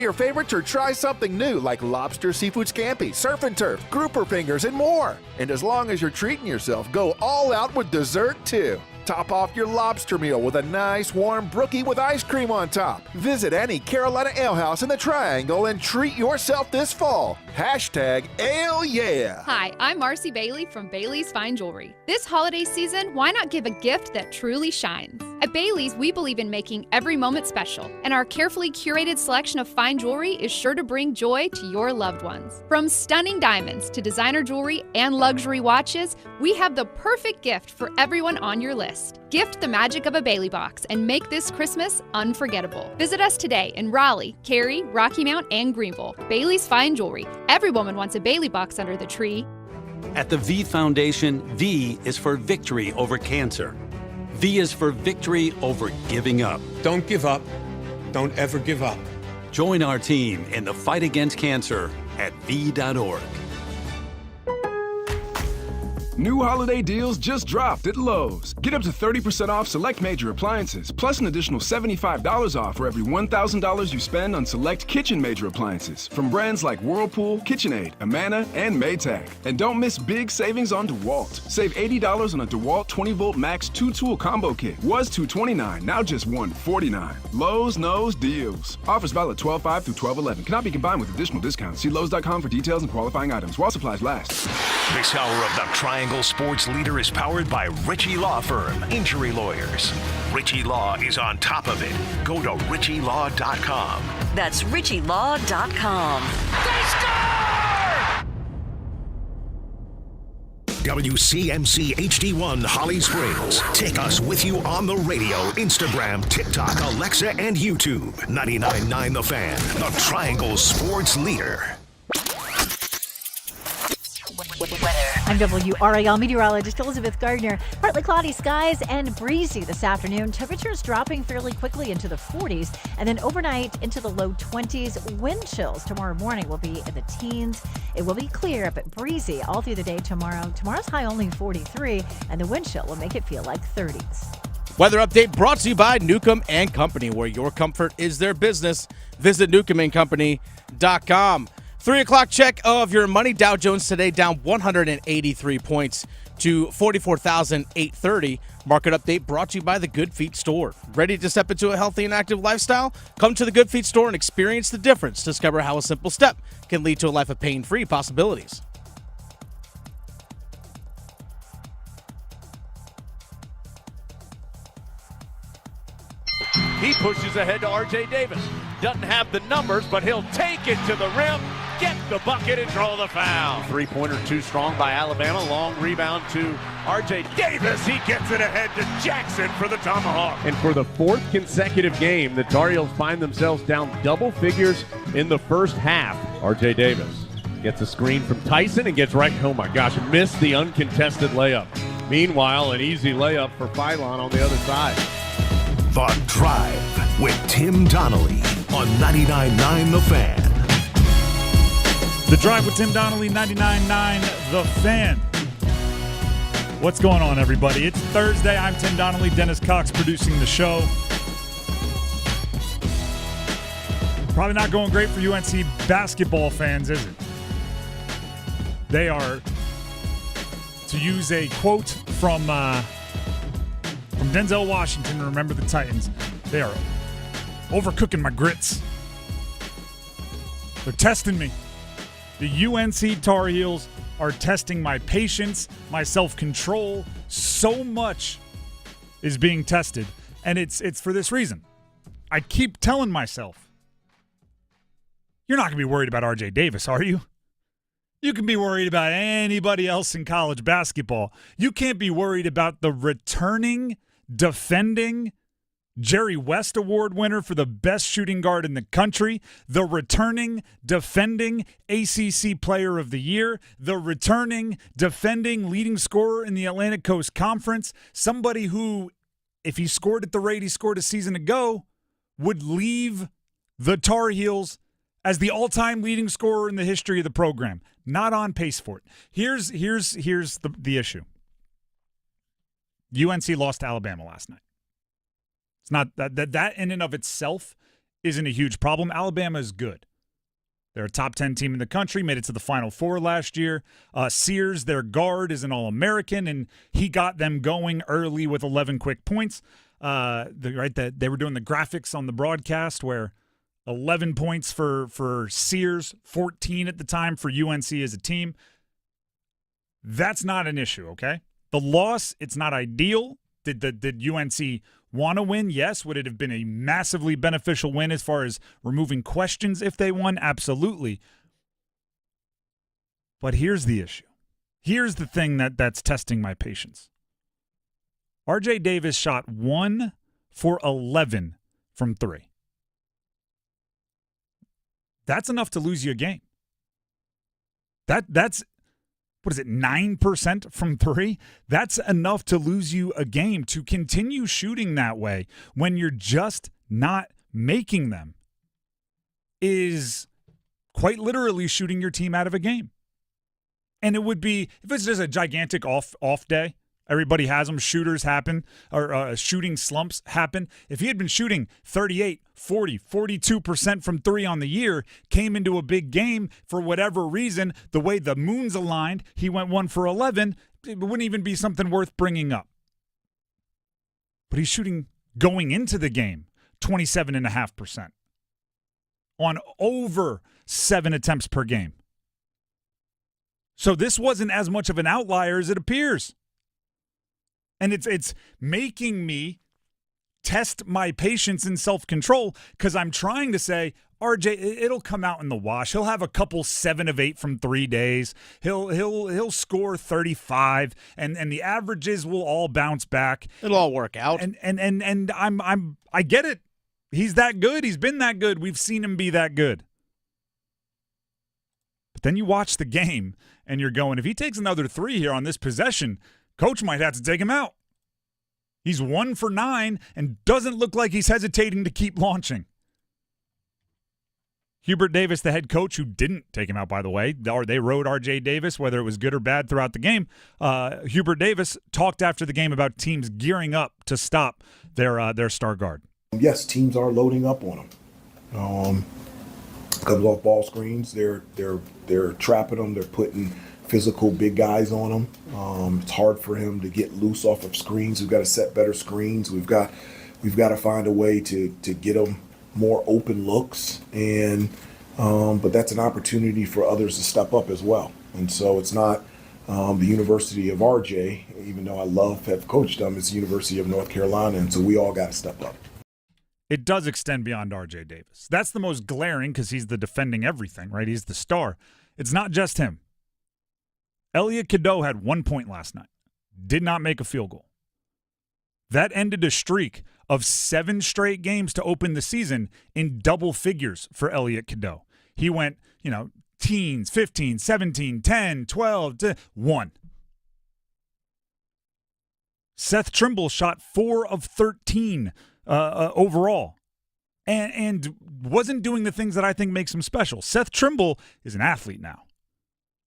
your favorites or try something new like lobster, seafood scampi, surf and turf, grouper fingers, and more. And as long as you're treating yourself, go all out with dessert too. Top off your lobster meal with a nice warm brookie with ice cream on top. Visit any Carolina Ale House in the Triangle and treat yourself this fall. Hashtag Ale Yeah. Hi, I'm Marcy Bailey from Bailey's Fine Jewelry. This holiday season, why not give a gift that truly shines? At Bailey's, we believe in making every moment special, and our carefully curated selection of fine jewelry is sure to bring joy to your loved ones. From stunning diamonds to designer jewelry and luxury watches, we have the perfect gift for everyone on your list. Gift the magic of a Bailey box and make this Christmas unforgettable. Visit us today in Raleigh, Cary, Rocky Mount, and Greenville. Bailey's Fine Jewelry. Every woman wants a Bailey box under the tree. At the V Foundation, V is for victory over cancer. V is for victory over giving up. Don't give up. Don't ever give up. Join our team in the fight against cancer at V.org. New holiday deals just dropped at Lowe's. Get up to 30% off select major appliances, plus an additional $75 off for every $1,000 you spend on select kitchen major appliances from brands like Whirlpool, KitchenAid, Amana, and Maytag. And don't miss big savings on DeWalt. Save $80 on a DeWalt 20-volt max 2-tool combo kit. Was $229, now just $149. Lowe's knows deals. Offers valid 12/5 through 12/11. Cannot be combined with additional discounts. See Lowe's.com for details and qualifying items. While supplies last. This hour of the Triangle Sports Leader is powered by Ritchie Law Firm, injury lawyers. Ritchie Law is on top of it. Go to ritchielaw.com. That's ritchielaw.com. They score! WCMC HD1 Holly Springs. Take us with you on the radio, Instagram, TikTok, Alexa, and YouTube. 99.9 The Fan, the Triangle Sports Leader. I'm WRAL meteorologist Elizabeth Gardner. Partly cloudy skies and breezy this afternoon. Temperatures dropping fairly quickly into the 40s and then overnight into the low 20s. Wind chills tomorrow morning will be in the teens. It will be clear but breezy all through the day tomorrow. Tomorrow's high only 43 and the wind chill will make it feel like 30s. Weather update brought to you by Newcomb & Company, where your comfort is their business. Visit newcombandcompany.com. 3 o'clock check of your money. Dow Jones today down 183 points to 44,830. Market update brought to you by the Good Feet Store. Ready to step into a healthy and active lifestyle? Come to the Good Feet Store and experience the difference. Discover how a simple step can lead to a life of pain-free possibilities. He pushes ahead to R.J. Davis. Doesn't have the numbers, but he'll take it to the rim, get the bucket, and draw the foul. Three-pointer too strong by Alabama. Long rebound to R.J. Davis. He gets it ahead to Jackson for the tomahawk. And for the fourth consecutive game, the Tar Heels find themselves down double figures in the first half. R.J. Davis gets a screen from Tyson and gets right, oh my gosh, missed the uncontested layup. Meanwhile, an easy layup for Phylon on the other side. The Drive with Tim Donnelly on 99.9 The Fan. The Drive with Tim Donnelly, 99.9 The Fan. What's going on, everybody? It's Thursday. I'm Tim Donnelly. Dennis Cox producing the show. Probably not going great for UNC basketball fans, is it? They are, to use a quote from Denzel Washington, remember the Titans, they are overcooking my grits. They're testing me. The UNC Tar Heels are testing my patience, my self-control. So much is being tested, and it's for this reason. I keep telling myself, you're not going to be worried about R.J. Davis, are you? You can be worried about anybody else in college basketball. You can't be worried about the returning, defending Jerry West Award winner for the best shooting guard in the country, the returning, defending ACC Player of the Year, the returning, defending leading scorer in the Atlantic Coast Conference, somebody who, if he scored at the rate he scored a season ago, would leave the Tar Heels as the all-time leading scorer in the history of the program. Not on pace for it. Here's the issue. UNC lost to Alabama last night. It's not that in and of itself isn't a huge problem. Alabama is good. They're a top 10 team in the country, made it to the Final Four last year. Sears, their guard, is an All-American, and he got them going early with 11 quick points. They were doing the graphics on the broadcast where 11 points for Sears, 14 at the time for UNC as a team. That's not an issue, okay? The loss, it's not ideal. Did UNC want to win? Yes. Would it have been a massively beneficial win as far as removing questions if they won? Absolutely. But here's the issue. Here's the thing that's testing my patience. RJ Davis shot 1 for 11 from 3. That's enough to lose you a game. That's what is it, 9% from 3? That's enough to lose you a game. To continue shooting that way when you're just not making them is quite literally shooting your team out of a game. And it would be, if it's just a gigantic off day, everybody has them, shooters happen, or shooting slumps happen. If he had been shooting 38, 40, 42% from 3 on the year, came into a big game for whatever reason, the way the moons aligned, he went 1 for 11, it wouldn't even be something worth bringing up. But he's shooting, going into the game, 27.5% on over 7 attempts per game. So this wasn't as much of an outlier as it appears. And it's making me test my patience and self-control because I'm trying to say, RJ, it'll come out in the wash. He'll have a couple 7 of 8 from 3 days. He'll score 35, and the averages will all bounce back. It'll all work out. And I get it. He's that good. He's been that good. We've seen him be that good. But then you watch the game, and you're going, if he takes another 3 here on this possession, Coach might have to take him out. He's 1 for 9 and doesn't look like he's hesitating to keep launching. Hubert Davis, the head coach, who didn't take him out, by the way, or they rode R.J. Davis, whether it was good or bad throughout the game. Hubert Davis talked after the game about teams gearing up to stop their star guard. Yes, teams are loading up on them. Comes off ball screens, they're trapping them. They're putting physical big guys on him. It's hard for him to get loose off of screens. We've got to set better screens. We've got to find a way to get him more open looks, and but that's an opportunity for others to step up as well. And so it's not the University of RJ, even though I love to have coached them, it's the University of North Carolina, and so we all got to step up. It does extend beyond R.J. Davis. That's the most glaring because he's the defending everything, right? He's the star. It's not just him. Elliot Cadeau had 1 point last night. Did not make a field goal. That ended a streak of 7 straight games to open the season in double figures for Elliot Cadeau. He went, teens, 15, 17, 10, 12, 1. Seth Trimble shot 4 of 13 overall and wasn't doing the things that I think makes him special. Seth Trimble is an athlete now.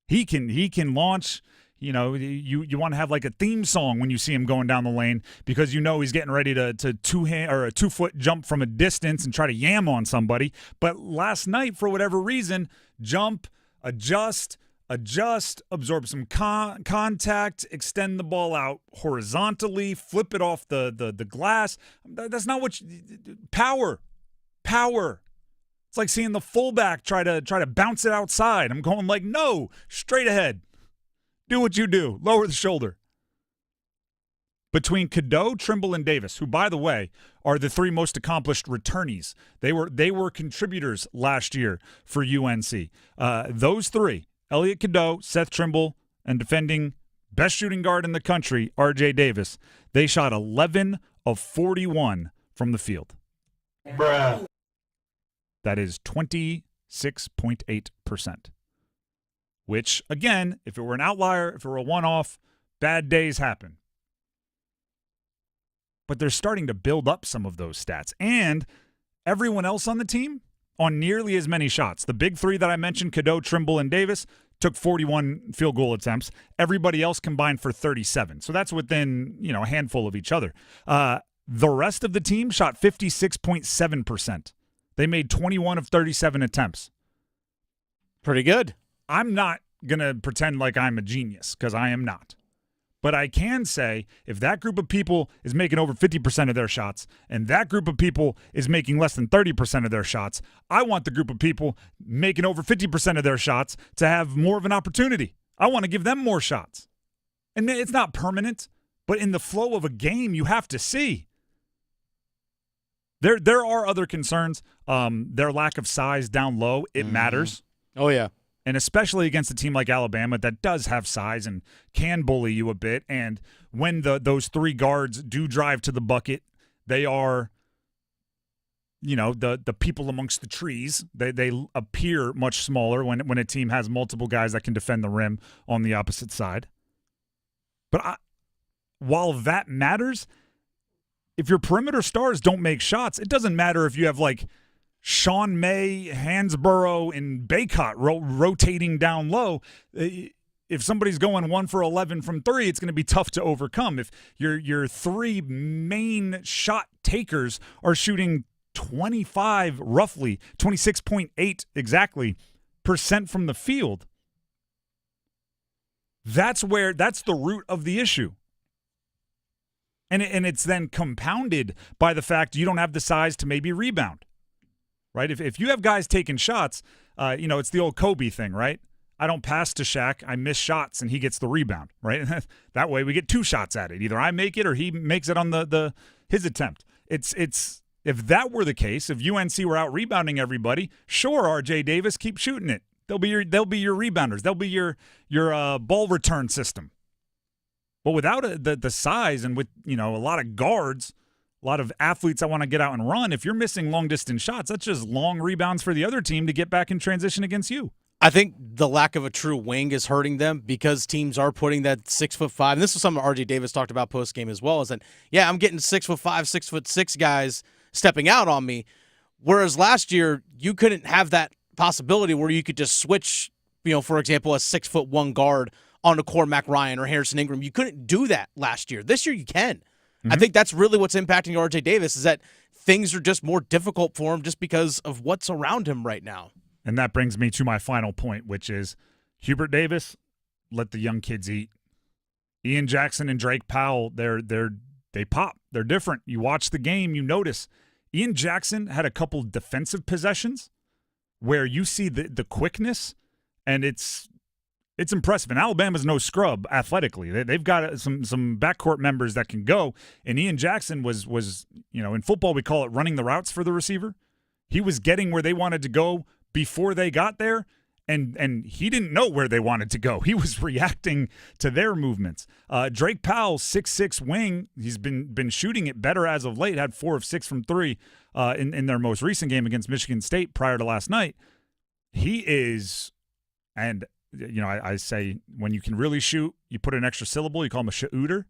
He can launch. You want to have like a theme song when you see him going down the lane because he's getting ready to 2-foot jump from a distance and try to yam on somebody. But last night, for whatever reason, jump, adjust, absorb some contact, extend the ball out horizontally, flip it off the glass. That's not what power. It's like seeing the fullback try to bounce it outside. I'm going like, no, straight ahead. Do what you do. Lower the shoulder. Between Cadeau, Trimble, and Davis, who, by the way, are the 3 most accomplished returnees. They were contributors last year for UNC. Those 3, Elliot Cadeau, Seth Trimble, and defending best shooting guard in the country, R.J. Davis, they shot 11 of 41 from the field. Bruh. That is 26.8%. Which, again, if it were an outlier, if it were a one-off, bad days happen. But they're starting to build up some of those stats. And everyone else on the team on nearly as many shots. The big 3 that I mentioned, Cadeau, Trimble, and Davis, took 41 field goal attempts. Everybody else combined for 37. So that's within, a handful of each other. The rest of the team shot 56.7%. They made 21 of 37 attempts. Pretty good. I'm not going to pretend like I'm a genius, because I am not. But I can say, if that group of people is making over 50% of their shots and that group of people is making less than 30% of their shots, I want the group of people making over 50% of their shots to have more of an opportunity. I want to give them more shots. And it's not permanent, but in the flow of a game, you have to see. There are other concerns. Their lack of size down low, it matters. Oh, yeah. And especially against a team like Alabama that does have size and can bully you a bit. And when those three guards do drive to the bucket, they are, the people amongst the trees. They appear much smaller when a team has multiple guys that can defend the rim on the opposite side. But while that matters, if your perimeter stars don't make shots, it doesn't matter if you have like Sean May, Hansborough, and Baycott rotating down low. If somebody's going 1 for 11 from three, it's going to be tough to overcome. If your three main shot takers are shooting 25, roughly 26.8 exactly % from the field, that's the root of the issue. And it's then compounded by the fact you don't have the size to maybe rebound. Right? If you have guys taking shots, it's the old Kobe thing, right? I don't pass to Shaq, I miss shots, and he gets the rebound, right? That way we get 2 shots at it. Either I make it or he makes it on his attempt. It's if that were the case, if UNC were out rebounding everybody, sure, RJ Davis, keep shooting it. They'll be your rebounders. They'll be your ball return system. But without the size and with a lot of guards, a lot of athletes that want to get out and run, if you're missing long-distance shots, that's just long rebounds for the other team to get back in transition against you. I think the lack of a true wing is hurting them because teams are putting that 6'5", and this was something R.J. Davis talked about post-game as well, is that, yeah, I'm getting 6'5", 6'6" guys stepping out on me, whereas last year you couldn't have that possibility where you could just switch, for example, a 6'1" guard onto Cormac Ryan or Harrison Ingram. You couldn't do that last year. This year you can. I think that's really what's impacting R.J. Davis, is that things are just more difficult for him just because of what's around him right now. And that brings me to my final point, which is Hubert Davis, let the young kids eat. Ian Jackson and Drake Powell, they pop. They're different. You watch the game, you notice. Ian Jackson had a couple defensive possessions where you see the quickness, and it's impressive. And Alabama's no scrub athletically. They've got some backcourt members that can go. And Ian Jackson was in football we call it running the routes for the receiver. He was getting where they wanted to go before they got there, and he didn't know where they wanted to go. He was reacting to their movements. Drake Powell, 6'6" wing, he's been shooting it better as of late. Had 4 of 6 from 3 in their most recent game against Michigan State prior to last night. He is, and I say when you can really shoot, you put an extra syllable, you call him a shooter.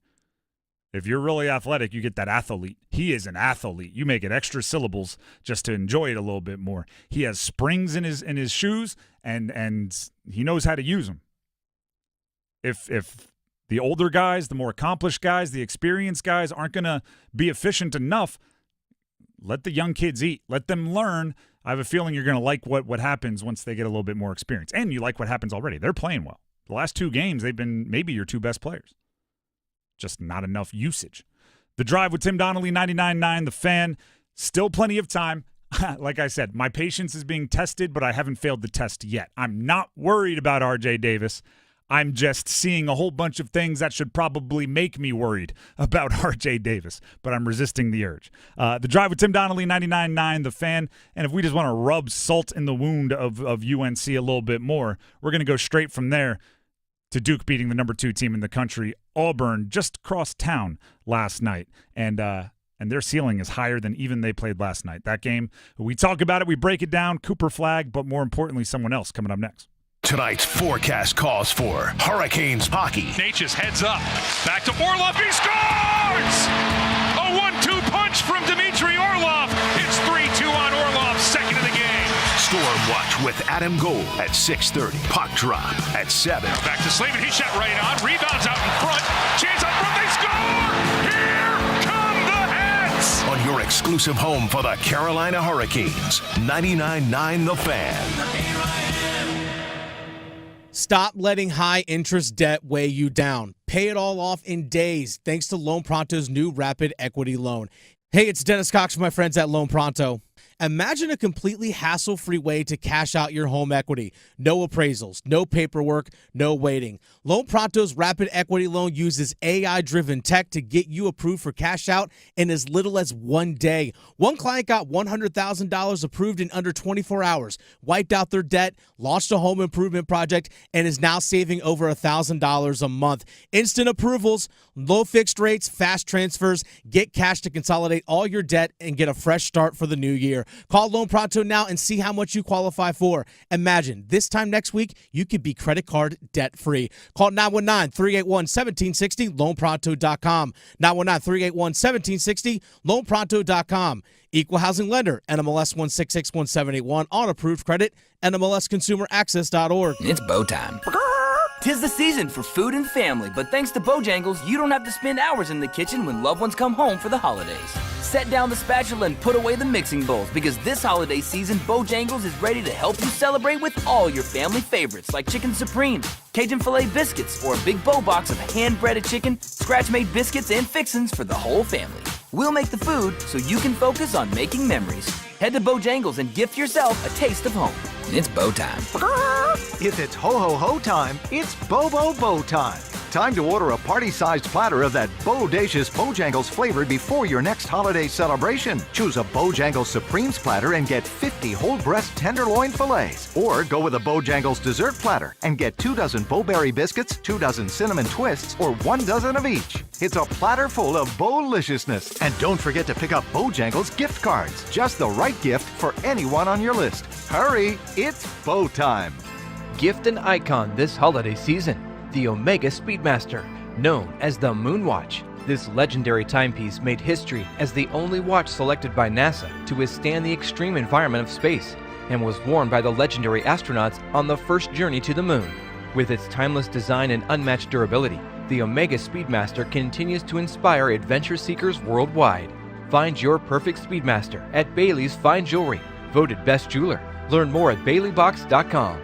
If you're really athletic, you get that athlete. He is an athlete. You make it extra syllables just to enjoy it a little bit more. He has springs in his shoes, and he knows how to use them. If the older guys, the more accomplished guys, the experienced guys aren't going to be efficient enough, let the young kids eat. Let them learn. I have a feeling you're going to like what happens once they get a little bit more experience. And you like what happens already. They're playing well. The last 2 games, they've been maybe your 2 best players. Just not enough usage. The Drive with Tim Donnelly, 99.9 The Fan. Still plenty of time. Like I said, my patience is being tested, but I haven't failed the test yet. I'm not worried about R.J. Davis. I'm just seeing a whole bunch of things that should probably make me worried about R.J. Davis, but I'm resisting the urge. The Drive with Tim Donnelly, 99.9 The Fan. And if we just want to rub salt in the wound of UNC a little bit more, we're going to go straight from there to Duke beating the number 2 team in the country. Auburn just crossed town last night, and their ceiling is higher than even they played last night. That game, we talk about it, we break it down, Cooper Flagg, but more importantly, someone else coming up next. Tonight's forecast calls for Hurricanes hockey. Natchez heads up. Back to Orlov. He scores! A 1-2 punch from Dmitry Orlov. It's 3-2 on Orlov, second of the game. Storm Watch with Adam Gold at 6:30. Puck drop at 7. Back to Slavin. He shot right on. Rebounds out in front. Chance up front. They score! Here come the Hats! On your exclusive home for the Carolina Hurricanes. 99.9 The Fan. Stop letting high-interest debt weigh you down. Pay it all off in days thanks to Loan Pronto's new Rapid Equity Loan. Hey, it's Dennis Cox from my friends at Loan Pronto. Imagine a completely hassle-free way to cash out your home equity. No appraisals, no paperwork, no waiting. Loan Pronto's Rapid Equity Loan uses AI-driven tech to get you approved for cash out in as little as 1 day. One client got $100,000 approved in under 24 hours, wiped out their debt, launched a home improvement project, and is now saving over $1,000 a month. Instant approvals, low fixed rates, fast transfers. Get cash to consolidate all your debt and get a fresh start for the new year. Call Loan Pronto now and see how much you qualify for. Imagine this time next week, you could be credit card debt-free. Call 919-381-1760, loanpronto.com. 919-381-1760, loanpronto.com. Equal housing lender, NMLS 1661781, on approved credit, NMLSconsumeraccess.org. It's bow time. 'Tis the season for food and family, but thanks to Bojangles, you don't have to spend hours in the kitchen when loved ones come home for the holidays. Set down the spatula and put away the mixing bowls, because this holiday season, Bojangles is ready to help you celebrate with all your family favorites like Chicken Supreme, Cajun Filet Biscuits, or a big bow box of hand-breaded chicken, scratch-made biscuits, and fixins for the whole family. We'll make the food so you can focus on making memories. Head to Bojangles and gift yourself a taste of home. It's bow time. If it's ho-ho-ho time, it's Bo-Bo-Bo time. Time to order a party-sized platter of that bodacious Bojangles flavor before your next holiday celebration. Choose a Bojangles Supremes platter and get 50 whole breast tenderloin fillets. Or go with a Bojangles dessert platter and get 2 dozen Bo-Berry biscuits, 2 dozen cinnamon twists, or 1 dozen of each. It's a platter full of Bo-liciousness. And don't forget to pick up Bojangles gift cards. Just the right gift for anyone on your list. Hurry, it's Bo time. Gift an icon this holiday season. The Omega Speedmaster, known as the Moonwatch. This legendary timepiece made history as the only watch selected by NASA to withstand the extreme environment of space, and was worn by the legendary astronauts on the first journey to the moon. With its timeless design and unmatched durability, the Omega Speedmaster continues to inspire adventure seekers worldwide. Find your perfect Speedmaster at Bailey's Fine Jewelry, voted best jeweler. Learn more at baileybox.com.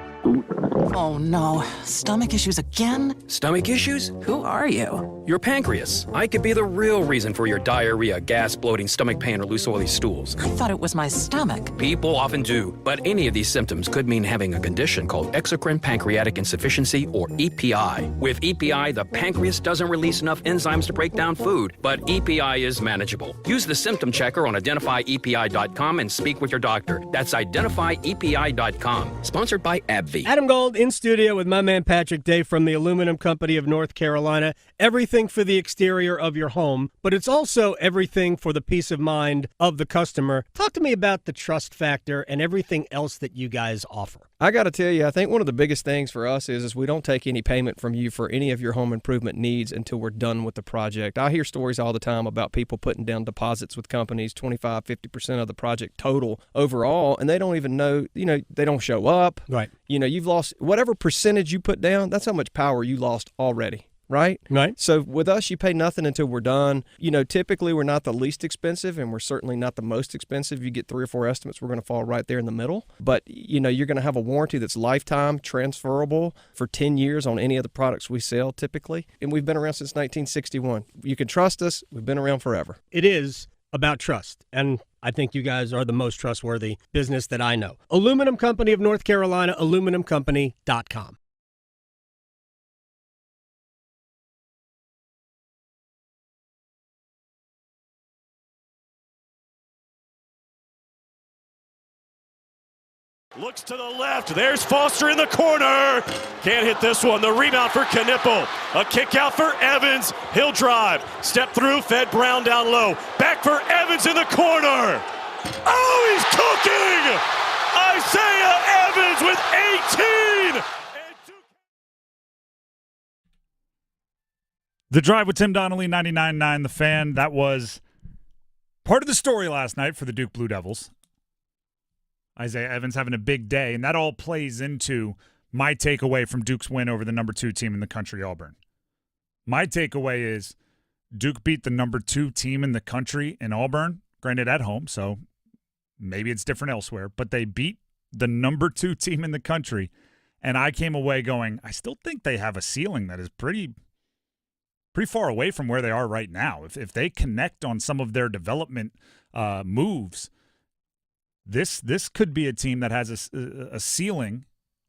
Oh no, stomach issues again? Stomach issues? Who are you? Your pancreas. I could be the real reason for your diarrhea, gas, bloating, stomach pain, or loose oily stools. I thought it was my stomach. People often do, but any of these symptoms could mean having a condition called exocrine pancreatic insufficiency, or EPI. With EPI, the pancreas doesn't release enough enzymes to break down food, but EPI is manageable. Use the symptom checker on identifyepi.com and speak with your doctor. That's identifyepi.com. Sponsored by AbbVie. Adam Gold in studio with my man Patrick Day from the Aluminum Company of North Carolina. Everything for the exterior of your home, but it's also everything for the peace of mind of the customer. Talk to me about the trust factor and everything else that you guys offer. I got to tell you, I think one of the biggest things for us is we don't take any payment from you for any of your home improvement needs until we're done with the project. I hear stories all the time about people putting down deposits with companies, 25, 50% of the project total overall, and they don't even know, they don't show up. Right. You've lost whatever percentage you put down, that's how much power you lost already. Right? So with us, you pay nothing until we're done. Typically we're not the least expensive, and we're certainly not the most expensive. You get 3 or 4 estimates, we're going to fall right there in the middle. But, you're going to have a warranty that's lifetime, transferable for 10 years on any of the products we sell typically. And we've been around since 1961. You can trust us. We've been around forever. It is about trust, and I think you guys are the most trustworthy business that I know. Aluminum Company of North Carolina, aluminumcompany.com. Looks to the left. There's Foster in the corner. Can't hit this one. The rebound for Knipple. A kick out for Evans. He'll drive. Step through. Fed Brown down low. Back for Evans in the corner. Oh, he's cooking! Isaiah Evans with 18! The Drive with Tim Donnelly, 99.9 The Fan. That was part of the story last night for the Duke Blue Devils. Isaiah Evans having a big day, and that all plays into my takeaway from Duke's win over the number 2 team in the country, Auburn. My takeaway is Duke beat the number 2 team in the country in Auburn Granted, at home, so maybe it's different elsewhere. But they beat the number 2 team in the country, and I came away going, I still think they have a ceiling that is pretty far away from where they are right now. If they connect on some of their development moves, this could be a team that has a ceiling.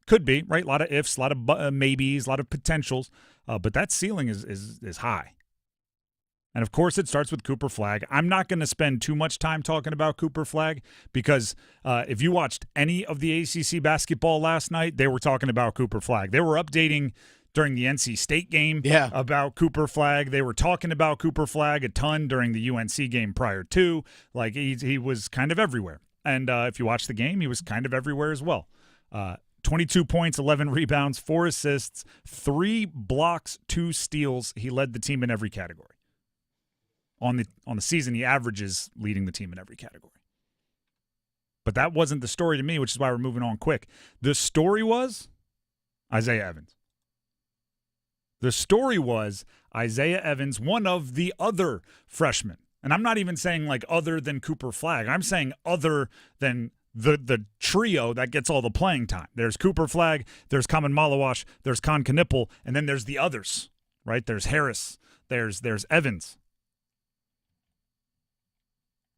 Could be, right? A lot of ifs, a lot of maybes, a lot of potentials, but that ceiling is high. And, of course, it starts with Cooper Flagg. I'm not going to spend too much time talking about Cooper Flagg because if you watched any of the ACC basketball last night, they were talking about Cooper Flagg. They were updating during the NC State game about Cooper Flagg. They were talking about Cooper Flagg a ton during the UNC game prior to. Like, he was kind of everywhere. And if you watch the game, he was kind of everywhere as well. 22 points, 11 rebounds, 4 assists, 3 blocks, 2 steals. He led the team in every category. On the season, he averages leading the team in every category. But that wasn't the story to me, which is why we're moving on quick. The story was Isaiah Evans. The story was Isaiah Evans, one of the other freshmen. And I'm not even saying like other than Cooper Flagg. I'm saying other than the trio that gets all the playing time. There's Cooper Flagg, there's Kaman Malawash, there's Con Knipple, and then there's the others, right? There's Harris, there's Evans.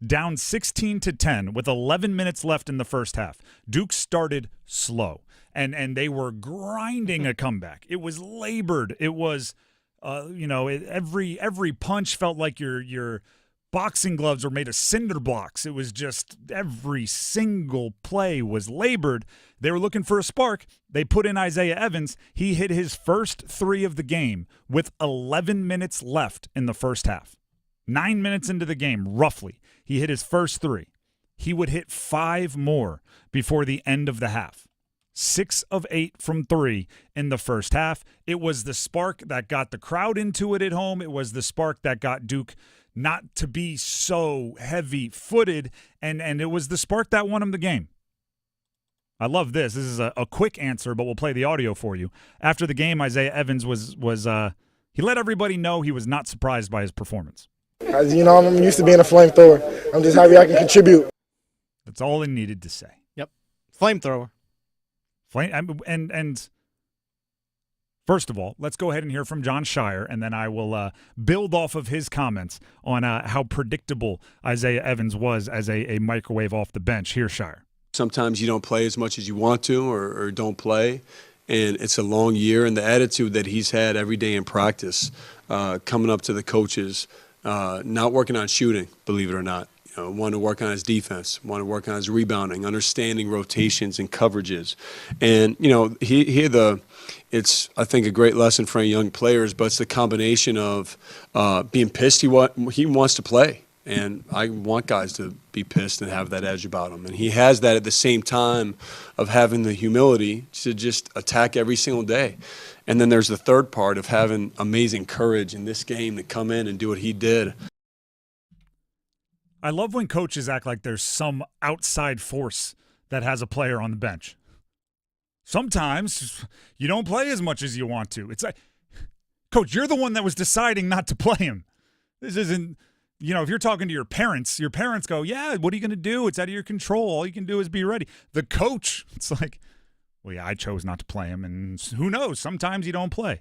Down 16-10 with 11 minutes left in the first half. Duke started slow, and they were grinding a comeback. It was labored. It was, every punch felt like your boxing gloves were made of cinder blocks. It was just every single play was labored. They were looking for a spark. They put in Isaiah Evans. He hit his first 3 of the game with 11 minutes left in the first half. 9 minutes into the game, roughly, he hit his first 3. He would hit 5 more before the end of the half. 6 of 8 from 3 in the first half. It was the spark that got the crowd into it at home. It was the spark that got Duke not to be so heavy-footed, and it was the spark that won him the game. I love this. This is a quick answer, but we'll play the audio for you. After the game, Isaiah Evans was he let everybody know he was not surprised by his performance. As you know, I'm used to being a flamethrower. I'm just happy I can contribute. That's all he needed to say. Yep. Flamethrower. And first of all, let's go ahead and hear from John Shire, and then I will build off of his comments on how predictable Isaiah Evans was as a microwave off the bench. Here's Shire. Sometimes you don't play as much as you want to or don't play, and it's a long year. And the attitude that he's had every day in practice, coming up to the coaches, not working on shooting, believe it or not. Want to work on his defense, want to work on his rebounding, understanding rotations and coverages. And, it's, I think, a great lesson for young players, but it's the combination of being pissed. He wants to play. And I want guys to be pissed and have that edge about them. And he has that at the same time of having the humility to just attack every single day. And then there's the third part of having amazing courage in this game to come in and do what he did. I love when coaches act like there's some outside force that has a player on the bench. Sometimes you don't play as much as you want to. It's like, Coach, you're the one that was deciding not to play him. This isn't, if you're talking to your parents go, yeah, what are you going to do? It's out of your control. All you can do is be ready. The coach, it's like, well, yeah, I chose not to play him, and who knows? Sometimes you don't play.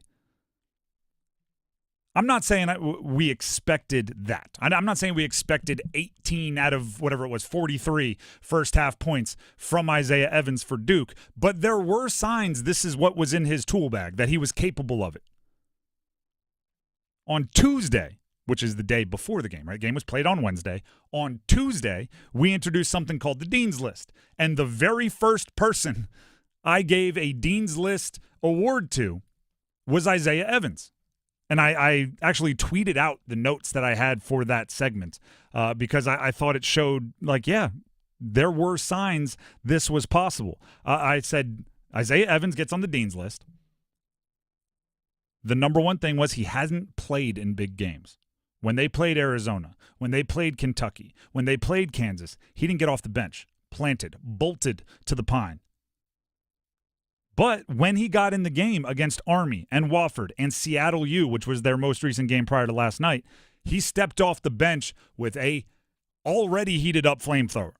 I'm not saying we expected that. I'm not saying we expected 18 out of whatever it was, 43 first-half points from Isaiah Evans for Duke, but there were signs this is what was in his tool bag, that he was capable of it. On Tuesday, which is the day before the game, right? The game was played on Wednesday. On Tuesday, we introduced something called the Dean's List, and the very first person I gave a Dean's List award to was Isaiah Evans. And I actually tweeted out the notes that I had for that segment because I thought it showed, there were signs this was possible. I said Isaiah Evans gets on the Dean's List. The number one thing was he hasn't played in big games. When they played Arizona, when they played Kentucky, when they played Kansas, he didn't get off the bench, planted, bolted to the pine. But when he got in the game against Army and Wofford and Seattle U, which was their most recent game prior to last night, he stepped off the bench with a already heated up flamethrower.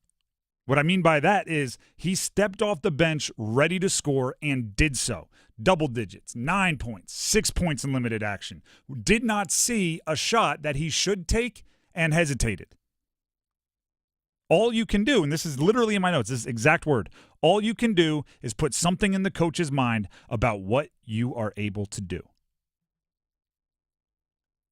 What I mean by that is he stepped off the bench ready to score and did so. Double digits, 9 points, 6 points in limited action. Did not see a shot that he should take and hesitated. All you can do, and this is literally in my notes, this exact word, all you can do is put something in the coach's mind about what you are able to do.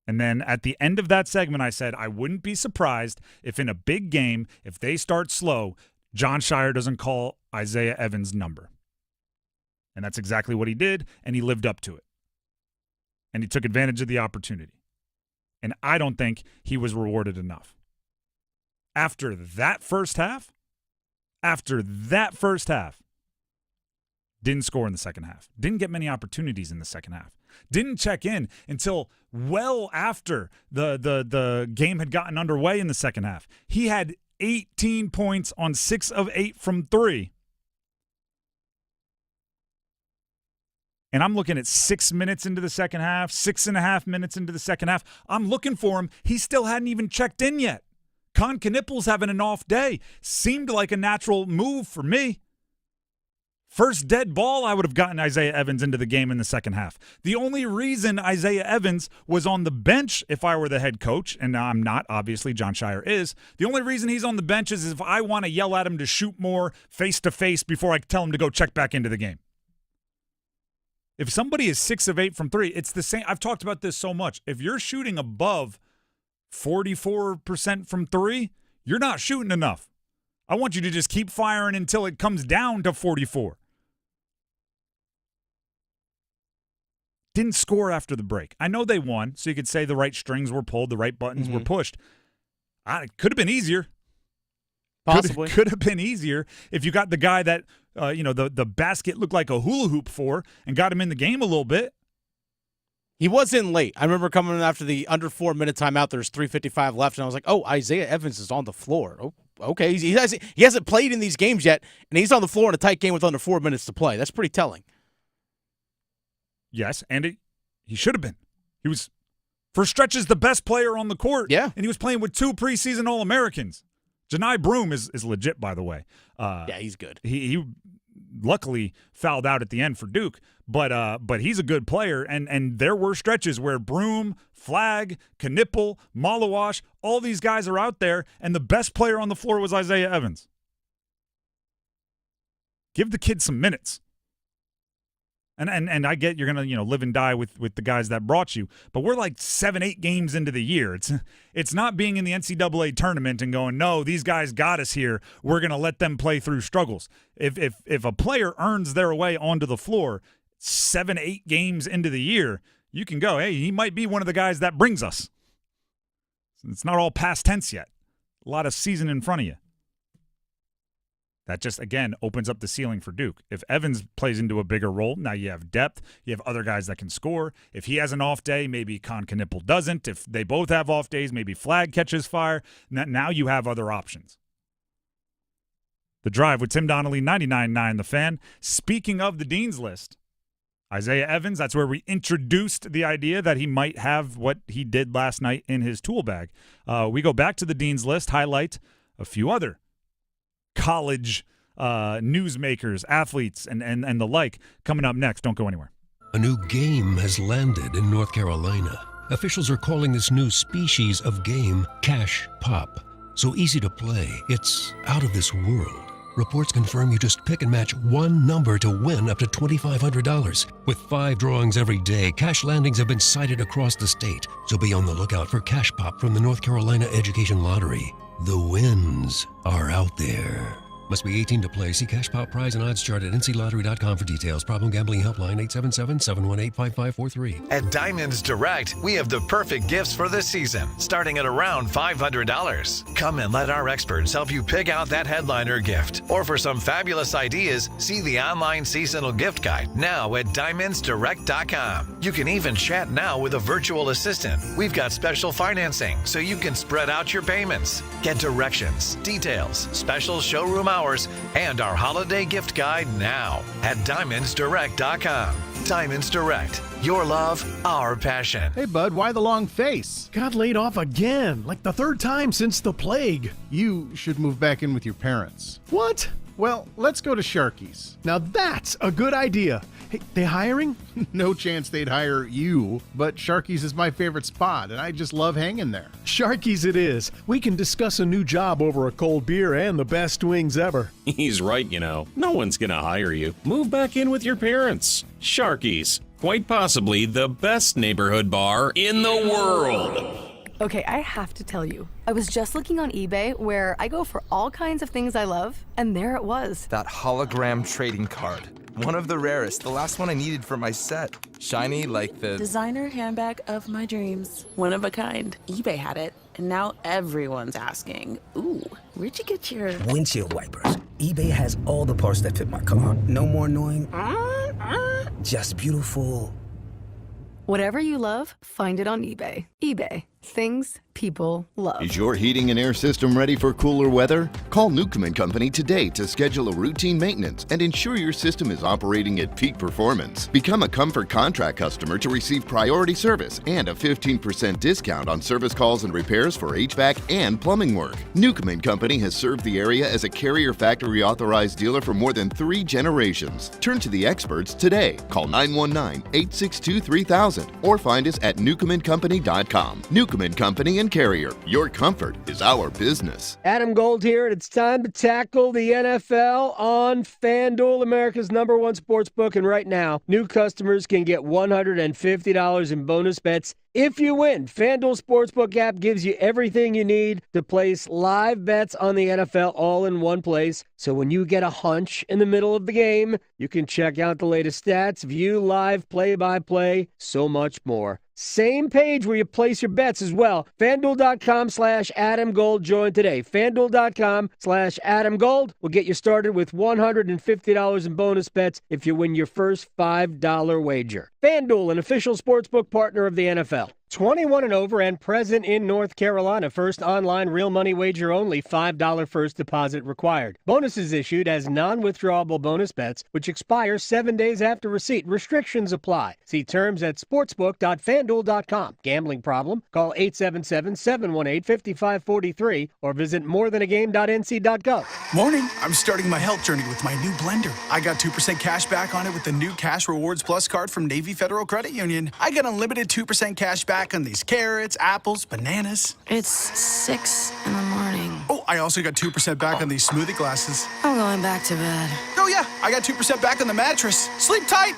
And then at the end of that segment, I said I wouldn't be surprised if in a big game, if they start slow, Jon Scheyer doesn't call Isaiah Evans' number. And that's exactly what he did, and he lived up to it. And he took advantage of the opportunity. And I don't think he was rewarded enough. After that first half, didn't score in the second half. Didn't get many opportunities in the second half. Didn't check in until well after the game had gotten underway in the second half. He had 18 points on 6 of 8 from 3. And I'm looking at 6 minutes into the second half, 6.5 minutes into the second half. I'm looking for him. He still hadn't even checked in yet. Con Knippel's having an off day. Seemed like a natural move for me. First dead ball, I would have gotten Isaiah Evans into the game in the second half. The only reason Isaiah Evans was on the bench, if I were the head coach, and I'm not, obviously, Jon Scheyer is, the only reason he's on the bench is if I want to yell at him to shoot more face-to-face before I tell him to go check back into the game. If somebody is 6 of 8 from 3, it's the same. I've talked about this so much. If you're shooting above 44% from 3, you're not shooting enough. I want you to just keep firing until it comes down to 44. Didn't score after the break. I know they won, so you could say the right strings were pulled, the right buttons were pushed. It could have been easier. Possibly. Could have been easier if you got the guy that, the basket looked like a hula hoop for and got him in the game a little bit. He was in late. I remember coming in after the under 4-minute timeout. There's 3:55 left, and I was like, oh, Isaiah Evans is on the floor. Oh, okay. He hasn't played in these games yet, and he's on the floor in a tight game with under 4 minutes to play. That's pretty telling. Yes, and he should have been. He was, for stretches, the best player on the court. Yeah. And he was playing with 2 preseason All-Americans. Janai Broome is legit, by the way. Yeah, he's good. He luckily fouled out at the end for Duke, but he's a good player. And there were stretches where Broome, Flagg, Knippel, Malawash, all these guys are out there, and the best player on the floor was Isaiah Evans. Give the kid some minutes. And I get you're going to live and die with the guys that brought you, but we're like 7-8 games into the year. It's not being in the NCAA tournament and going, no, these guys got us here. We're going to let them play through struggles. If a player earns their way onto the floor 7-8 games into the year, you can go, hey, he might be one of the guys that brings us. It's not all past tense yet. A lot of season in front of you. That just, again, opens up the ceiling for Duke. If Evans plays into a bigger role, now you have depth. You have other guys that can score. If he has an off day, maybe Con Knippel doesn't. If they both have off days, maybe Flagg catches fire. Now you have other options. The Drive with Tim Donnelly, 99.9 The Fan. Speaking of the Dean's List, Isaiah Evans, that's where we introduced the idea that he might have what he did last night in his tool bag. We go back to the Dean's List, highlight a few other college newsmakers, athletes, and the like coming up next. Don't go anywhere. A new game has landed in North Carolina. Officials are calling this new species of game Cash Pop. So easy to play, it's out of this world. Reports confirm you just pick and match one number to win up to $2,500. With 5 drawings every day, cash landings have been cited across the state. So be on the lookout for Cash Pop from the North Carolina Education Lottery. The wins are out there. Must be 18 to play. See Cash Pop prize and odds chart at nclottery.com for details. Problem gambling helpline 877-718-5543. At Diamonds Direct, we have the perfect gifts for this season, starting at around $500. Come and let our experts help you pick out that headliner gift. Or for some fabulous ideas, see the online seasonal gift guide now at diamondsdirect.com. You can even chat now with a virtual assistant. We've got special financing so you can spread out your payments. Get directions, details, special showroom hours, and our holiday gift guide now at diamondsdirect.com. Diamonds Direct. Your love, our passion. Hey, bud, why the long face? Got laid off again, like the third time since the plague. You should move back in with your parents. What? Well, let's go to Sharky's. Now that's a good idea. Hey, they hiring? No chance they'd hire you, but Sharky's is my favorite spot, and I just love hanging there. Sharky's it is. We can discuss a new job over a cold beer and the best wings ever. He's right, you know. No one's gonna hire you. Move back in with your parents. Sharky's, quite possibly the best neighborhood bar in the world. Okay, I have to tell you, I was just looking on eBay where I go for all kinds of things I love, and there it was. That hologram trading card. One of the rarest, the last one I needed for my set. Shiny like the designer handbag of my dreams. One of a kind. eBay had it, and now everyone's asking, ooh, where'd you get your windshield wipers? eBay has all the parts that fit my car. No more annoying, just beautiful. Whatever you love, find it on eBay. eBay. Things people love. Is your heating and air system ready for cooler weather? Call Newcomb & Company today to schedule a routine maintenance and ensure your system is operating at peak performance. Become a Comfort Contract customer to receive priority service and a 15% discount on service calls and repairs for HVAC and plumbing work. Newcomb & Company has served the area as a Carrier Factory authorized dealer for more than 3 generations. Turn to the experts today. Call 919-862-3000 or find us at newcombandcompany.com. Newcomb & Company and Carrier. Your comfort is our business. Adam Gold here, and it's time to tackle the NFL on FanDuel, America's #1 sportsbook. And right now, new customers can get $150 in bonus bets if you win. FanDuel Sportsbook app gives you everything you need to place live bets on the NFL all in one place. So when you get a hunch in the middle of the game, you can check out the latest stats, view live play-by-play, so much more. Same page where you place your bets as well. FanDuel.com/AdamGold. Join today. FanDuel.com/AdamGold will get you started with $150 in bonus bets if you win your first $5 wager. FanDuel, an official sportsbook partner of the NFL. 21 and over and present in North Carolina. First online real money wager only. $5 first deposit required. Bonuses issued as non-withdrawable bonus bets, which expire 7 days after receipt. Restrictions apply. See terms at sportsbook.fanduel.com. Gambling problem? Call 877-718-5543 or visit morethanagame.nc.gov. Morning. I'm starting my health journey with my new blender. I got 2% cash back on it with the new Cash Rewards Plus card from Navy Federal Credit Union. I get unlimited 2% cash back on these carrots, apples, bananas. It's 6 in the morning. Oh, I also got 2% back on these smoothie glasses. I'm going back to bed. Oh yeah, I got 2% back on the mattress. Sleep tight.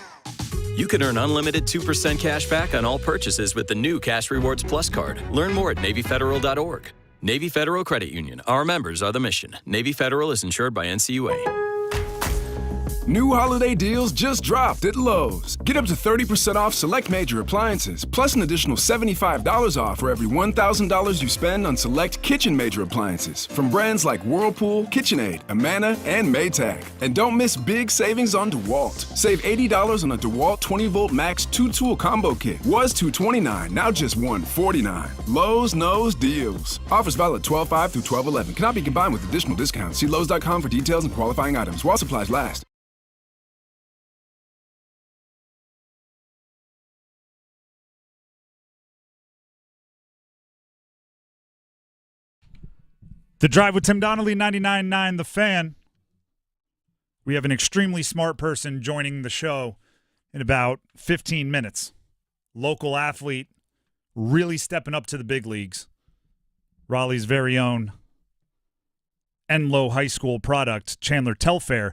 You can earn unlimited 2% cash back on all purchases with the new Cash Rewards Plus card. Learn more at NavyFederal.org. Navy Federal Credit Union. Our members are the mission. Navy Federal is insured by NCUA. New holiday deals just dropped at Lowe's. Get up to 30% off select major appliances, plus an additional $75 off for every $1,000 you spend on select kitchen major appliances from brands like Whirlpool, KitchenAid, Amana, and Maytag. And don't miss big savings on DeWalt. Save $80 on a DeWalt 20-volt max 2-tool combo kit. Was $229, now just $149. Lowe's knows deals. Offers valid 12/5 through 12/11. Cannot be combined with additional discounts. See Lowe's.com for details and qualifying items while supplies last. The Drive with Tim Donnelly, 99.9 The Fan. We have an extremely smart person joining the show in about 15 minutes. Local athlete, really stepping up to the big leagues. Raleigh's very own Enloe High School product, Chandler Telfaire,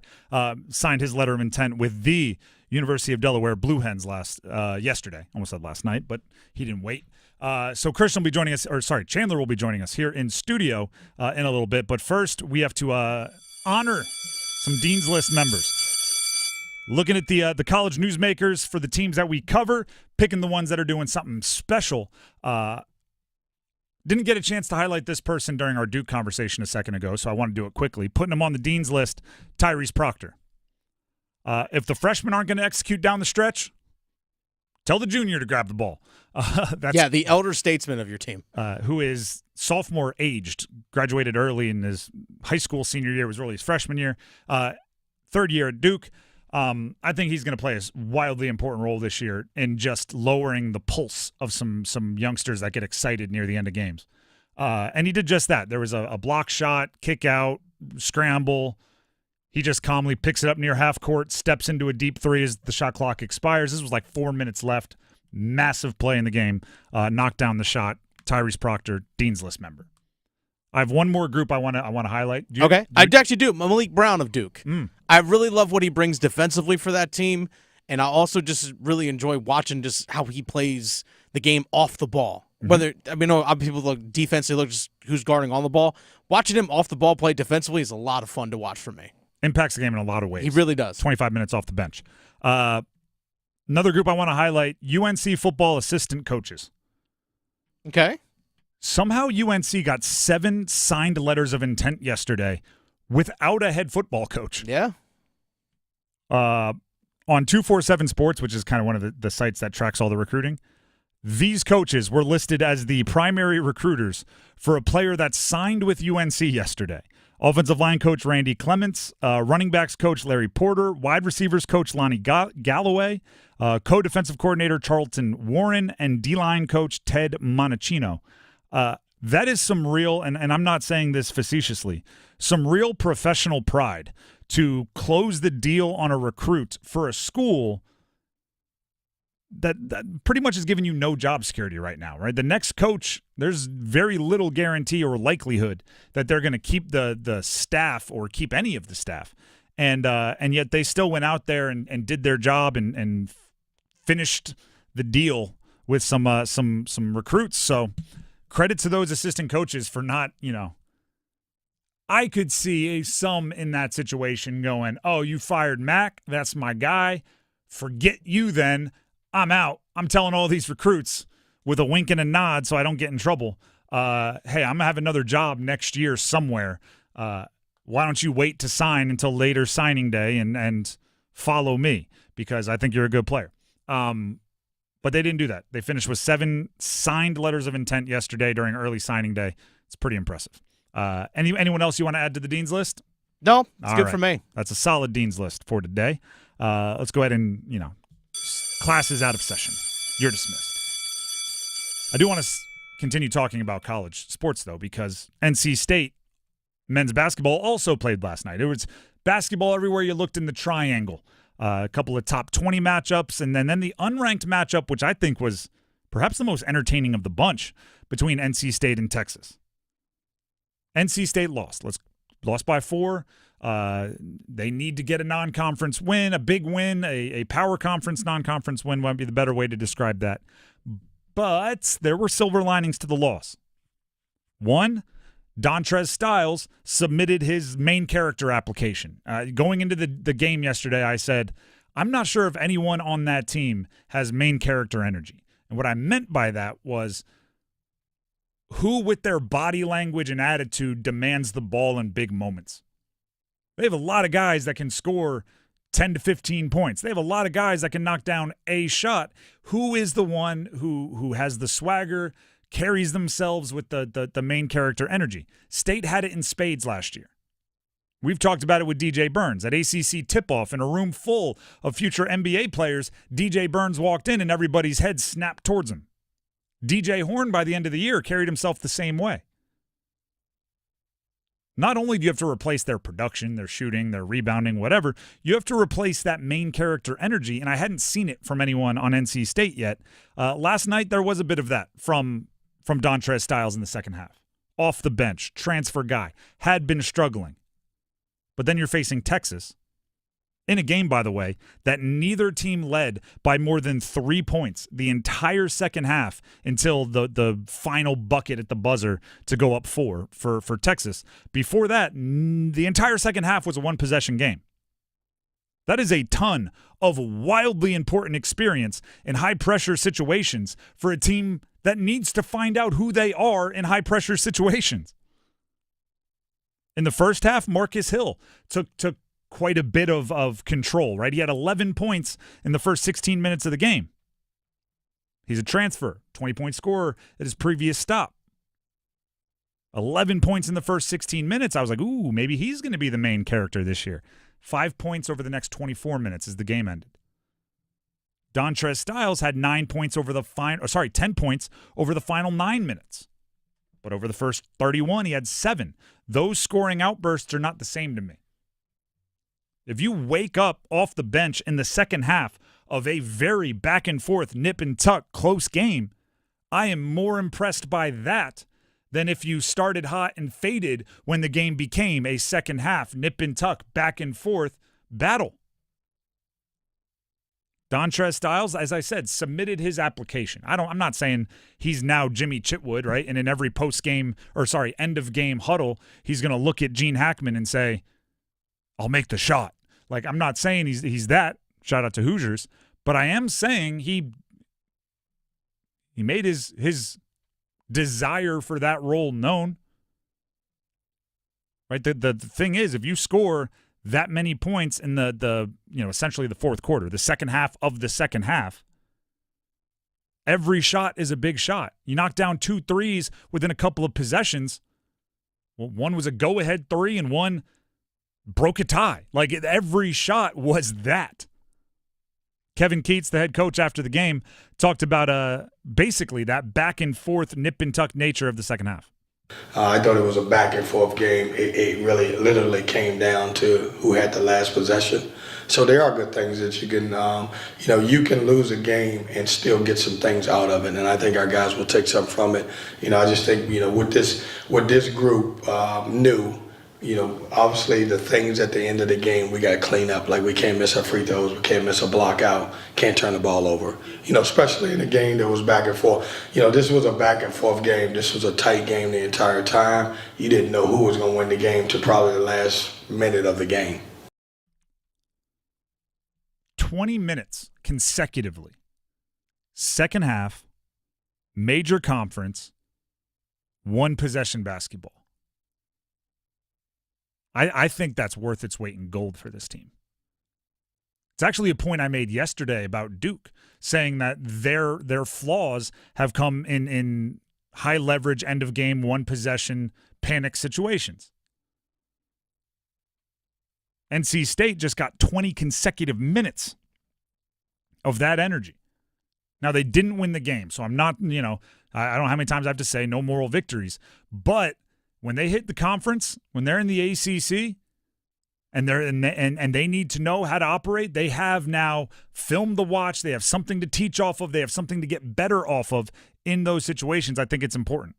signed his letter of intent with the University of Delaware Blue Hens yesterday. Almost said last night, but he didn't wait. So Chandler will be joining us here in studio in a little bit. But first, we have to honor some Dean's List members. Looking at the college newsmakers for the teams that we cover, picking the ones that are doing something special. Didn't get a chance to highlight this person during our Duke conversation a second ago, so I want to do it quickly. Putting him on the Dean's List, Tyrese Proctor. If the freshmen aren't going to execute down the stretch, tell the junior to grab the ball. That's the elder statesman of your team. Who is sophomore aged, graduated early in his high school senior year, was really his freshman year. Third year at Duke. I think he's going to play a wildly important role this year in just lowering the pulse of some youngsters that get excited near the end of games. And he did just that. There was a block shot, kick out, scramble. He just calmly picks it up near half court, steps into a deep three as the shot clock expires. This was like 4 minutes left. Massive play in the game. Knocked down the shot. Tyrese Proctor, Dean's List member. I have one more group I want to highlight. I actually do. Malik Brown of Duke. I really love what he brings defensively for that team, and I also just really enjoy watching just how he plays the game off the ball. Whether people look defensively, look just who's guarding on the ball. Watching him off the ball play defensively is a lot of fun to watch for me. Impacts the game in a lot of ways. He really does. 25 minutes off the bench. Another group I want to highlight, UNC football assistant coaches. Okay. Somehow UNC got 7 signed letters of intent yesterday without a head football coach. Yeah. On 247 Sports, which is kind of one of the sites that tracks all the recruiting, these coaches were listed as the primary recruiters for a player that signed with UNC yesterday. Offensive line coach Randy Clements, running backs coach Larry Porter, wide receivers coach Lonnie Galloway, co-defensive coordinator Charlton Warren, and D-line coach Ted Monachino. That is some real, and I'm not saying this facetiously, some real professional pride to close the deal on a recruit for a school that pretty much is giving you no job security right now, right? The next coach, there's very little guarantee or likelihood that they're going to keep the staff or keep any of the staff. And yet they still went out there and did their job and finished the deal with some recruits. So credit to those assistant coaches for not, I could see some in that situation going, oh, you fired Mac, that's my guy. Forget you then. I'm out. I'm telling all these recruits with a wink and a nod so I don't get in trouble. Hey, I'm going to have another job next year somewhere. Why don't you wait to sign until later signing day and follow me because I think you're a good player. But they didn't do that. They finished with 7 signed letters of intent yesterday during early signing day. It's pretty impressive. Anyone else you want to add to the Dean's List? No, it's good for me. That's a solid Dean's List for today. Let's go ahead and, class is out of session. You're dismissed. I do want to continue talking about college sports, though, because NC State men's basketball also played last night. It was basketball everywhere you looked in the triangle. A couple of top 20 matchups, and then the unranked matchup, which I think was perhaps the most entertaining of the bunch between NC State and Texas. NC State lost. Lost by 4. They need to get a non-conference win, a big win, a power conference non-conference win might be the better way to describe that. But there were silver linings to the loss. One, Dontrez Styles submitted his main character application. Going into the game yesterday, I said, I'm not sure if anyone on that team has main character energy. And what I meant by that was who with their body language and attitude demands the ball in big moments. They have a lot of guys that can score 10 to 15 points. They have a lot of guys that can knock down a shot. Who is the one who has the swagger, carries themselves with the main character energy? State had it in spades last year. We've talked about it with DJ Burns. At ACC tip-off in a room full of future NBA players, DJ Burns walked in and everybody's head snapped towards him. DJ Horn, by the end of the year, carried himself the same way. Not only do you have to replace their production, their shooting, their rebounding, whatever, you have to replace that main character energy, and I hadn't seen it from anyone on NC State yet. Last night, there was a bit of that from Dontrez Styles in the second half. Off the bench, transfer guy, had been struggling. But then you're facing Texas, in a game, by the way, that neither team led by more than 3 points the entire second half until the final bucket at the buzzer to go up 4 for Texas. Before that, the entire second half was a one-possession game. That is a ton of wildly important experience in high-pressure situations for a team that needs to find out who they are in high-pressure situations. In the first half, Marcus Hill took quite a bit of control, right? He had 11 points in the first 16 minutes of the game. He's a transfer, 20-point scorer at his previous stop. 11 points in the first 16 minutes. I was like, ooh, maybe he's going to be the main character this year. 5 points over the next 24 minutes as the game ended. Dontrez Styles had 10 points over the final 9 minutes. But over the first 31, he had 7. Those scoring outbursts are not the same to me. If you wake up off the bench in the second half of a very back and forth, nip and tuck, close game, I am more impressed by that than if you started hot and faded when the game became a second half, nip and tuck, back and forth battle. Dontrez Styles, as I said, submitted his application. I'm not saying he's now Jimmy Chitwood, right? And in every end of game huddle, he's going to look at Gene Hackman and say, "I'll make the shot." Like, I'm not saying he's that. Shout out to Hoosiers, but I am saying he made his desire for that role known. Right? The thing is, if you score that many points in the essentially the fourth quarter, the second half of the second half, every shot is a big shot. You knock down 2 threes within a couple of possessions. Well, one was a go-ahead 3 and one broke a tie. Like, every shot was that. Kevin Keats, the head coach after the game, talked about basically that back and forth nip and tuck nature of the second half. I thought it was a back and forth game. It really literally came down to who had the last possession. So there are good things that you can, you can lose a game and still get some things out of it. And I think our guys will take something from it. I just think, what this group knew, obviously the things at the end of the game we got to clean up. Like, we can't miss our free throws, we can't miss a block out, can't turn the ball over. Especially in a game that was back and forth. This was a back and forth game. This was a tight game the entire time. You didn't know who was going to win the game to probably the last minute of the game. 20 minutes consecutively. Second half, major conference, 1 possession basketball. I think that's worth its weight in gold for this team. It's actually a point I made yesterday about Duke, saying that their flaws have come in high leverage, end of game, 1 possession, panic situations. NC State just got 20 consecutive minutes of that energy. Now, they didn't win the game, so I'm not, I don't know how many times I have to say no moral victories, but when they hit the conference, when they're in the ACC, and they need to know how to operate, they have now film to watch. They have something to teach off of. They have something to get better off of in those situations. I think it's important.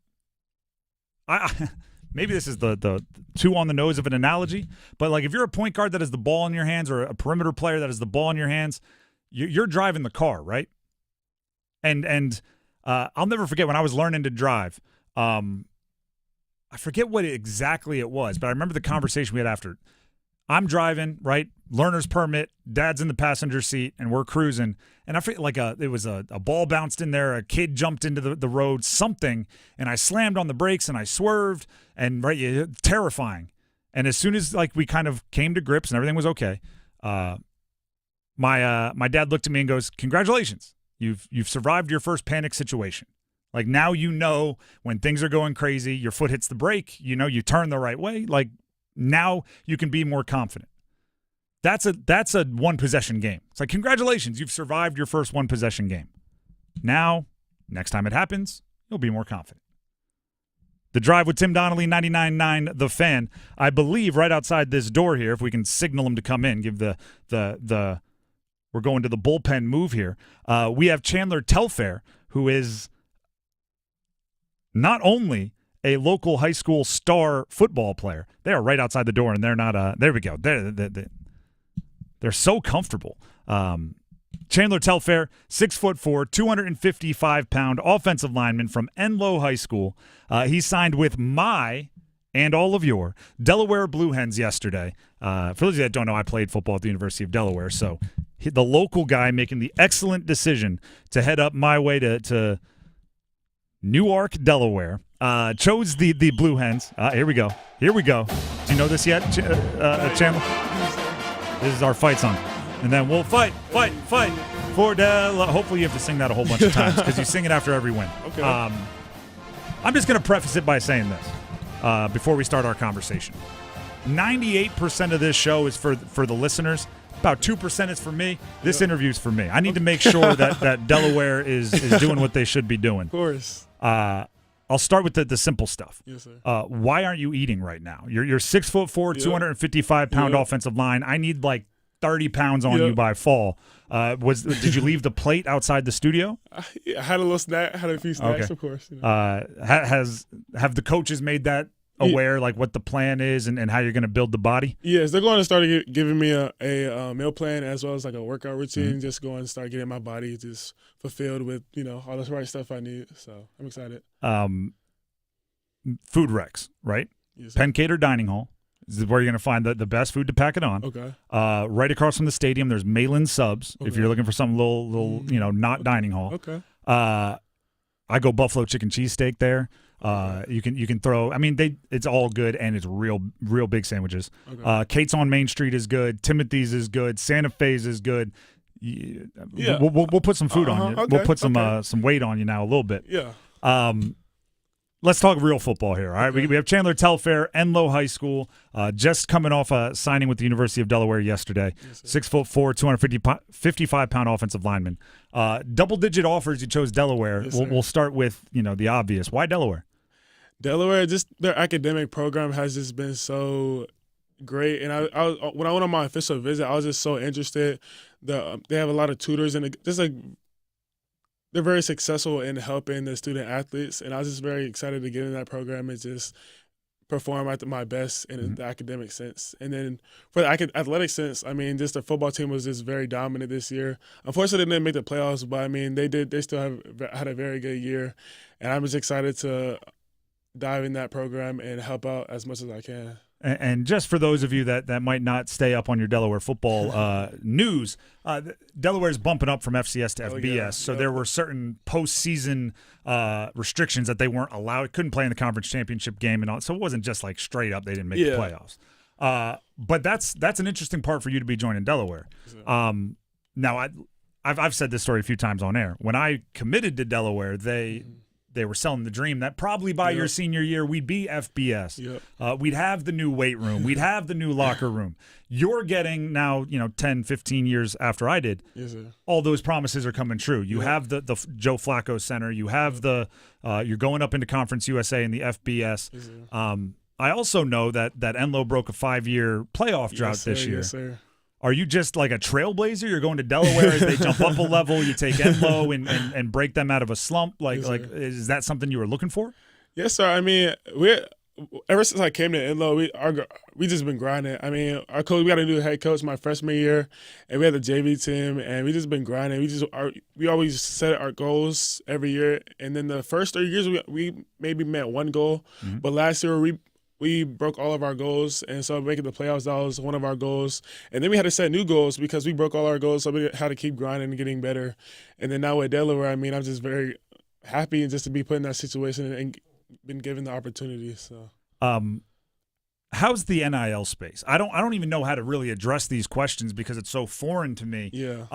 Maybe this is the too on the nose of an analogy, but like, if you're a point guard that has the ball in your hands, or a perimeter player that has the ball in your hands, you're driving the car, right? And I'll never forget when I was learning to drive. I forget what exactly it was, but I remember the conversation we had after. I'm driving, right? Learner's permit, dad's in the passenger seat, and we're cruising. And I forget, it was a ball bounced in there, a kid jumped into the road, something, and I slammed on the brakes and I swerved, and terrifying. And as soon as we kind of came to grips and everything was okay, my dad looked at me and goes, "Congratulations, you've survived your first panic situation. Like, now when things are going crazy, your foot hits the brake, you turn the right way. Like, now you can be more confident." That's a 1 possession game. It's like, congratulations, you've survived your first 1 possession game. Now, next time it happens, you'll be more confident. The Drive with Tim Donnelly, 99.9 The Fan. I believe right outside this door here, if we can signal him to come in, give the we're going to the bullpen move here. We have Chandler Telfaire, who is not only a local high school star football player. They are right outside the door, and they're not there we go. They're so comfortable. Chandler Telfaire, 6'4", 255-pound offensive lineman from Enloe High School. He signed with my and all of your Delaware Blue Hens yesterday. For those of you that don't know, I played football at the University of Delaware, so the local guy making the excellent decision to head up my way to Newark, Delaware, chose the Blue Hens. Here we go. Do you know this yet, Chandler? This is our fight song. And then we'll fight for Delaware. Hopefully you have to sing that a whole bunch of times because you sing it after every win. Okay. I'm just going to preface it by saying this before we start our conversation. 98% of this show is for the listeners. About 2% is for me. This interview's for me. I need to make sure that Delaware is doing what they should be doing. Of course. I'll start with the simple stuff. Yes, sir. Why aren't you eating right now? You're 6'4", 255-pound offensive line. I need like 30 pounds on you by fall. Did you leave the plate outside the studio? I had a little snack. Had a few snacks, of course. Have the coaches made that aware, like what the plan is and how you're going to build the body? Yes, they're going to start giving me a meal plan as well as like a workout routine. Just going to start getting my body just fulfilled with all the right stuff I need. So I'm excited. Food Rex, right? Yes, Penn Cater Dining Hall. This is where you're going to find the best food to pack it on. Okay. Right across from the stadium, there's Malin Subs. If you're looking for something little, not dining hall. Okay. I go buffalo chicken cheesesteak there. You can throw. I mean, it's all good and it's real big sandwiches. Okay. Kate's on Main Street is good. Timothy's is good. Santa Fe's is good. Yeah. We'll put some food on you. Okay. We'll put some weight on you now a little bit. Yeah. Let's talk real football here. All right, we have Chandler Telfair, Enloe High School, just coming off a signing with the University of Delaware yesterday. 6'4", 255-pound offensive lineman. Double-digit offers. You chose Delaware. Yes, We'll start with the obvious. Why Delaware? Delaware, just their academic program has just been so great. And I when I went on my official visit, I was just so interested. They have a lot of tutors and just like. They're very successful in helping the student athletes, and I was just very excited to get in that program and just perform at my best in the academic sense. And then for the athletic sense, I mean, just the football team was just very dominant this year. Unfortunately, they didn't make the playoffs, but I mean, they did. They still had a very good year, and I'm just excited to dive in that program and help out as much as I can. And just for those of you that might not stay up on your Delaware football news, Delaware's bumping up from FCS to FBS, so there were certain postseason restrictions that they weren't allowed. Couldn't play in the conference championship game, and all, so it wasn't just like straight up they didn't make the playoffs. But that's an interesting part for you to be joining Delaware. Now, I've said this story a few times on air. When I committed to Delaware, they were selling the dream that probably by your senior year we'd be FBS. We'd have the new weight room. We'd have the new locker room. You're getting now, 10, 15 years after I did. Yes, sir. All those promises are coming true. You have the Joe Flacco Center. You have you're going up into Conference USA and the FBS. Yes, sir. I also know that Enloe broke a 5-year playoff drought this year. Yes, sir. Are you just like a trailblazer? You're going to Delaware as they jump up a level. You take Enloe and break them out of a slump. Is that something you were looking for? Yes, sir. I mean, ever since I came to Enloe, we just been grinding. I mean, our coach, we got a new head coach my freshman year, and we had the JV team, and we just been grinding. We always set our goals every year, and then the first 3 years we maybe met one goal, but last year we broke all of our goals, and so making the playoffs, that was one of our goals. And then we had to set new goals because we broke all our goals, so we had to keep grinding and getting better. And then now with Delaware, I mean, I'm just very happy just to be put in that situation and been given the opportunity. So, how's the NIL space? I don't even know how to really address these questions because it's so foreign to me. Yeah.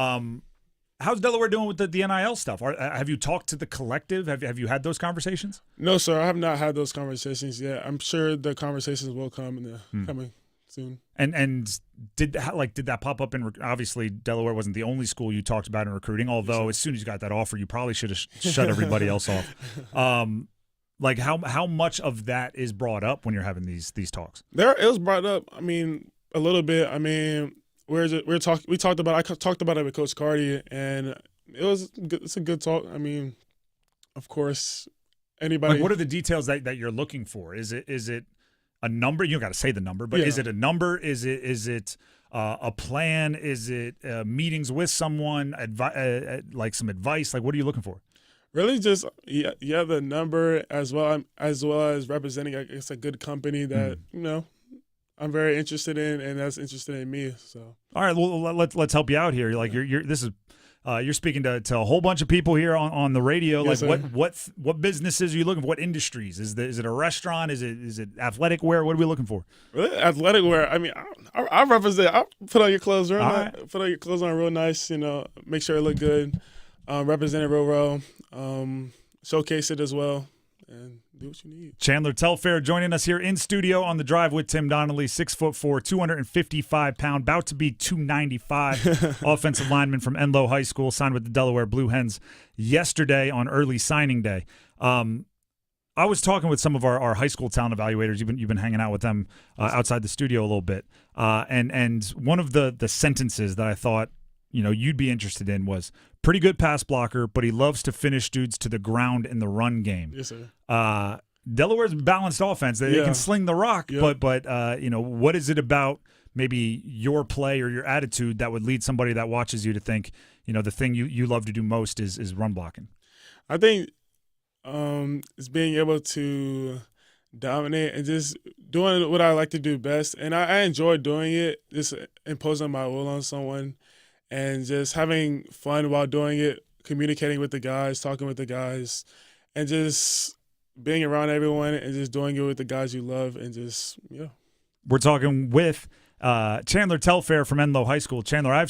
How's Delaware doing with the NIL stuff? Have you talked to the collective? Have you had those conversations? No, sir. I have not had those conversations yet. I'm sure the conversations will come coming soon. And did that pop up in? Obviously, Delaware wasn't the only school you talked about in recruiting. Although as soon as you got that offer, you probably should have shut everybody else off. How much of that is brought up when you're having these talks? It was brought up. I mean, a little bit. I mean. I talked about it with Coach Cardi, and it's a good talk. I mean, of course, anybody. What are the details that you're looking for? Is it a number? You don't got to say the number, but is it a number? Is it a plan? Is it meetings with someone? Like some advice? Like what are you looking for? Really, just the number as well as representing a good company that I'm very interested in, and that's interested in me. So, all right, well, let's help you out here. Like you're speaking to a whole bunch of people here on the radio. Yes, like what businesses are you looking for? What industries? Is it a restaurant? Is it athletic wear? What are we looking for? Really, athletic wear. I mean, I represent. I put on your clothes real nice. Right. Put on your clothes on real nice. Make sure it look good. Represent it real well. Showcase it as well. and do what you need. Chandler Telfair joining us here in studio on The Drive with Tim Donnelly, 6'4", 255-pound, about to be 295, offensive lineman from Enloe High School, signed with the Delaware Blue Hens yesterday on early signing day. I was talking with some of our high school talent evaluators. You've been hanging out with them outside the studio a little bit, and one of the sentences that I thought you'd be interested in was pretty good pass blocker, but he loves to finish dudes to the ground in the run game. Yes, sir. Delaware's balanced offense. They can sling the rock, but what is it about maybe your play or your attitude that would lead somebody that watches you to think the thing you love to do most is run blocking? I think it's being able to dominate and just doing what I like to do best. And I enjoy doing it, just imposing my will on someone and just having fun while doing it, communicating with the guys, talking with the guys, and just being around everyone and just doing it with the guys you love and just, We're talking with Chandler Telfair from Enloe High School. Chandler, I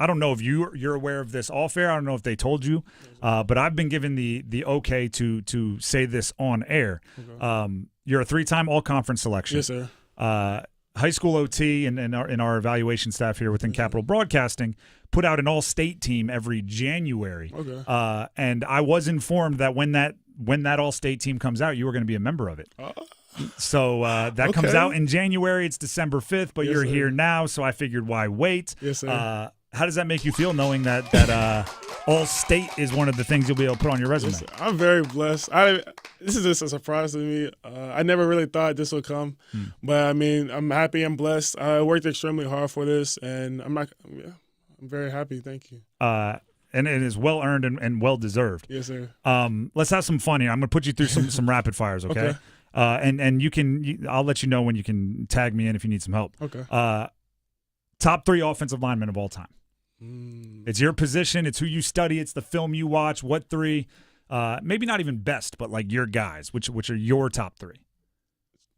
don't know if you're aware of this off air. I don't know if they told you, but I've been given the okay to say this on air. Okay. You're a 3-time all-conference selection. Yes, sir. High school OT and our evaluation staff here within Capital Broadcasting put out an all-state team every January. Okay. And I was informed that when that all-state team comes out, you were going to be a member of it. So that comes out in January. It's December 5th, but you're here now, so I figured why wait? Yes, sir. How does that make you feel knowing that all-state is one of the things you'll be able to put on your resume? Yes, I'm very blessed. This is just a surprise to me. I never really thought this would come, but I mean, I'm happy. I'm blessed. I worked extremely hard for this, and I'm very happy. Thank you. And it is well earned and well deserved. Yes, sir. Let's have some fun here. I'm going to put you through some rapid fires, okay? And I'll let you know when you can tag me in if you need some help. Okay. Top 3 offensive linemen of all time. It's your position. It's who you study. It's the film you watch. What 3? Maybe not even best, but like your guys. Which are your top 3?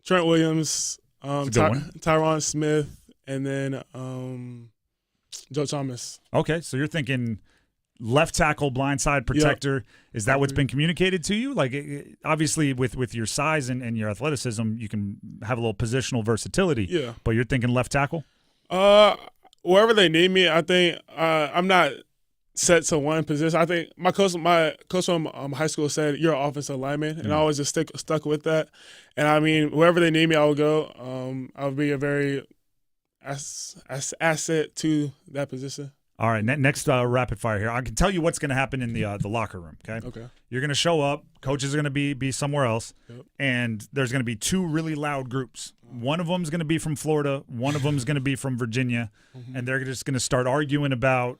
Trent Williams, Tyron Smith, and then Joe Thomas. Okay, so you're thinking left tackle, blindside protector. Yep. Is that what's been communicated to you? Like, obviously, with your size and your athleticism, you can have a little positional versatility. Yeah. But you're thinking left tackle? Wherever they need me, I think I'm not set to one position. I think my coach from high school said you're an offensive lineman, and I always just stuck with that. And I mean, wherever they need me, I will go. I'll be a very asset to that position. All right, next rapid fire here. I can tell you what's going to happen in the locker room, okay? Okay. You're going to show up. Coaches are going to be somewhere else, and there's going to be 2 really loud groups. One of them is going to be from Florida. One of them is going to be from Virginia, and they're just going to start arguing about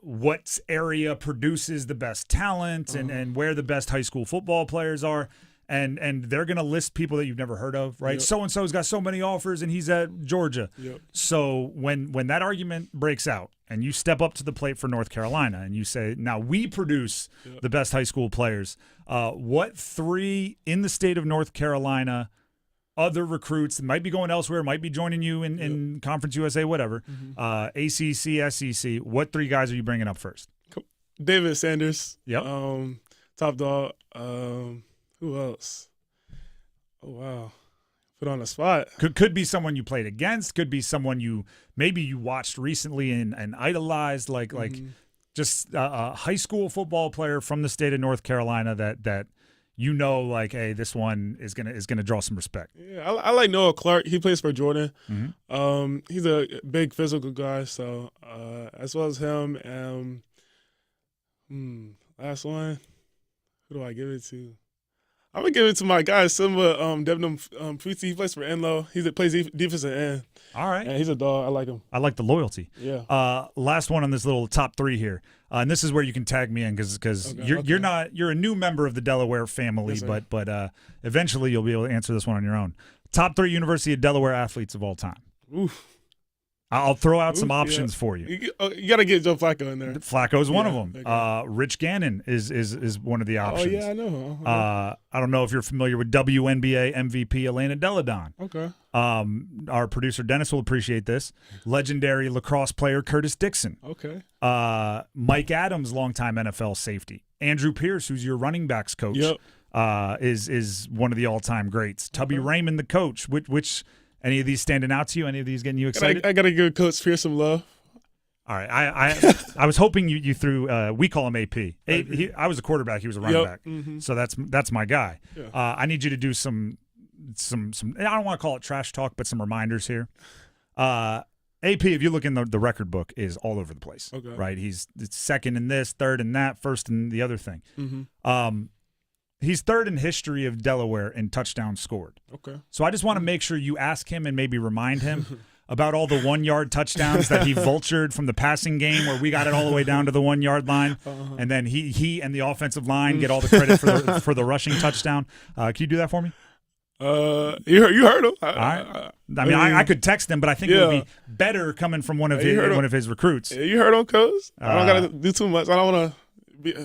what area produces the best talent and where the best high school football players are. And they're going to list people that you've never heard of, right? Yep. So-and-so's got so many offers, and he's at Georgia. Yep. So when that argument breaks out and you step up to the plate for North Carolina and you say, now we produce the best high school players, what 3 in the state of North Carolina, other recruits that might be going elsewhere, might be joining you in Conference USA, whatever, ACC, SEC, what 3 guys are you bringing up first? David Sanders. Yep. Top dog. Who else? Oh, wow. Put on the spot. Could be someone you played against. Could be someone you watched recently and idolized, like just a high school football player from the state of North Carolina that like, hey, this one is gonna draw some respect. Yeah, I like Noah Clark. He plays for Jordan. He's a big physical guy. So as well as him. Last one. Who do I give it to? I'm going to give it to my guy, Simba Devnum Fusi. He plays for Enloe. He plays defensive end. All right. And he's a dog. I like him. I like the loyalty. Yeah. Last one on this little top 3 here. And this is where you can tag me in because you're a new member of the Delaware family, yes, but eventually you'll be able to answer this one on your own. Top 3 University of Delaware athletes of all time. Oof. I'll throw out some options for you. You got to get Joe Flacco in there. Flacco's one of them. Rich Gannon is one of the options. Oh, yeah, I know. I don't know if you're familiar with WNBA MVP Elena Deladon. Okay. Our producer Dennis will appreciate this. Legendary lacrosse player Curtis Dixon. Okay. Mike Adams, longtime NFL safety. Andrew Pierce, who's your running backs coach. Yep. is one of the all-time greats. Tubby Raymond, the coach. Which any of these standing out to you? Any of these getting you excited? I got to give Coach Pierce some love. All right, I was hoping you threw. We call him AP. I was a quarterback. He was a running back. Mm-hmm. So that's my guy. Yeah. I need you to do some. I don't want to call it trash talk, but some reminders here. AP, if you look in the record book, is all over the place. Okay. Right? He's second in this, third in that, first in the other thing. Mm-hmm. He's third in history of Delaware in touchdowns scored. Okay. So I just want to make sure you ask him and maybe remind him about all the 1-yard touchdowns that he vultured from the passing game where we got it all the way down to the 1-yard line. And then he and the offensive line get all the credit for the rushing touchdown. Can you do that for me? You heard him. All right. I could text him, but I think it would be better coming from one of his recruits. Yeah, you heard him, Coach. I don't got to do too much. I don't want to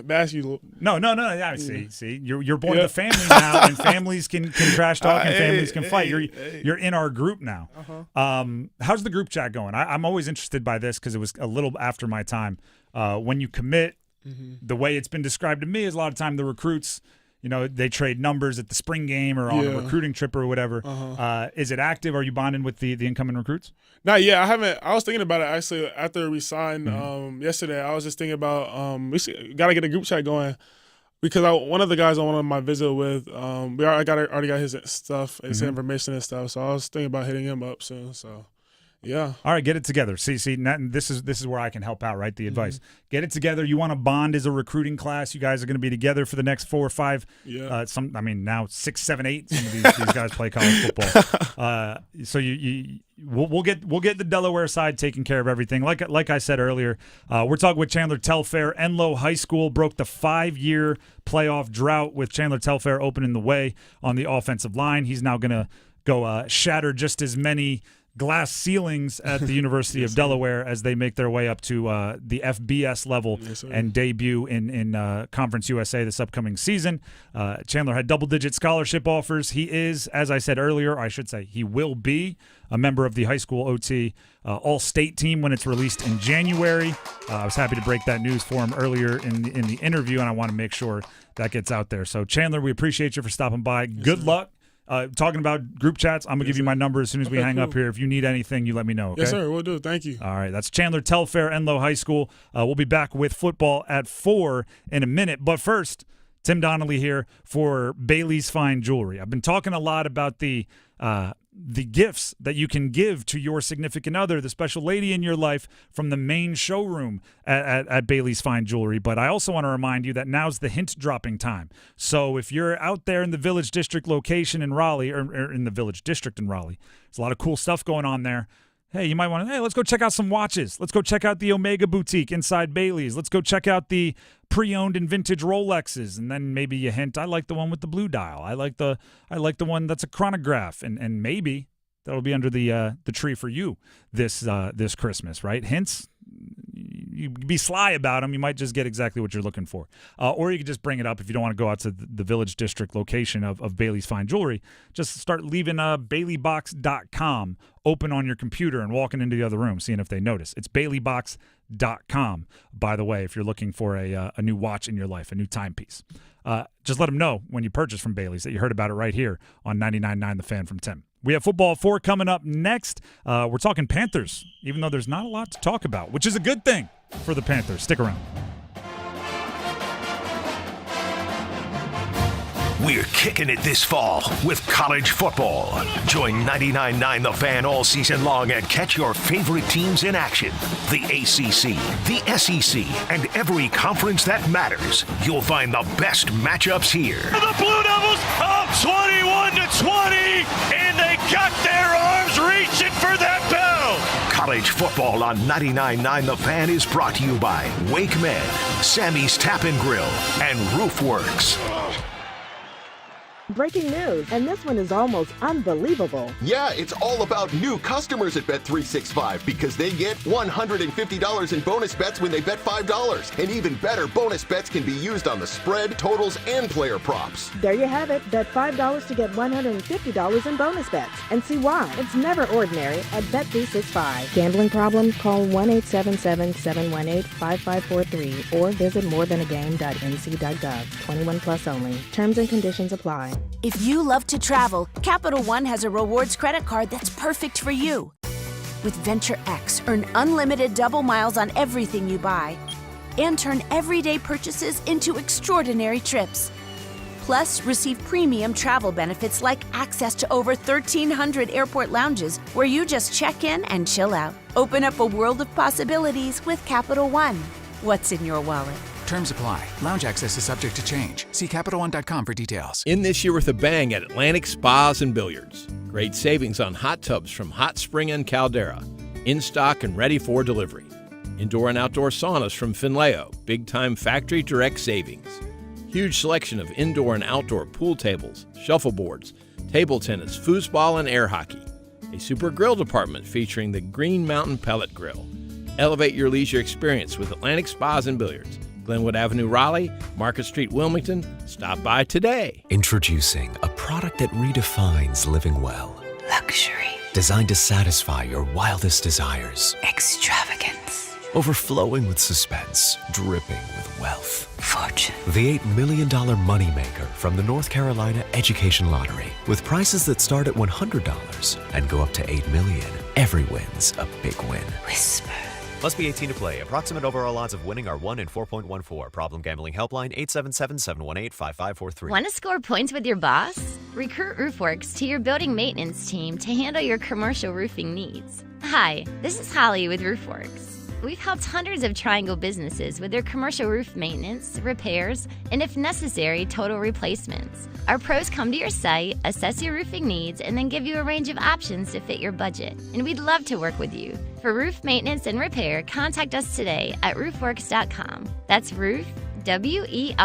bash you. No. Yeah, see, you're born of the family now, and families can trash talk and families can fight. You're in our group now. How's the group chat going? I'm always interested by this because it was a little after my time. When you commit, the way it's been described to me is a lot of time the recruits, they trade numbers at the spring game or on a recruiting trip or whatever. Is it active? Are you bonding with the incoming recruits? Not yet. I haven't. I was thinking about it actually after we signed yesterday. I was just thinking about we got to get a group chat going because one of the guys I went on my visit with, I already got his stuff, his information and stuff. So I was thinking about hitting him up soon. So. Yeah. All right, get it together. See, this is where I can help out, right? The advice. Get it together. You want to bond as a recruiting class. You guys are going to be together for the next 4 or 5. Yeah. Now 6, 7, 8. Some of these guys play college football. So we'll get the Delaware side taking care of everything. Like I said earlier, we're talking with Chandler Telfair. Enloe High School broke the 5-year playoff drought with Chandler Telfair opening the way on the offensive line. He's now going to go shatter just as many glass ceilings at the University of Delaware as they make their way up to the FBS level and debut in Conference USA this upcoming season. Chandler had double-digit scholarship offers. He is, as I said earlier, I should say he will be a member of the high school OT all-state team when it's released in January. I was happy to break that news for him earlier in the interview, and I want to make sure that gets out there. So, Chandler, we appreciate you for stopping by. Good luck. Talking about group chats, I'm going to give you my number as soon as we hang up here. If you need anything, you let me know, okay? Yes, sir. We'll do. Thank you. All right. That's Chandler Telfair, Enloe High School. We'll be back with football at 4 in a minute. But first, Tim Donnelly here for Bailey's Fine Jewelry. I've been talking a lot about the gifts that you can give to your significant other, the special lady in your life, from the main showroom at Bailey's Fine Jewelry. But I also want to remind you that now's the hint dropping time. So if you're out there in the Village District location in Raleigh, or in the Village District in Raleigh, there's a lot of cool stuff going on there. Hey, you might want to, let's go check out some watches. Let's go check out the Omega Boutique inside Bailey's. Let's go check out the pre-owned and vintage Rolexes. And then maybe you hint, I like the one with the blue dial. I like the one that's a chronograph. And maybe that'll be under the tree for you this Christmas, right? Hints, you be sly about them. You might just get exactly what you're looking for. Or you could just bring it up if you don't want to go out to the Village District location of Bailey's Fine Jewelry. Just start leaving baileybox.com open on your computer and walking into the other room, seeing if they notice. It's baileybox.com, by the way, if you're looking for a new watch in your life, a new timepiece. Just let them know when you purchase from Bailey's that you heard about it right here on 99.9 The Fan from Tim. We have football at 4 coming up next. We're talking Panthers, even though there's not a lot to talk about, which is a good thing for the Panthers. Stick around. We're kicking it this fall with college football. Join 99.9 The Fan all season long and catch your favorite teams in action. The ACC, the SEC, and every conference that matters. You'll find the best matchups here. The Blue Devils up 21-20, and they got their arms reaching for that bell. College football on 99.9 The Fan is brought to you by Wake Med, Sammy's Tap and Grill, and Roofworks. Breaking news, and this one is almost unbelievable. Yeah, it's all about new customers at Bet365 because they get $150 in bonus bets when they bet $5. And even better, bonus bets can be used on the spread, totals, and player props. There you have it. Bet $5 to get $150 in bonus bets. And see why. It's never ordinary at Bet365. Gambling problem? Call 1-877-718-5543 or visit morethanagame.nc.gov. 21 plus only. Terms and conditions apply. If you love to travel, Capital One has a rewards credit card that's perfect for you. With Venture X, earn unlimited double miles on everything you buy and turn everyday purchases into extraordinary trips. Plus, receive premium travel benefits like access to over 1,300 airport lounges where you just check in and chill out. Open up a world of possibilities with Capital One. What's in your wallet? Terms apply. Lounge access is subject to change. See CapitalOne.com for details. In this year with a bang at Atlantic Spas and Billiards. Great savings on hot tubs from Hot Spring and Caldera. In stock and ready for delivery. Indoor and outdoor saunas from Enloe. Big time factory direct savings. Huge selection of indoor and outdoor pool tables, shuffleboards, table tennis, foosball, and air hockey. A super grill department featuring the Green Mountain Pellet Grill. Elevate your leisure experience with Atlantic Spas and Billiards. Glenwood Avenue, Raleigh, Market Street, Wilmington. Stop by today. Introducing a product that redefines living well. Luxury. Designed to satisfy your wildest desires. Extravagance. Overflowing with suspense, dripping with wealth. Fortune. The $8 million moneymaker from the North Carolina Education Lottery. With prices that start at $100 and go up to $8 million. Every win's a big win. Whisper. Must be 18 to play. Approximate overall odds of winning are 1 in 4.14. Problem gambling helpline 877-718-5543. Want to score points with your boss? Recruit RoofWorks to your building maintenance team to handle your commercial roofing needs. Hi, this is Holly with RoofWorks. We've helped hundreds of Triangle businesses with their commercial roof maintenance, repairs, and if necessary, total replacements. Our pros come to your site, assess your roofing needs, and then give you a range of options to fit your budget. And we'd love to work with you. For roof maintenance and repair, contact us today at roofworks.com. That's roof, WERKS.com.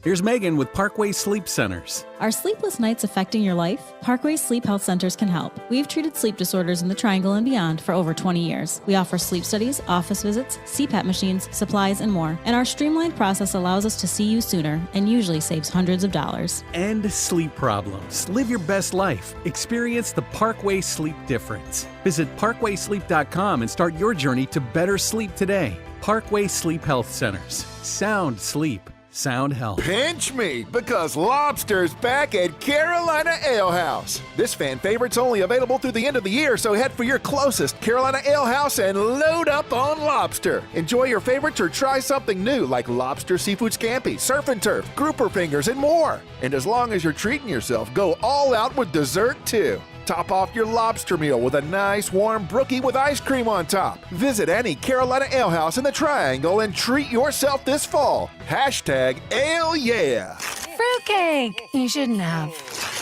Here's Megan with Parkway Sleep Centers. Are sleepless nights affecting your life? Parkway Sleep Health Centers can help. We've treated sleep disorders in the Triangle and beyond for over 20 years. We offer sleep studies, office visits, CPAP machines, supplies, and more. And our streamlined process allows us to see you sooner and usually saves hundreds of dollars. End sleep problems. Live your best life. Experience the Parkway Sleep difference. Visit parkwaysleep.com and start your journey to better sleep today. Parkway Sleep Health Centers. Sound sleep. Sound health. Pinch me, because Lobster's back at Carolina Ale House. This fan favorite's only available through the end of the year, so head for your closest Carolina Ale House and load up on lobster. Enjoy your favorites or try something new like lobster seafood scampi, surf and turf, grouper fingers, and more. And as long as you're treating yourself, go all out with dessert too. Top off your lobster meal with a nice warm brookie with ice cream on top. Visit any Carolina Ale House in the Triangle and treat yourself this fall. #AleYeah. Fruitcake! You shouldn't have.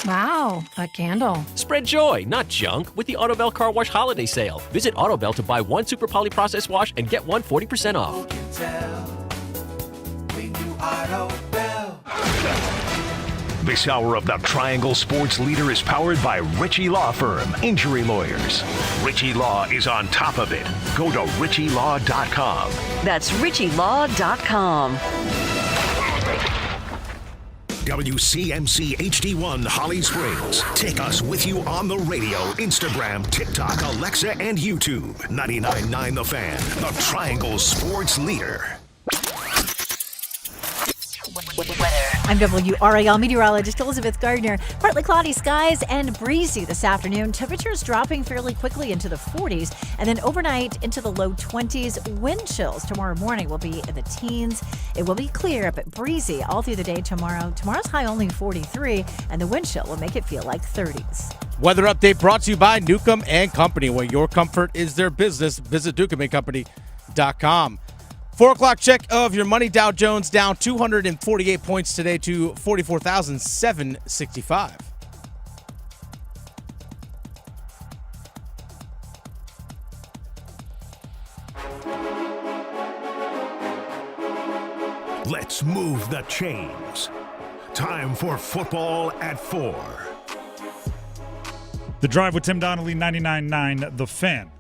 Wow, a candle. Spread joy, not junk, with the Autobell Car Wash Holiday Sale. Visit Autobell to buy one Super Poly Process Wash and get one 40% off. Who can tell? We knew Autobell. This hour of the Triangle Sports Leader is powered by Ritchie Law Firm, injury lawyers. Ritchie Law is on top of it. Go to ritchielaw.com. That's ritchielaw.com. WCMC HD1 Holly Springs. Take us with you on the radio, Instagram, TikTok, Alexa, and YouTube. 99.9 The Fan, the Triangle Sports Leader. I'm WRAL meteorologist Elizabeth Gardner. Partly cloudy skies and breezy this afternoon. Temperatures dropping fairly quickly into the 40s and then overnight into the low 20s. Wind chills tomorrow morning will be in the teens. It will be clear but breezy all through the day tomorrow. Tomorrow's high only 43 and the wind chill will make it feel like 30s. Weather update brought to you by Newcomb and Company, where your comfort is their business. Visit newcombandcompany.com. 4 o'clock check of your money. Dow Jones down 248 points today to 44,765. Let's move the chains. Time for Football at 4. The Drive with Tim Donnelly, 99.9 The Fan.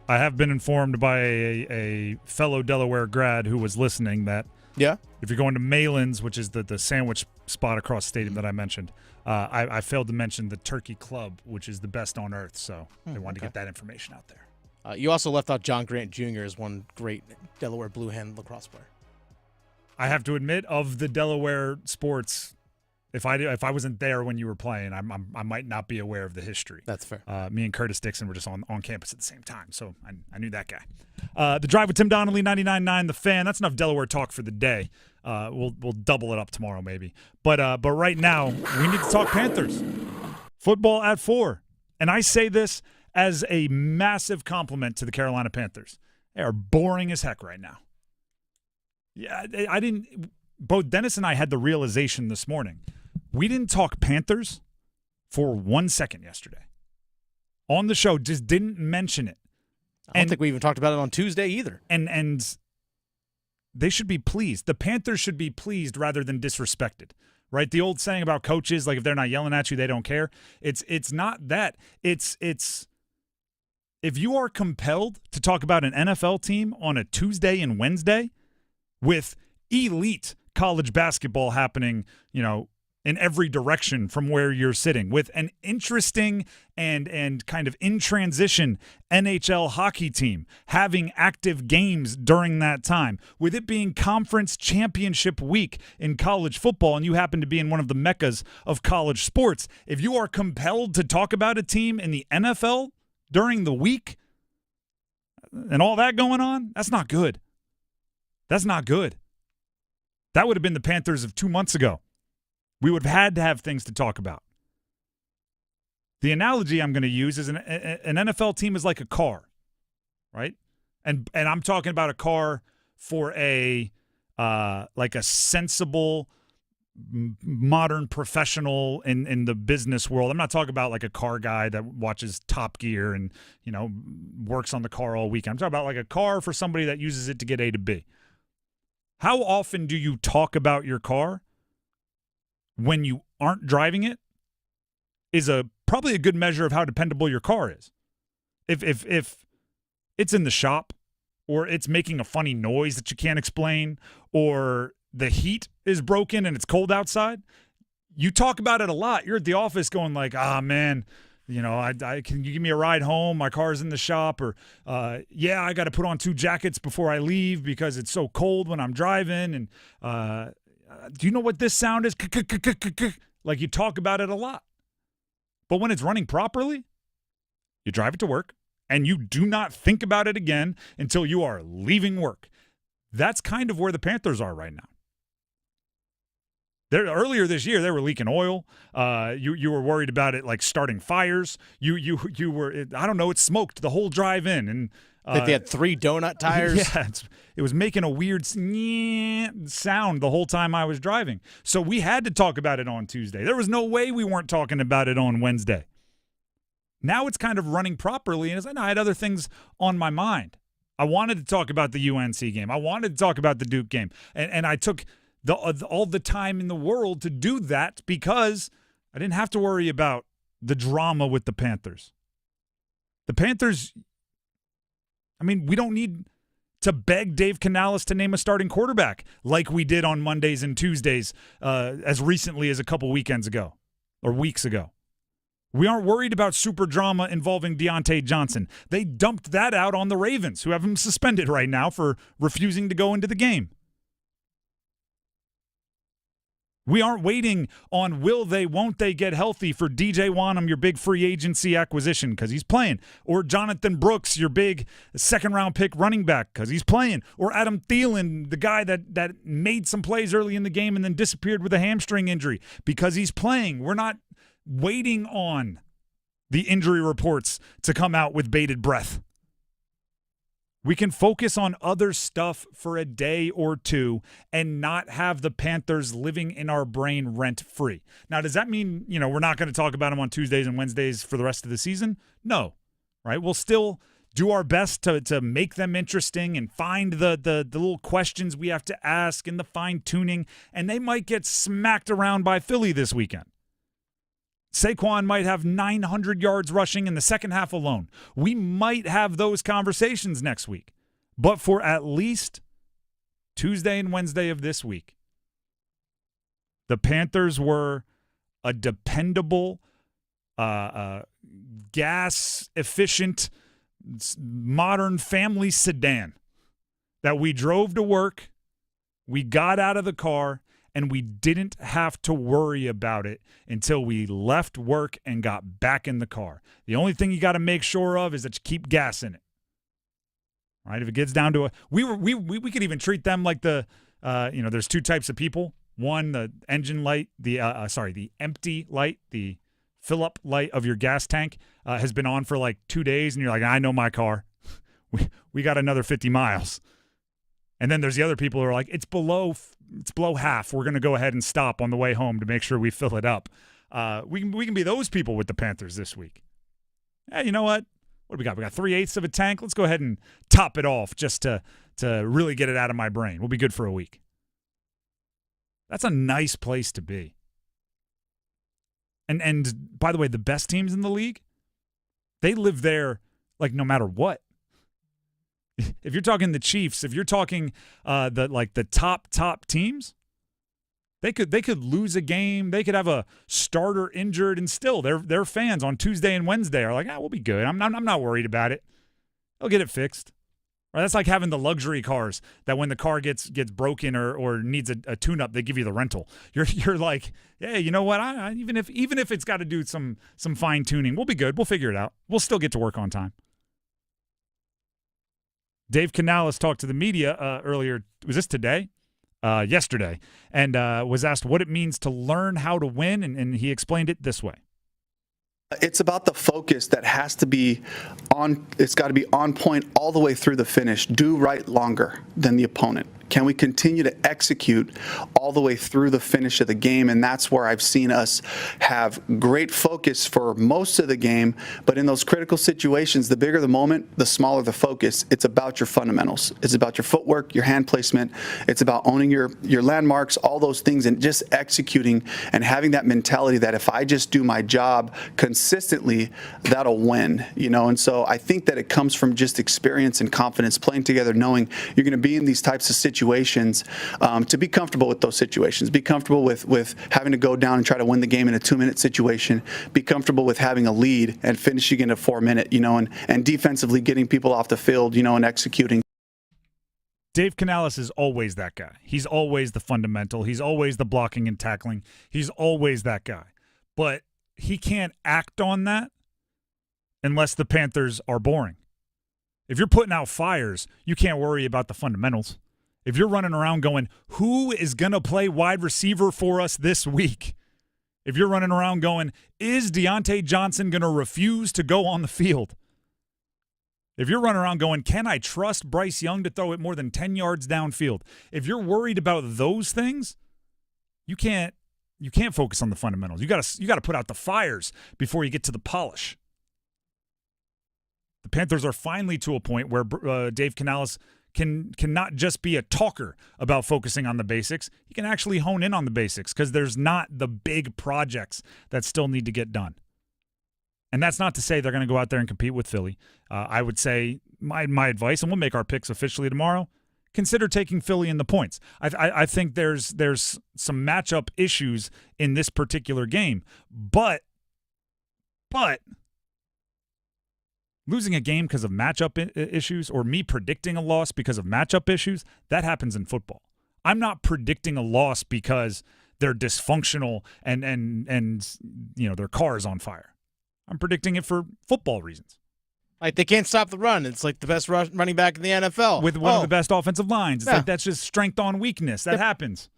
I have been informed by a fellow Delaware grad who was listening that if you're going to Malin's, which is the sandwich spot across the stadium that I mentioned, I failed to mention the Turkey Club, which is the best on earth. So they wanted to get that information out there. You also left out John Grant Jr. as one great Delaware Blue Hen lacrosse player. I have to admit, of the Delaware sports, if I wasn't there when you were playing, I might not be aware of the history. That's fair. Me and Curtis Dixon were just on campus at the same time, so I knew that guy. The Drive with Tim Donnelly, 99.9 The Fan. That's enough Delaware talk for the day. We'll double it up tomorrow maybe. But right now, we need to talk Panthers. Football at 4. And I say this as a massive compliment to the Carolina Panthers. They are boring as heck right now. Yeah, both Dennis and I had the realization this morning. We didn't talk Panthers for 1 second yesterday. On the show, just didn't mention it. I don't think we even talked about it on Tuesday either. And they should be pleased. The Panthers should be pleased rather than disrespected, right? The old saying about coaches, like if they're not yelling at you, they don't care. It's not that. It's if you are compelled to talk about an NFL team on a Tuesday and Wednesday with elite college basketball happening, in every direction from where you're sitting, with an interesting and kind of in transition NHL hockey team having active games during that time, with it being conference championship week in college football, and you happen to be in one of the meccas of college sports, if you are compelled to talk about a team in the NFL during the week and all that going on, that's not good. That's not good. That would have been the Panthers of 2 months ago. We would have had to have things to talk about. The analogy I'm going to use is an NFL team is like a car, right? And I'm talking about a car for like a sensible, modern professional in the business world. I'm not talking about like a car guy that watches Top Gear and works on the car all weekend. I'm talking about like a car for somebody that uses it to get A to B. How often do you talk about your car when you aren't driving it is probably a good measure of how dependable your car is. If it's in the shop, or it's making a funny noise that you can't explain, or the heat is broken and it's cold outside, you talk about it a lot. You're at the office going like, man, I can you give me a ride home? My car's in the shop. Or, I got to put on 2 jackets before I leave because it's so cold when I'm driving. And do you know what this sound is? Like, you talk about it a lot. But when it's running properly, you drive it to work and you do not think about it again until you are leaving work. That's kind of where the Panthers are right now. Earlier this year, they were leaking oil. You were worried about it, like starting fires. You were, I don't know, it smoked the whole drive in, and they had 3 donut tires. Yeah, it was making a weird sound the whole time I was driving. So we had to talk about it on Tuesday. There was no way we weren't talking about it on Wednesday. Now it's kind of running properly, and I had other things on my mind. I wanted to talk about the UNC game. I wanted to talk about the Duke game, and I took all the time in the world to do that because I didn't have to worry about the drama with the Panthers. The Panthers, we don't need to beg Dave Canales to name a starting quarterback like we did on Mondays and Tuesdays as recently as a couple weekends ago or weeks ago. We aren't worried about super drama involving Deontay Johnson. They dumped that out on the Ravens, who have him suspended right now for refusing to go into the game. We aren't waiting on will they, won't they get healthy for DJ Wanham, your big free agency acquisition, because he's playing. Or Jonathan Brooks, your big second-round pick running back, because he's playing. Or Adam Thielen, the guy that made some plays early in the game and then disappeared with a hamstring injury, because he's playing. We're not waiting on the injury reports to come out with bated breath. We can focus on other stuff for a day or two and not have the Panthers living in our brain rent-free. Now, does that mean, we're not going to talk about them on Tuesdays and Wednesdays for the rest of the season? No, right? We'll still do our best to make them interesting and find the little questions we have to ask and the fine-tuning, and they might get smacked around by Philly this weekend. Saquon might have 900 yards rushing in the second half alone. We might have those conversations next week. But for at least Tuesday and Wednesday of this week, the Panthers were a dependable, gas-efficient, modern family sedan that we drove to work, we got out of the car, and we didn't have to worry about it until we left work and got back in the car. The only thing you got to make sure of is that you keep gas in it. Right? If it gets down to we could even treat them like there's two types of people. One, the engine light, the empty light, the fill-up light of your gas tank has been on for like 2 days, and you're like, I know my car. we got another 50 miles. And then there's the other people who are like, it's below half. We're going to go ahead and stop on the way home to make sure we fill it up. We can be those people with the Panthers this week. Hey, you know what? What do we got? We got 3/8 of a tank. Let's go ahead and top it off just to really get it out of my brain. We'll be good for a week. That's a nice place to be. And by the way, the best teams in the league, they live there like no matter what. If you're talking the Chiefs, if you're talking the top teams, they could lose a game, they could have a starter injured, and still their fans on Tuesday and Wednesday are like, we'll be good. I'm not worried about it. They'll get it fixed. Right? That's like having the luxury cars that when the car gets broken or needs a tune-up, they give you the rental. You're like, hey, you know what? Even if it's got to do some fine-tuning, we'll be good. We'll figure it out. We'll still get to work on time. Dave Canales talked to the media earlier. Was this today? Yesterday. And was asked what it means to learn how to win, and he explained it this way. It's about the focus that has to be on. It's got to be on point all the way through the finish. Do right longer than the opponent. Can we continue to execute all the way through the finish of the game? And that's where I've seen us have great focus for most of the game. But in those critical situations, the bigger the moment, the smaller the focus. It's about your fundamentals. It's about your footwork, your hand placement. It's about owning your landmarks, all those things, and just executing and having that mentality that if I just do my job consistently, that'll win. And so I think that it comes from just experience and confidence, playing together, knowing you're going to be in these types of situations, to be comfortable with those situations, be comfortable with having to go down and try to win the game in a 2-minute situation, be comfortable with having a lead and finishing in a 4-minute, and defensively getting people off the field, and executing. Dave Canales is always that guy. He's always the fundamental. He's always the blocking and tackling. He's always that guy. But he can't act on that unless the Panthers are boring. If you're putting out fires, you can't worry about the fundamentals. If you're running around going, who is going to play wide receiver for us this week? If you're running around going, is Deontay Johnson going to refuse to go on the field? If you're running around going, can I trust Bryce Young to throw it more than 10 yards downfield? If you're worried about those things, you can't focus on the fundamentals. You got to put out the fires before you get to the polish. The Panthers are finally to a point where Dave Canales can not just be a talker about focusing on the basics. He can actually hone in on the basics because there's not the big projects that still need to get done. And that's not to say they're going to go out there and compete with Philly. I would say my advice, and we'll make our picks officially tomorrow, consider taking Philly in the points. I think there's some matchup issues in this particular game. But losing a game because of matchup issues or me predicting a loss because of matchup issues, that happens in football. I'm not predicting a loss because they're dysfunctional and their car is on fire. I'm predicting it for football reasons. Like they can't stop the run. It's like the best running back in the NFL. With one of the best offensive lines. It's like that's just strength on weakness. That happens.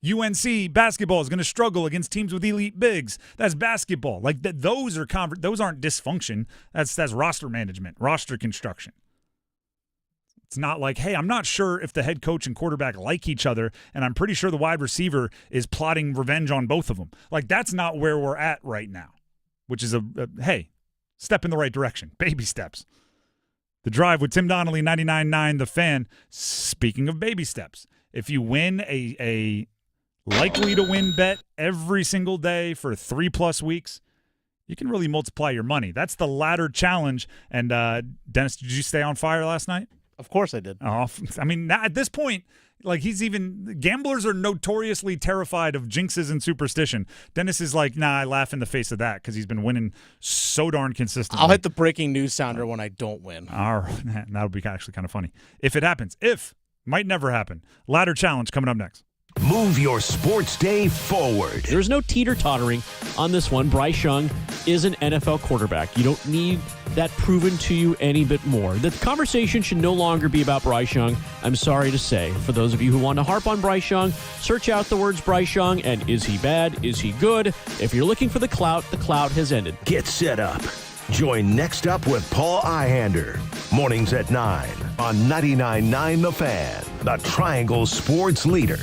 UNC basketball is going to struggle against teams with elite bigs. That's basketball. Like those aren't dysfunction. That's roster management, roster construction. It's not like, hey, I'm not sure if the head coach and quarterback like each other, and I'm pretty sure the wide receiver is plotting revenge on both of them. Like that's not where we're at right now, which is hey, step in the right direction, baby steps. The Drive with Tim Donnelly, 99.9 The Fan. Speaking of baby steps, if you win a likely to win bet every single day for 3+ weeks, you can really multiply your money. That's the ladder challenge. And Dennis, did you stay on fire last night? Of course I did. Oh, I mean, at this point, like gamblers are notoriously terrified of jinxes and superstition. Dennis is like, nah, I laugh in the face of that because he's been winning so darn consistently. I'll hit the breaking news sounder when I don't win. All right. That would be actually kind of funny. If it happens. Might never happen. Ladder challenge coming up next. Move your sports day forward. There's no teeter-tottering on this one. Bryce Young is an NFL quarterback. You don't need that proven to you any bit more. The conversation should no longer be about Bryce Young, I'm sorry to say. For those of you who want to harp on Bryce Young, search out the words Bryce Young and is he bad? Is he good? If you're looking for the clout has ended. Get set up. Join Next Up with Paul Ihander. Mornings at 9 on 99.9 The Fan, the Triangle Sports Leader.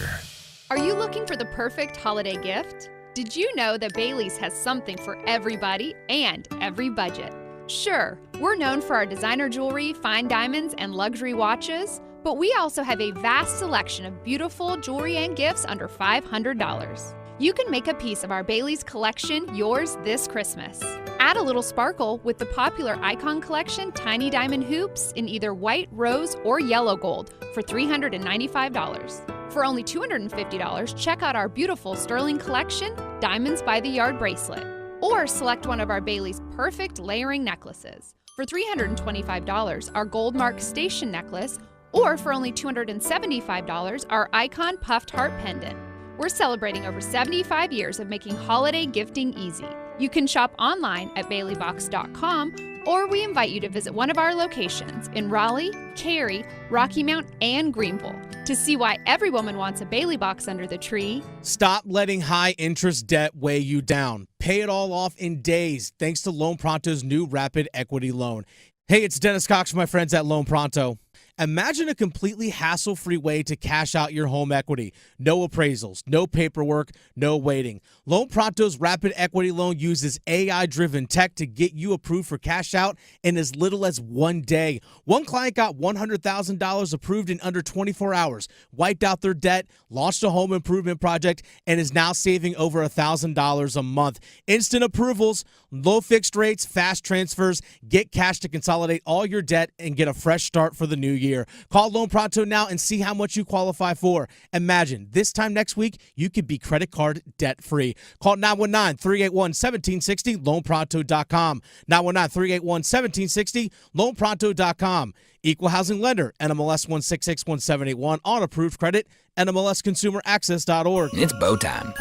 Are you looking for the perfect holiday gift? Did you know that Bailey's has something for everybody and every budget? Sure, we're known for our designer jewelry, fine diamonds, and luxury watches, but we also have a vast selection of beautiful jewelry and gifts under $500. You can make a piece of our Bailey's collection yours this Christmas. Add a little sparkle with the popular Icon Collection Tiny Diamond Hoops in either white, rose, or yellow gold for $395. For only $250, check out our beautiful Sterling Collection Diamonds by the Yard bracelet. Or select one of our Bailey's perfect layering necklaces. For $325, our Gold Mark Station necklace, or for only $275, our Icon Puffed Heart pendant. We're celebrating over 75 years of making holiday gifting easy. You can shop online at baileybox.com, or we invite you to visit one of our locations in Raleigh, Cary, Rocky Mount, and Greenville to see why every woman wants a Bailey box under the tree. Stop letting high-interest debt weigh you down. Pay it all off in days thanks to Loan Pronto's new Rapid Equity Loan. Hey, it's Dennis Cox from my friends at Loan Pronto. Imagine a completely hassle-free way to cash out your home equity. No appraisals, no paperwork, no waiting. Loan Pronto's Rapid Equity Loan uses AI-driven tech to get you approved for cash out in as little as 1 day. One client got $100,000 approved in under 24 hours, wiped out their debt, launched a home improvement project, and is now saving over $1,000 a month. Instant approvals, low fixed rates, fast transfers. Get cash to consolidate all your debt and get a fresh start for the new year. Call Loan Pronto now and see how much you qualify for. Imagine this time next week, you could be credit card debt-free. Call 919-381-1760, loanpronto.com. 919-381-1760, loanpronto.com. Equal housing lender, NMLS 1661781, on approved credit, NMLSconsumeraccess.org. It's bow time.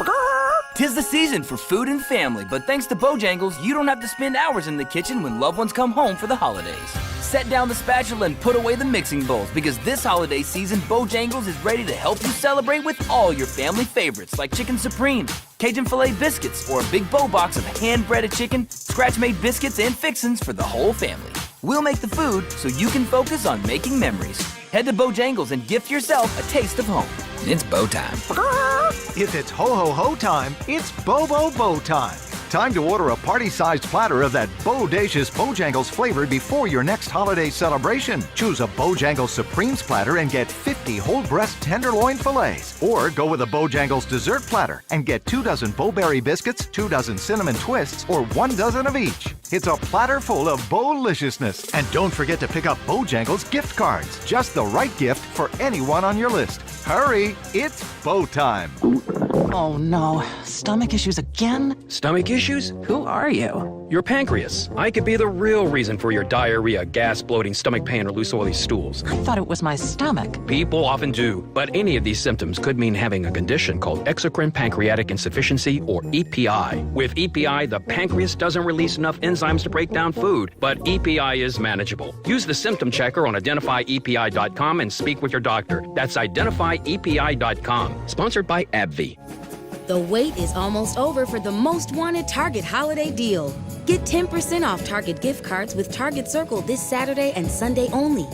'Tis the season for food and family, but thanks to Bojangles, you don't have to spend hours in the kitchen when loved ones come home for the holidays. Set down the spatula and put away the mixing bowls, because this holiday season, Bojangles is ready to help you celebrate with all your family favorites like Chicken Supreme, Cajun Filet Biscuits, or a big bow box of hand-breaded chicken, scratch-made biscuits, and fixins for the whole family. We'll make the food so you can focus on making memories. Head to Bojangles and gift yourself a taste of home. It's bow time. If it's ho-ho-ho time, it's Bo-Bo-Bo time. Time to order a party-sized platter of that bodacious Bojangles flavor before your next holiday celebration. Choose a Bojangles Supremes platter and get 50 whole breast tenderloin fillets. Or go with a Bojangles dessert platter and get 2 dozen Bo-Berry biscuits, 2 dozen cinnamon twists, or 1 dozen of each. It's a platter full of Bo-liciousness. And don't forget to pick up Bojangles gift cards. Just the right gift for anyone on your list. Hurry, it's Bo time. Oh no, stomach issues again? Stomach issues? Who are you? Your pancreas. I could be the real reason for your diarrhea, gas, bloating, stomach pain, or loose oily stools. I thought it was my stomach. People often do, but any of these symptoms could mean having a condition called exocrine pancreatic insufficiency, or EPI. With EPI, the pancreas doesn't release enough enzymes to break down food, but EPI is manageable. Use the symptom checker on identifyepi.com and speak with your doctor. That's identifyepi.com. Sponsored by AbbVie. The wait is almost over for the most wanted Target holiday deal. Get 10% off Target gift cards with Target Circle this Saturday and Sunday only.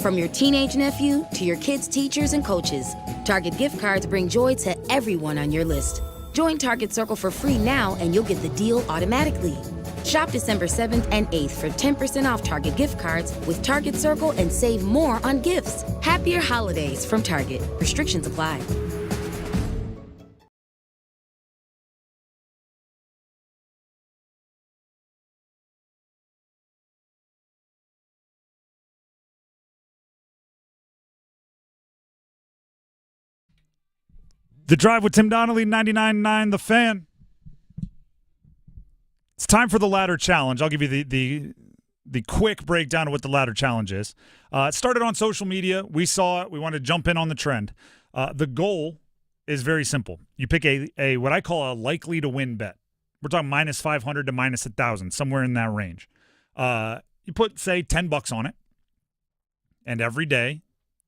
From your teenage nephew to your kids' teachers and coaches, Target gift cards bring joy to everyone on your list. Join Target Circle for free now and you'll get the deal automatically. Shop December 7th and 8th for 10% off Target gift cards with Target Circle and save more on gifts. Happier holidays from Target. Restrictions apply. The Drive with Tim Donnelly, 99.9 The Fan. It's time for the ladder challenge. I'll give you the quick breakdown of what the ladder challenge is. It started on social media. We saw it. We wanted to jump in on the trend. The goal is very simple. You pick a what I call a likely to win bet. We're talking minus 500 to minus 1,000, somewhere in that range. You put, say, $10 on it. And every day,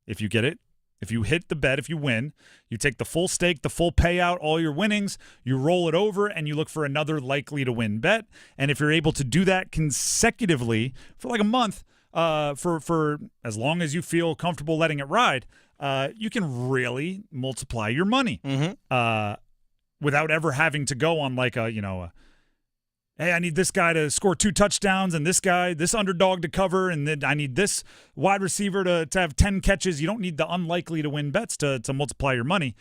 if you get it, if you hit the bet, if you win, you take the full stake, the full payout, all your winnings, you roll it over, and you look for another likely to win bet. And if you're able to do that consecutively for like a month, for as long as you feel comfortable letting it ride, you can really multiply your money without ever having to go on like hey, I need this guy to score 2 touchdowns and this underdog to cover, and then I need this wide receiver to have 10 catches. You don't need the unlikely to win bets to multiply your money.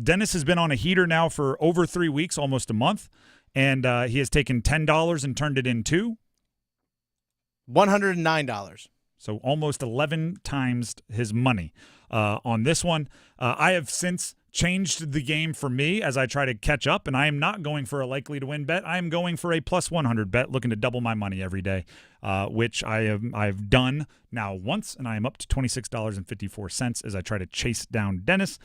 Dennis has been on a heater now for over 3 weeks, almost a month, and he has taken $10 and turned it into $109. So almost 11 times his money on this one. I have since changed the game for me as I try to catch up, and I am not going for a likely to win bet. I am going for a plus 100 bet, looking to double my money every day, which I've done now once, and I am up to $26.54 as I try to chase down Dennis.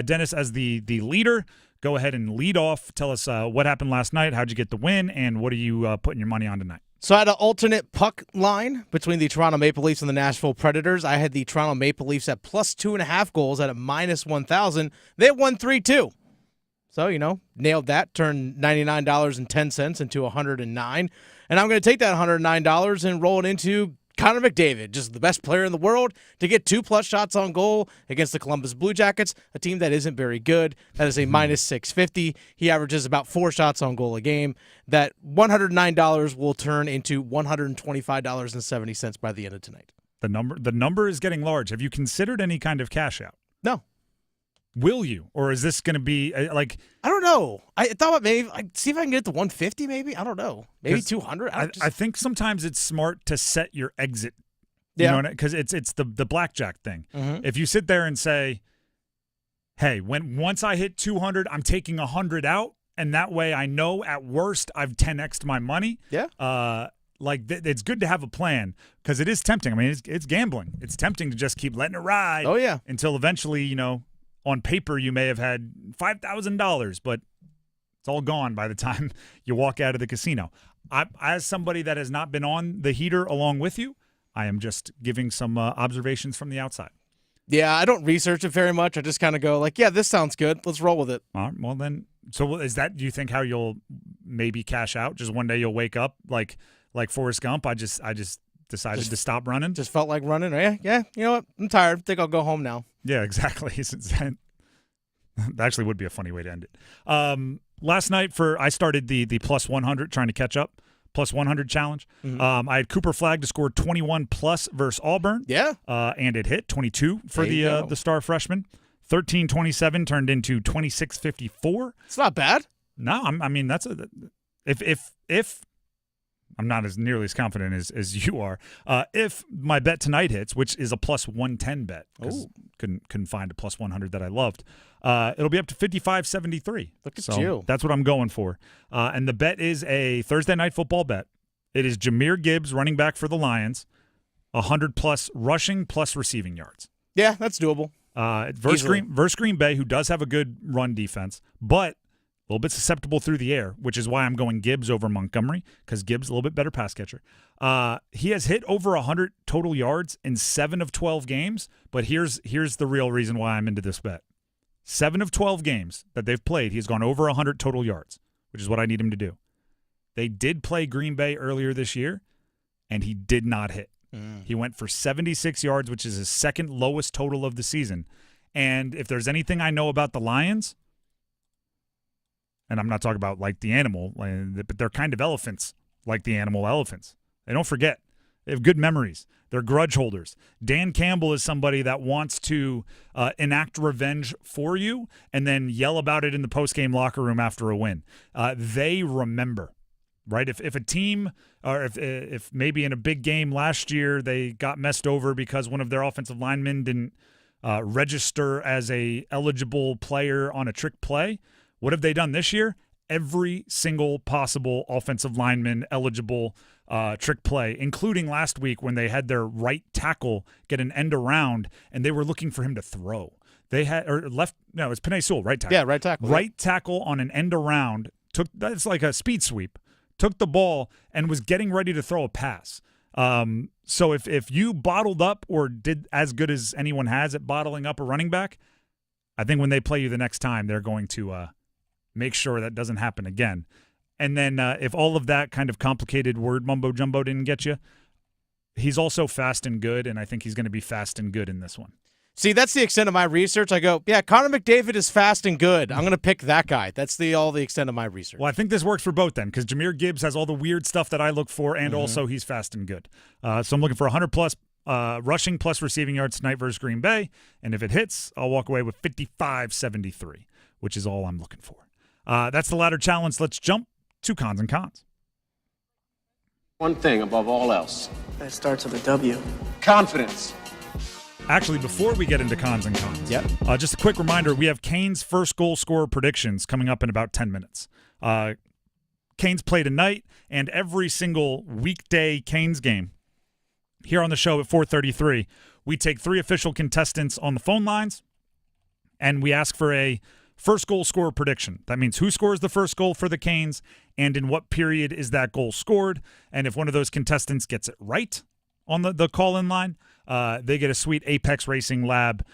Dennis, as the leader, go ahead and lead off. Tell us what happened last night, how'd you get the win, and what are you putting your money on tonight? So I had an alternate puck line between the Toronto Maple Leafs and the Nashville Predators. I had the Toronto Maple Leafs at plus 2.5 goals at a minus 1,000. They won 3-2. So, nailed that, turned $99.10 into $109. And I'm going to take that $109 and roll it into Connor McDavid, just the best player in the world, to get 2+ shots on goal against the Columbus Blue Jackets, a team that isn't very good. That is a minus 650. He averages about 4 shots on goal a game. That $109 will turn into $125.70 by the end of tonight. The number is getting large. Have you considered any kind of cash out? No. Will you? Or is this going to be like... I don't know. I thought about maybe see if I can get it to 150 maybe. I don't know. Maybe 200. I think sometimes it's smart to set your exit. Yeah. Because it's the blackjack thing. Mm-hmm. If you sit there and say, hey, once I hit 200, I'm taking 100 out, and that way I know at worst I've 10x'd my money. Yeah. It's good to have a plan because it is tempting. I mean, it's gambling. It's tempting to just keep letting it ride. Oh, yeah. Until eventually, on paper, you may have had $5,000, but it's all gone by the time you walk out of the casino. As somebody that has not been on the heater along with you, I am just giving some observations from the outside. Yeah, I don't research it very much. I just kind of go like, yeah, this sounds good. Let's roll with it. All right, well, then, so is that, do you think how you'll maybe cash out? Just one day you'll wake up like Forrest Gump? I just decided to stop running. Just felt like running. Yeah. You know what? I'm tired. I think I'll go home now. Yeah, exactly. That actually would be a funny way to end it. Last night I started the plus 100, trying to catch up, plus 100 challenge. Mm-hmm. I had Cooper Flagg to score 21 plus versus Auburn. Yeah. And it hit 22 for the star freshman. 13-27 turned into 26-54. It's not bad. No, I mean that's if I'm not as nearly as confident as you are. If my bet tonight hits, which is a plus 110 bet, because couldn't find a plus 100 that I loved, it'll be up to 55-73. Look at you. That's what I'm going for. And the bet is a Thursday night football bet. It is Jahmyr Gibbs, running back for the Lions, 100 plus rushing plus receiving yards. Yeah, that's doable. Versus Green Bay, who does have a good run defense, but a little bit susceptible through the air, which is why I'm going Gibbs over Montgomery, because Gibbs is a little bit better pass catcher. He has hit over 100 total yards in 7 of 12 games, but here's the real reason why I'm into this bet. 7 of 12 games that they've played, he's gone over 100 total yards, which is what I need him to do. They did play Green Bay earlier this year, and he did not hit. He went for 76 yards, which is his second lowest total of the season. And if there's anything I know about the Lions, and I'm not talking about like the animal, but they're kind of elephants. like the animal elephants. They don't forget. They have good memories. They're grudge holders. Dan Campbell is somebody that wants to enact revenge for you and then yell about it in the postgame locker room after a win. They remember, right? If a team, or if maybe in a big game last year they got messed over because one of their offensive linemen didn't register as a eligible player on a trick play, what have they done this year? Every single possible offensive lineman eligible trick play, including last week when they had their right tackle get an end around and they were looking for him to throw. They had, or left, no, it's Penei Sewell, right tackle. Yeah, right tackle. Right tackle on an end around, that's like a speed sweep, took the ball and was getting ready to throw a pass. So if you bottled up or did as good as anyone has at bottling up a running back, I think when they play you the next time, they're going to make sure that doesn't happen again. And then if all of that kind of complicated word mumbo-jumbo didn't get you, he's also fast and good, and I think he's going to be fast and good in this one. See, that's the extent of my research. I go, yeah, Connor McDavid is fast and good. I'm going to pick that guy. That's all the extent of my research. Well, I think this works for both then, because Jahmyr Gibbs has all the weird stuff that I look for, and also he's fast and good. So I'm looking for 100-plus rushing plus receiving yards tonight versus Green Bay, and if it hits, I'll walk away with 55-73, which is all I'm looking for. That's the ladder challenge. Let's jump to cons and cons. One thing above all else. That starts with a W. Confidence. Actually, before we get into cons and cons, just a quick reminder, we have Canes' first goal scorer predictions coming up in about 10 minutes. Canes play tonight, and every single weekday Canes game here on the show at 4:33, we take 3 official contestants on the phone lines, and we ask for a first goal scorer prediction. That means who scores the first goal for the Canes and in what period is that goal scored. And if one of those contestants gets it right on the call-in line, they get a sweet Apex Racing Lab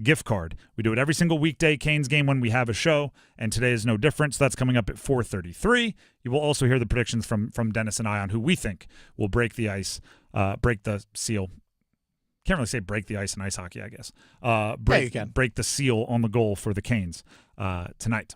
gift card. We do it every single weekday Canes game when we have a show, and today is no different. So that's coming up at 4:33. You will also hear the predictions from Dennis and I on who we think will break the ice, break the seal. Can't really say break the ice in ice hockey, I guess. Break the seal on the goal for the Canes tonight.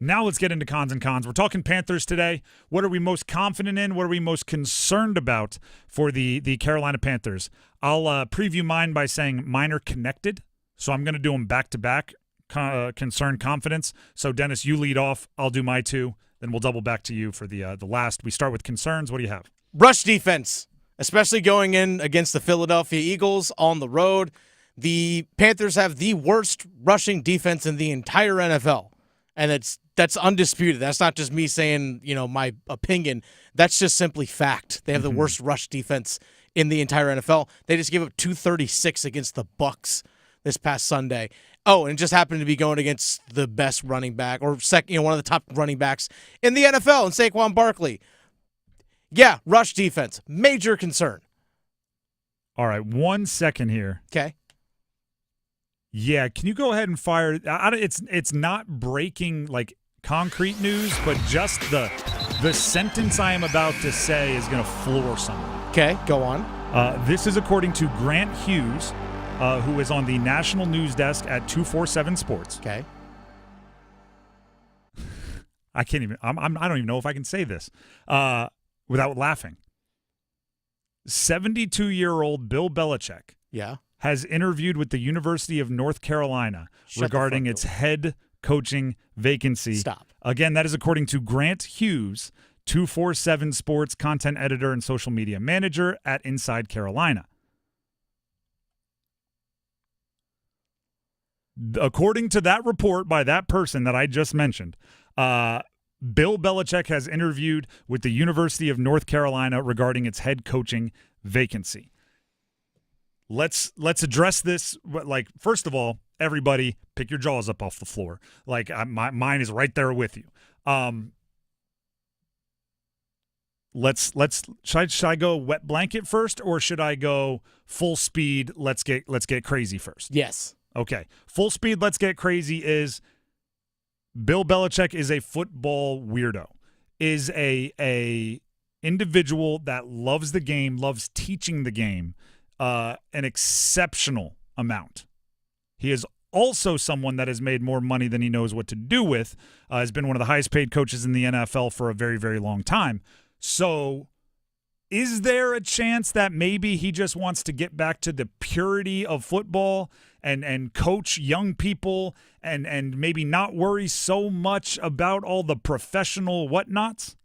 Now let's get into cons and cons. We're talking Panthers today. What are we most confident in? What are we most concerned about for the Carolina Panthers? I'll preview mine by saying mine are connected, so I'm going to do them back-to-back, concern, confidence. So, Dennis, you lead off. I'll do my 2. Then we'll double back to you for the last. We start with concerns. What do you have? Rush defense. Especially going in against the Philadelphia Eagles on the road. The Panthers have the worst rushing defense in the entire NFL. And that's undisputed. That's not just me saying, my opinion. That's just simply fact. They have the worst rush defense in the entire NFL. They just gave up 236 against the Bucs this past Sunday. Oh, and it just happened to be going against the best running back, or one of the top running backs in the NFL, and Saquon Barkley. Yeah, rush defense, major concern. All right, 1 second here. Okay. Yeah, can you go ahead and fire? It's not breaking like concrete news, but just the sentence I am about to say is going to floor someone. Okay, go on. This is according to Grant Hughes, who is on the national news desk at 247 Sports. Okay. I can't even. I don't even know if I can say this without laughing. 72-year-old Bill Belichick. Yeah. Has interviewed with the University of North Carolina regarding its head coaching vacancy. Stop. Again, that is according to Grant Hughes, 247 Sports content editor and social media manager at Inside Carolina. According to that report by that person that I just mentioned, Bill Belichick has interviewed with the University of North Carolina regarding its head coaching vacancy. Let's address this. Like, first of all, everybody pick your jaws up off the floor. Like, mine is right there with you. Should I go wet blanket first, or should I go full speed? Let's get crazy first. Yes. Okay. Full speed. Let's get crazy is Bill Belichick is a football weirdo. Is a individual that loves the game, loves teaching the game. An exceptional amount. He has also someone that has made more money than he knows what to do with, has been one of the highest paid coaches in the NFL for a very, very long time. So is there a chance that maybe he just wants to get back to the purity of football and coach young people and maybe not worry so much about all the professional whatnots?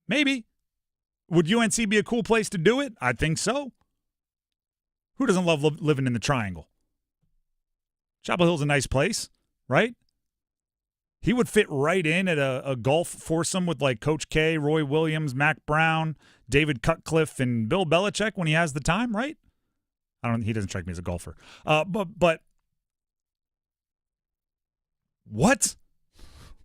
Maybe. Would UNC be a cool place to do it? I think so. Who doesn't love living in the Triangle? Chapel Hill's a nice place, right? He would fit right in at a golf foursome with like Coach K, Roy Williams, Mac Brown, David Cutcliffe, and Bill Belichick when he has the time, right? He doesn't strike me as a golfer. But what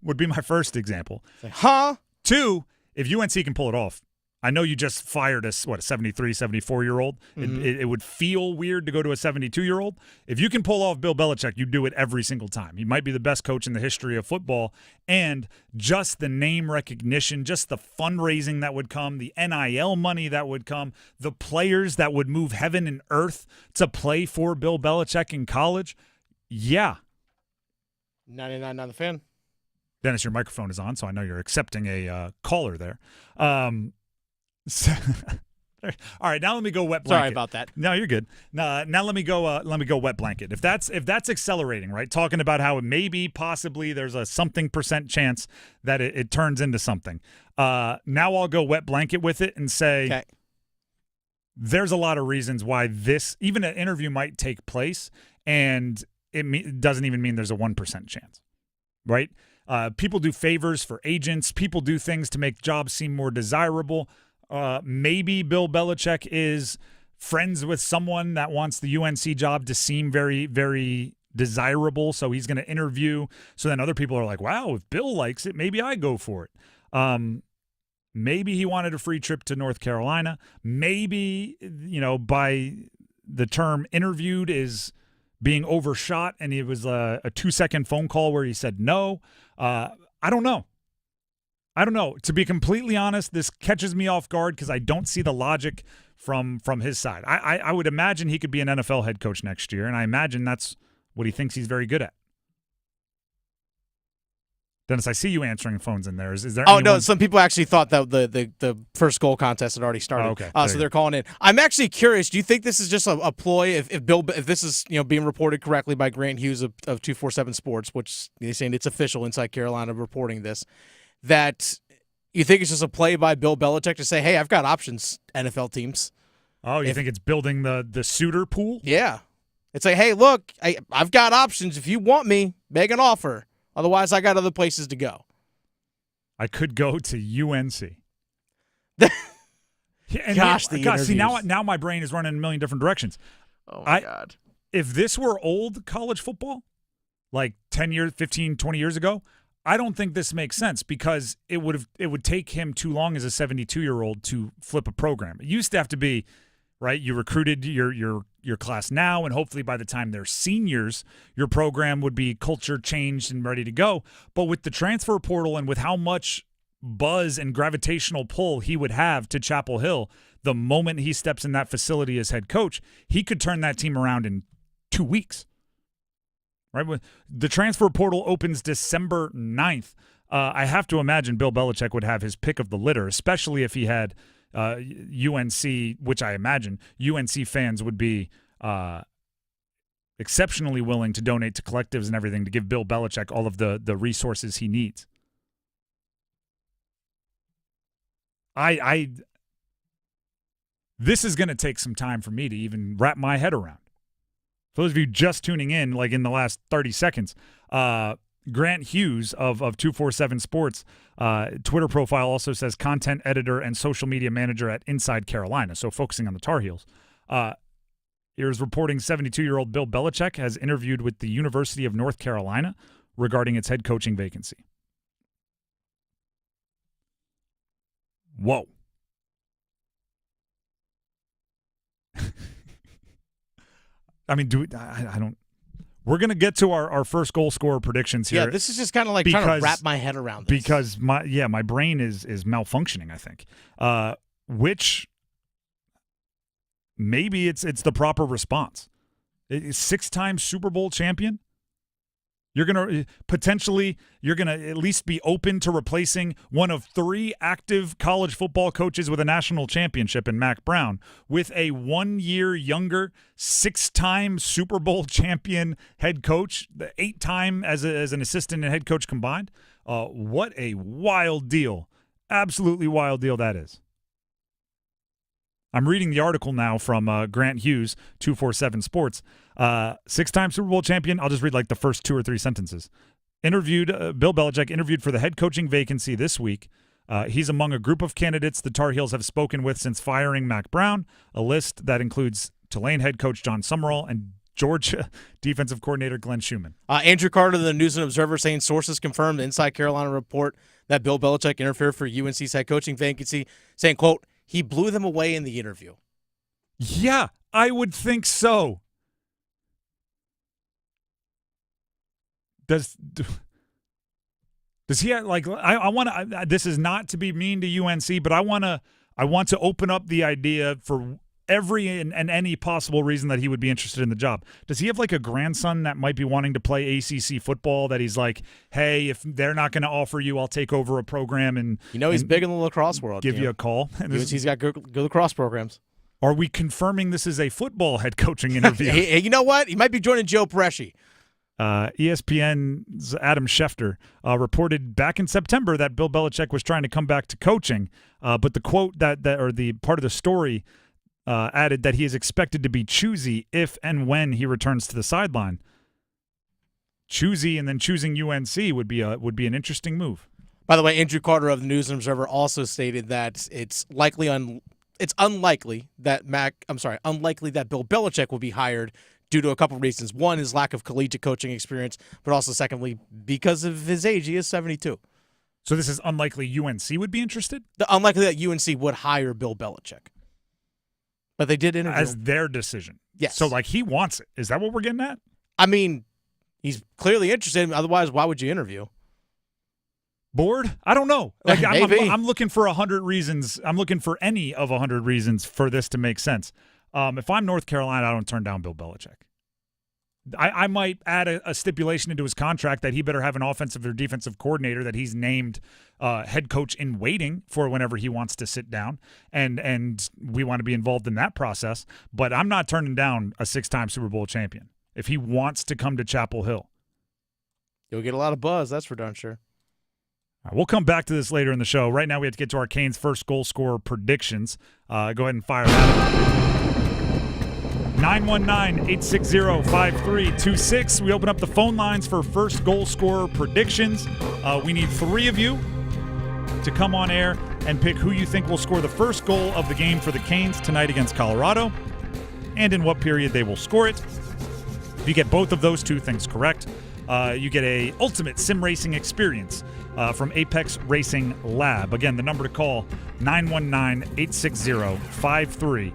would be my first example? Huh? 2, if UNC can pull it off. I know you just fired a 73, 74-year-old. It would feel weird to go to a 72-year-old. If you can pull off Bill Belichick, you do it every single time. He might be the best coach in the history of football. And just the name recognition, just the fundraising that would come, the NIL money that would come, the players that would move heaven and earth to play for Bill Belichick in college. Yeah. 99 on the Fan. Dennis, your microphone is on, so I know you're accepting a caller there. All right, now let me go wet blanket. Sorry about that. No, you're good. Now let me go wet blanket. If that's accelerating, right? Talking about how it maybe possibly there's a something % chance that it turns into something. Now I'll go wet blanket with it and say there's a lot of reasons why even an interview might take place, and it doesn't even mean there's a 1% chance, right? People do favors for agents. People do things to make jobs seem more desirable. Maybe Bill Belichick is friends with someone that wants the UNC job to seem very, very desirable, so he's going to interview. So then other people are like, wow, if Bill likes it, maybe I go for it. Maybe he wanted a free trip to North Carolina. Maybe, by the term interviewed is being overshot, and it was a 2-second phone call where he said no. I don't know. To be completely honest, this catches me off guard because I don't see the logic from his side. I would imagine he could be an NFL head coach next year, and I imagine that's what he thinks he's very good at. Dennis, I see you answering phones in there. Is there? Oh, no, some people actually thought that the first goal contest had already started. Oh, okay. So they're calling in. I'm actually curious. Do you think this is just a ploy? If this is being reported correctly by Grant Hughes of 247 Sports, which he's saying it's official Inside Carolina reporting this, that you think it's just a play by Bill Belichick to say, hey, I've got options, NFL teams. Oh, you think it's building the suitor pool? Yeah. It's like, hey, look, I've got options. If you want me, make an offer. Otherwise, I got other places to go. I could go to UNC. Gosh, see, now my brain is running in a million different directions. Oh, my God. If this were old college football, like 10 years, 15, 20 years ago, I don't think this makes sense because it would take him too long as a 72-year-old to flip a program. It used to have to be, right, you recruited your class now, and hopefully by the time they're seniors, your program would be culture changed and ready to go. But with the transfer portal and with how much buzz and gravitational pull he would have to Chapel Hill, the moment he steps in that facility as head coach, he could turn that team around in 2 weeks. Right? When the transfer portal opens December 9th, I have to imagine Bill Belichick would have his pick of the litter, especially if he had UNC, which I imagine UNC fans would be exceptionally willing to donate to collectives and everything to give Bill Belichick all of the resources he needs. This is going to take some time for me to even wrap my head around. For those of you just tuning in, like in the last 30 seconds, Grant Hughes of 247 Sports Twitter profile also says content editor and social media manager at Inside Carolina, so focusing on the Tar Heels. Here's reporting 72-year-old Bill Belichick has interviewed with the University of North Carolina regarding its head coaching vacancy. Whoa. I mean, I don't. We're going to get to our first goal scorer predictions here. Yeah, this is just kind of like trying to wrap my head around this. Because my brain is malfunctioning, I think. Which maybe it's the proper response. 6-time Super Bowl champion. You're going to at least be open to replacing one of 3 active college football coaches with a national championship in Mac Brown with a 1-year younger 6-time Super Bowl champion head coach, the 8-time as an assistant and head coach combined. What a wild deal. Absolutely wild deal that is. I'm reading the article now from Grant Hughes, 247 Sports. 6-time Super Bowl champion. I'll just read like the first 2 or 3 sentences. Bill Belichick interviewed for the head coaching vacancy this week. He's among a group of candidates the Tar Heels have spoken with since firing Mac Brown, a list that includes Tulane head coach John Summerall and Georgia defensive coordinator Glenn Schumann. Andrew Carter, the News and Observer, saying sources confirmed the Inside Carolina report that Bill Belichick interfered for UNC's head coaching vacancy, saying, quote, he blew them away in the interview. Yeah, I would think so. Does he have, like, I want to, this is not to be mean to UNC, but I want to open up the idea for every and any possible reason that he would be interested in the job. Does he have like a grandson that might be wanting to play ACC football that he's like, hey, if they're not going to offer you, I'll take over a program and he's big in the lacrosse world. Give you a call. He's got good lacrosse programs. Are we confirming this is a football head coaching interview? Hey, you know what? He might be joining Joe Bresci. ESPN's Adam Schefter reported back in September that Bill Belichick was trying to come back to coaching, but the quote that or the part of the story added that he is expected to be choosy if and when he returns to the sideline. Choosy and then choosing UNC would be an interesting move. By the way, Andrew Carter of the News and Observer also stated that it's unlikely that Bill Belichick will be hired due to a couple of reasons. One, his lack of collegiate coaching experience, but also secondly, because of his age, he is 72. So this is unlikely UNC would be interested? Unlikely that UNC would hire Bill Belichick. But they did interview as him. their decision. Yes. So, like, he wants it. Is that what we're getting at? I mean, he's clearly interested. Otherwise, why would you interview? Bored? I don't know. Like, Maybe. I'm looking for 100 reasons. I'm looking for any of 100 reasons for this to make sense. If I'm North Carolina, I don't turn down Bill Belichick. I might add a stipulation into his contract that he better have an offensive or defensive coordinator that he's named head coach in waiting for whenever he wants to sit down, and we want to be involved in that process. But I'm not turning down a 6-time Super Bowl champion if he wants to come to Chapel Hill. You'll get a lot of buzz, that's for darn sure. All right, we'll come back to this later in the show. Right now we have to get to our Canes' first goal scorer predictions. Go ahead and fire that up. 919-860-5326. We open up the phone lines for first goal scorer predictions. We need 3 of you to come on air and pick who you think will score the first goal of the game for the Canes tonight against Colorado and in what period they will score it. If you get both of those 2 things correct, you get a ultimate sim racing experience from Apex Racing Lab. Again, the number to call, 919-860-5326.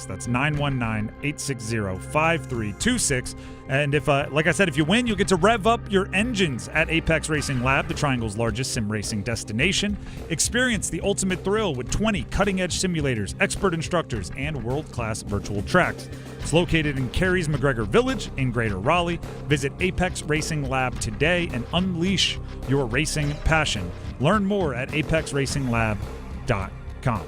That's 919-860-5326. And if, like I said, if you win, you'll get to rev up your engines at Apex Racing Lab, the Triangle's largest sim racing destination. Experience the ultimate thrill with 20 cutting-edge simulators, expert instructors, and world-class virtual tracks. It's located in Carey's McGregor Village in Greater Raleigh. Visit Apex Racing Lab today and unleash your racing passion. Learn more at apexracinglab.com.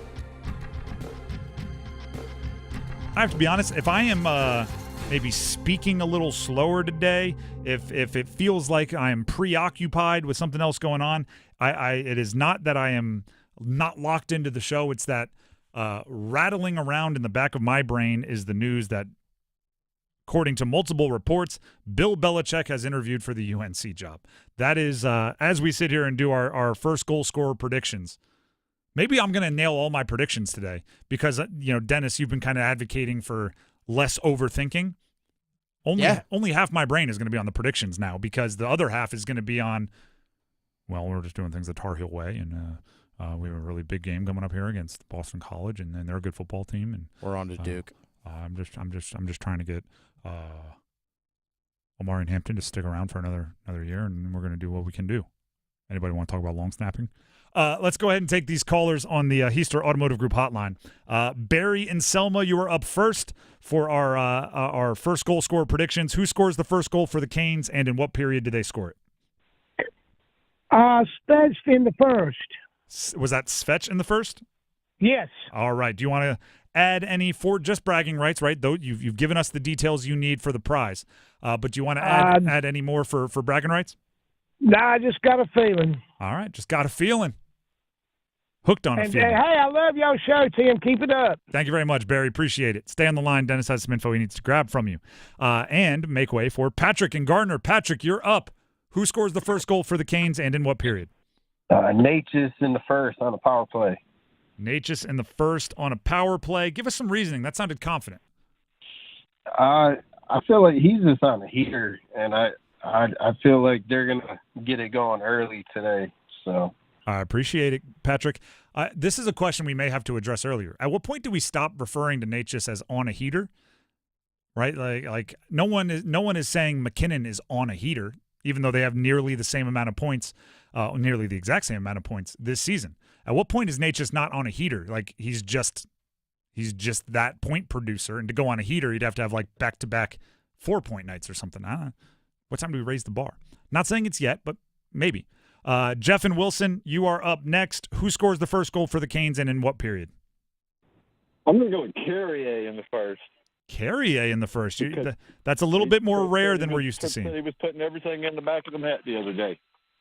I have to be honest, if I am maybe speaking a little slower today, if it feels like I am preoccupied with something else going on, it is not that I am not locked into the show. It's that rattling around in the back of my brain is the news that, according to multiple reports, Bill Belichick has interviewed for the UNC job. That is, as we sit here and do our first goal scorer predictions, maybe I'm going to nail all my predictions today because, Dennis, you've been kind of advocating for less overthinking. Only half my brain is going to be on the predictions now because the other half is going to be on, well, we're just doing things the Tar Heel way, and we have a really big game coming up here against Boston College, and they're a good football team. And we're on to Duke. I'm just trying to get Omari and Hampton to stick around for another year, and we're going to do what we can do. Anybody want to talk about long snapping? Let's go ahead and take these callers on the Heister Automotive Group hotline. Barry and Selma, you are up first for our first goal scorer predictions. Who scores the first goal for the Canes, and in what period did they score it? Svetch in the first. Was that Svetch in the first? Yes. All right. Do you want to add any for just bragging rights, right? Though you've given us the details you need for the prize. But do you want to add any more for bragging rights? Nah, I just got a feeling. All right. Just got a feeling. Hooked on a feeling. Hey, I love your show, Tim. Keep it up. Thank you very much, Barry. Appreciate it. Stay on the line. Dennis has some info he needs to grab from you. And make way for Patrick and Gardner. Patrick, you're up. Who scores the first goal for the Canes, and in what period? Natchez in the first on a power play. Natchez in the first on a power play. Give us some reasoning. That sounded confident. I feel like he's just on a heater, and I feel like they're going to get it going early today. So I appreciate it, Patrick. This is a question we may have to address earlier. At what point do we stop referring to Natchez as on a heater? Right? Like no one is saying McKinnon is on a heater, even though they have nearly the same amount of points, nearly the exact same amount of points this season. At what point is Natchez not on a heater? Like he's just that point producer, and to go on a heater, you'd have to have like back-to-back 4-point nights or something. I don't know. What time do we raise the bar? Not saying it's yet, but maybe. Jeff and Wilson, you are up next. Who scores the first goal for the Canes, and in what period? I'm going to go with Carrier in the first. Carrier in the first. That's a little bit more rare than we're used to seeing. He was putting everything in the back of the net the other day.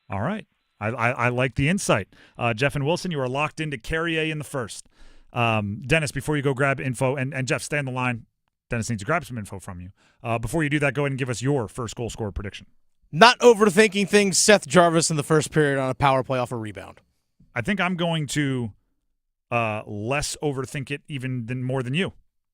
All right. I like the insight. Jeff and Wilson, you are locked into Carrier in the first. Dennis, before you go grab info, and Jeff, stay on the line. Dennis needs to grab some info from you. Before you do that, go ahead and give us your first goal scorer prediction. Not overthinking things, Seth Jarvis in the first period on a power play off a rebound. I think I'm going to less overthink it more than you.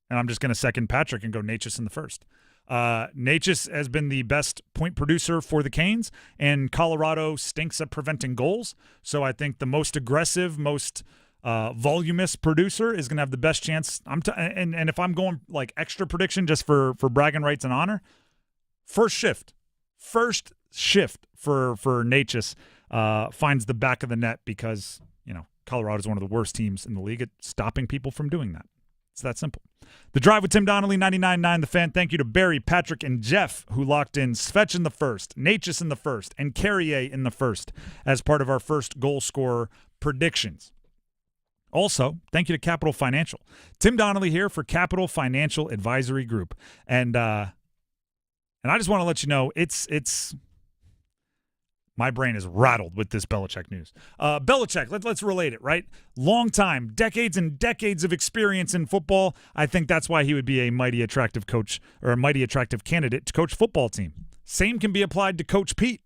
And I'm just going to second Patrick and go Natchez in the first. Natchez has been the best point producer for the Canes, and Colorado stinks at preventing goals. So I think the most aggressive, most voluminous producer is going to have the best chance. And if I'm going like extra prediction just for bragging rights and honor, first shift for Natchez finds the back of the net because, Colorado is one of the worst teams in the league at stopping people from doing that. It's that simple. The Drive with Tim Donnelly, 99.9 The Fan. Thank you to Barry, Patrick, and Jeff, who locked in Svetch in the first, Natchez in the first, and Carrier in the first as part of our first goal scorer predictions. Also, thank you to Capital Financial. Tim Donnelly here for Capital Financial Advisory Group. And I just want to let you know, it's my brain is rattled with this Belichick news. Belichick, let's relate it, right? Long time, decades and decades of experience in football. I think that's why he would be a mighty attractive coach or a mighty attractive candidate to coach football team. Same can be applied to Coach Pete.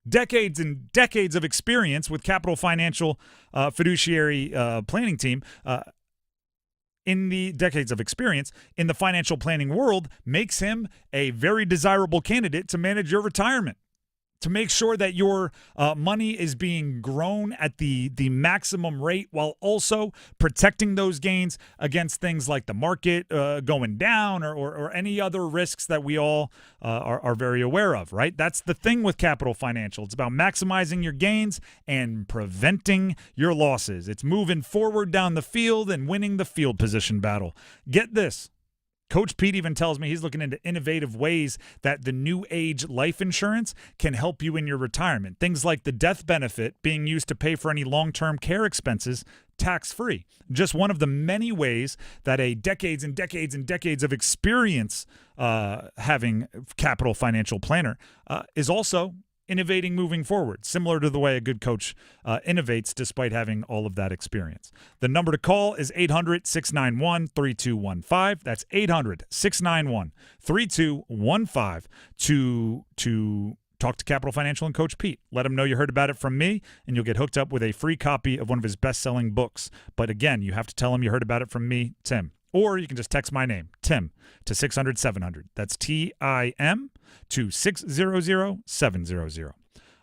Decades and decades of experience with Capital Financial fiduciary planning team. In the decades of experience in the financial planning world makes him a very desirable candidate to manage your retirement, to make sure that your money is being grown at the maximum rate while also protecting those gains against things like the market going down or any other risks that we all are very aware of, right? That's the thing with Capital Financial. It's about maximizing your gains and preventing your losses. It's moving forward down the field and winning the field position battle. Get this. Coach Pete even tells me he's looking into innovative ways that the new age life insurance can help you in your retirement. Things like the death benefit being used to pay for any long-term care expenses tax-free. Just one of the many ways that a decades and decades and decades of experience having Capital Financial Planner is also innovating moving forward, similar to the way a good coach innovates despite having all of that experience. The number to call is 800-691-3215. That's 800-691-3215 to talk to Capital Financial and Coach Pete. Let him know you heard about it from me, and you'll get hooked up with a free copy of one of his best-selling books. But again, you have to tell him you heard about it from me, Tim. Or you can just text my name, Tim, to 600-700. That's TIM to 600-700.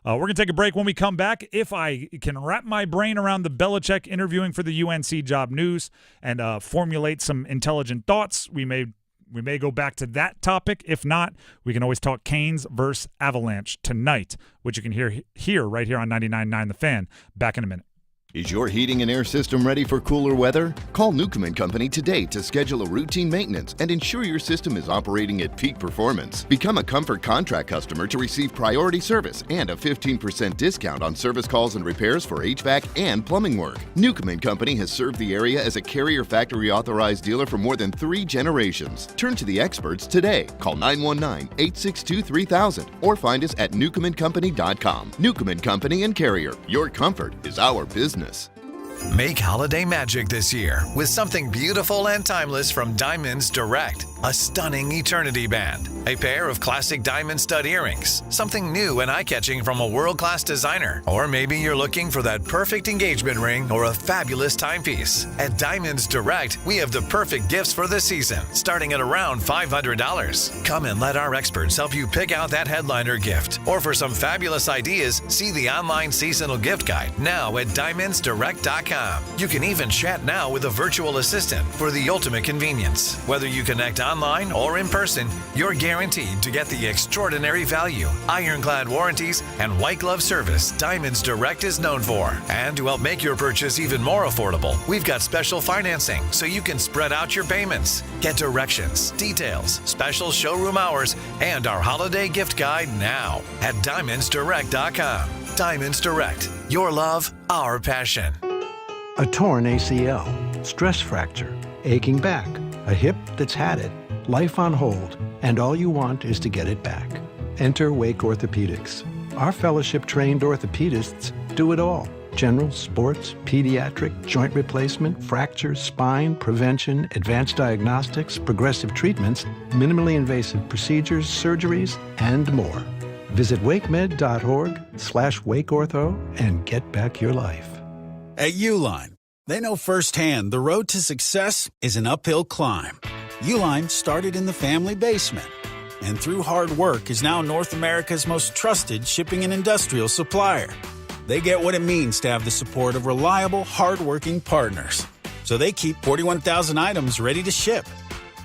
We're going to take a break. When we come back, if I can wrap my brain around the Belichick interviewing for the UNC job news and formulate some intelligent thoughts, we may go back to that topic. If not, we can always talk Canes versus Avalanche tonight, which you can hear right here on 99.9 The Fan. Back in a minute. Is your heating and air system ready for cooler weather? Call Newcomb & Company today to schedule a routine maintenance and ensure your system is operating at peak performance. Become a Comfort Contract customer to receive priority service and a 15% discount on service calls and repairs for HVAC and plumbing work. Newcomb & Company has served the area as a Carrier Factory authorized dealer for more than 3 generations. Turn to the experts today. Call 919-862-3000 or find us at newcombandcompany.com. Newcomb & Company and Carrier. Your comfort is our business. Make holiday magic this year with something beautiful and timeless from Diamonds Direct. A stunning eternity band, a pair of classic diamond stud earrings, something new and eye-catching from a world-class designer, or maybe you're looking for that perfect engagement ring or a fabulous timepiece. At Diamonds Direct, we have the perfect gifts for the season, starting at around $500. Come and let our experts help you pick out that headliner gift, or for some fabulous ideas, see the online seasonal gift guide now at diamondsdirect.com. You can even chat now with a virtual assistant for the ultimate convenience. Whether you connect online or in person, you're guaranteed to get the extraordinary value, ironclad warranties, and white glove service Diamonds Direct is known for. And to help make your purchase even more affordable, we've got special financing so you can spread out your payments. Get directions, details, special showroom hours, and our holiday gift guide now at diamondsdirect.com. Diamonds Direct. Your love, our passion. A torn ACL, stress fracture, aching back, a hip that's had it, life on hold, and all you want is to get it back. Enter Wake Orthopedics. Our fellowship-trained orthopedists do it all. General, sports, pediatric, joint replacement, fractures, spine, prevention, advanced diagnostics, progressive treatments, minimally invasive procedures, surgeries, and more. Visit wakemed.org/wakeortho and get back your life. At Uline, they know firsthand the road to success is an uphill climb. Uline started in the family basement, and through hard work is now North America's most trusted shipping and industrial supplier. They get what it means to have the support of reliable, hard-working partners. So they keep 41,000 items ready to ship.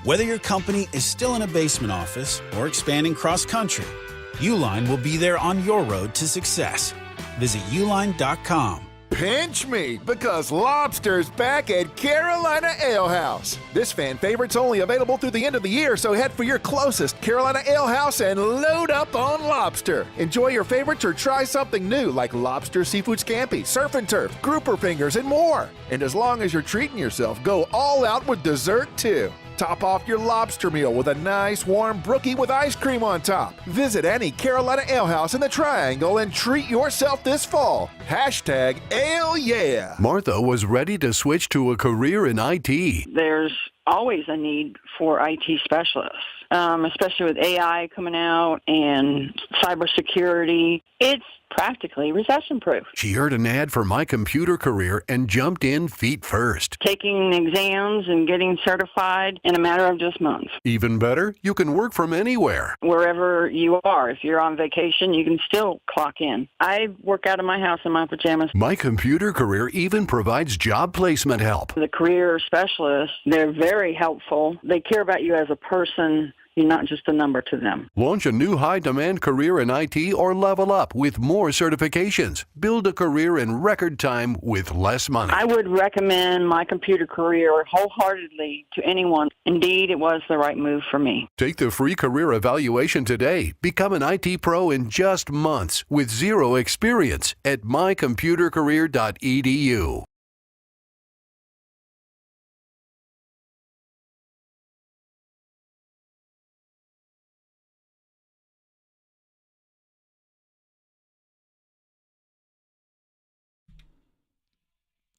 Whether your company is still in a basement office or expanding cross-country, Uline will be there on your road to success. Visit uline.com. Pinch me, because lobster's back at Carolina Ale House. This fan favorite's only available through the end of the year, so head for your closest Carolina Ale House and load up on lobster. Enjoy your favorites or try something new like lobster seafood scampi, surf and turf, grouper fingers, and more. And as long as you're treating yourself, go all out with dessert too. Top off your lobster meal with a nice warm brookie with ice cream on top. Visit any Carolina Ale House in the Triangle and treat yourself this fall. #AleYeah. Martha was ready to switch to a career in IT. There's always a need for IT specialists, especially with AI coming out and cybersecurity. It's practically recession-proof. She heard an ad for My Computer Career and jumped in feet first. Taking exams and getting certified in a matter of just months. Even better, you can work from anywhere. Wherever you are. If you're on vacation, you can still clock in. I work out of my house in my pajamas. My Computer Career even provides job placement help. The career specialists, they're very helpful. They care about you as a person. You're not just a number to them. Launch a new high-demand career in IT or level up with more certifications. Build a career in record time with less money. I would recommend My Computer Career wholeheartedly to anyone. Indeed, it was the right move for me. Take the free career evaluation today. Become an IT pro in just months with zero experience at mycomputercareer.edu.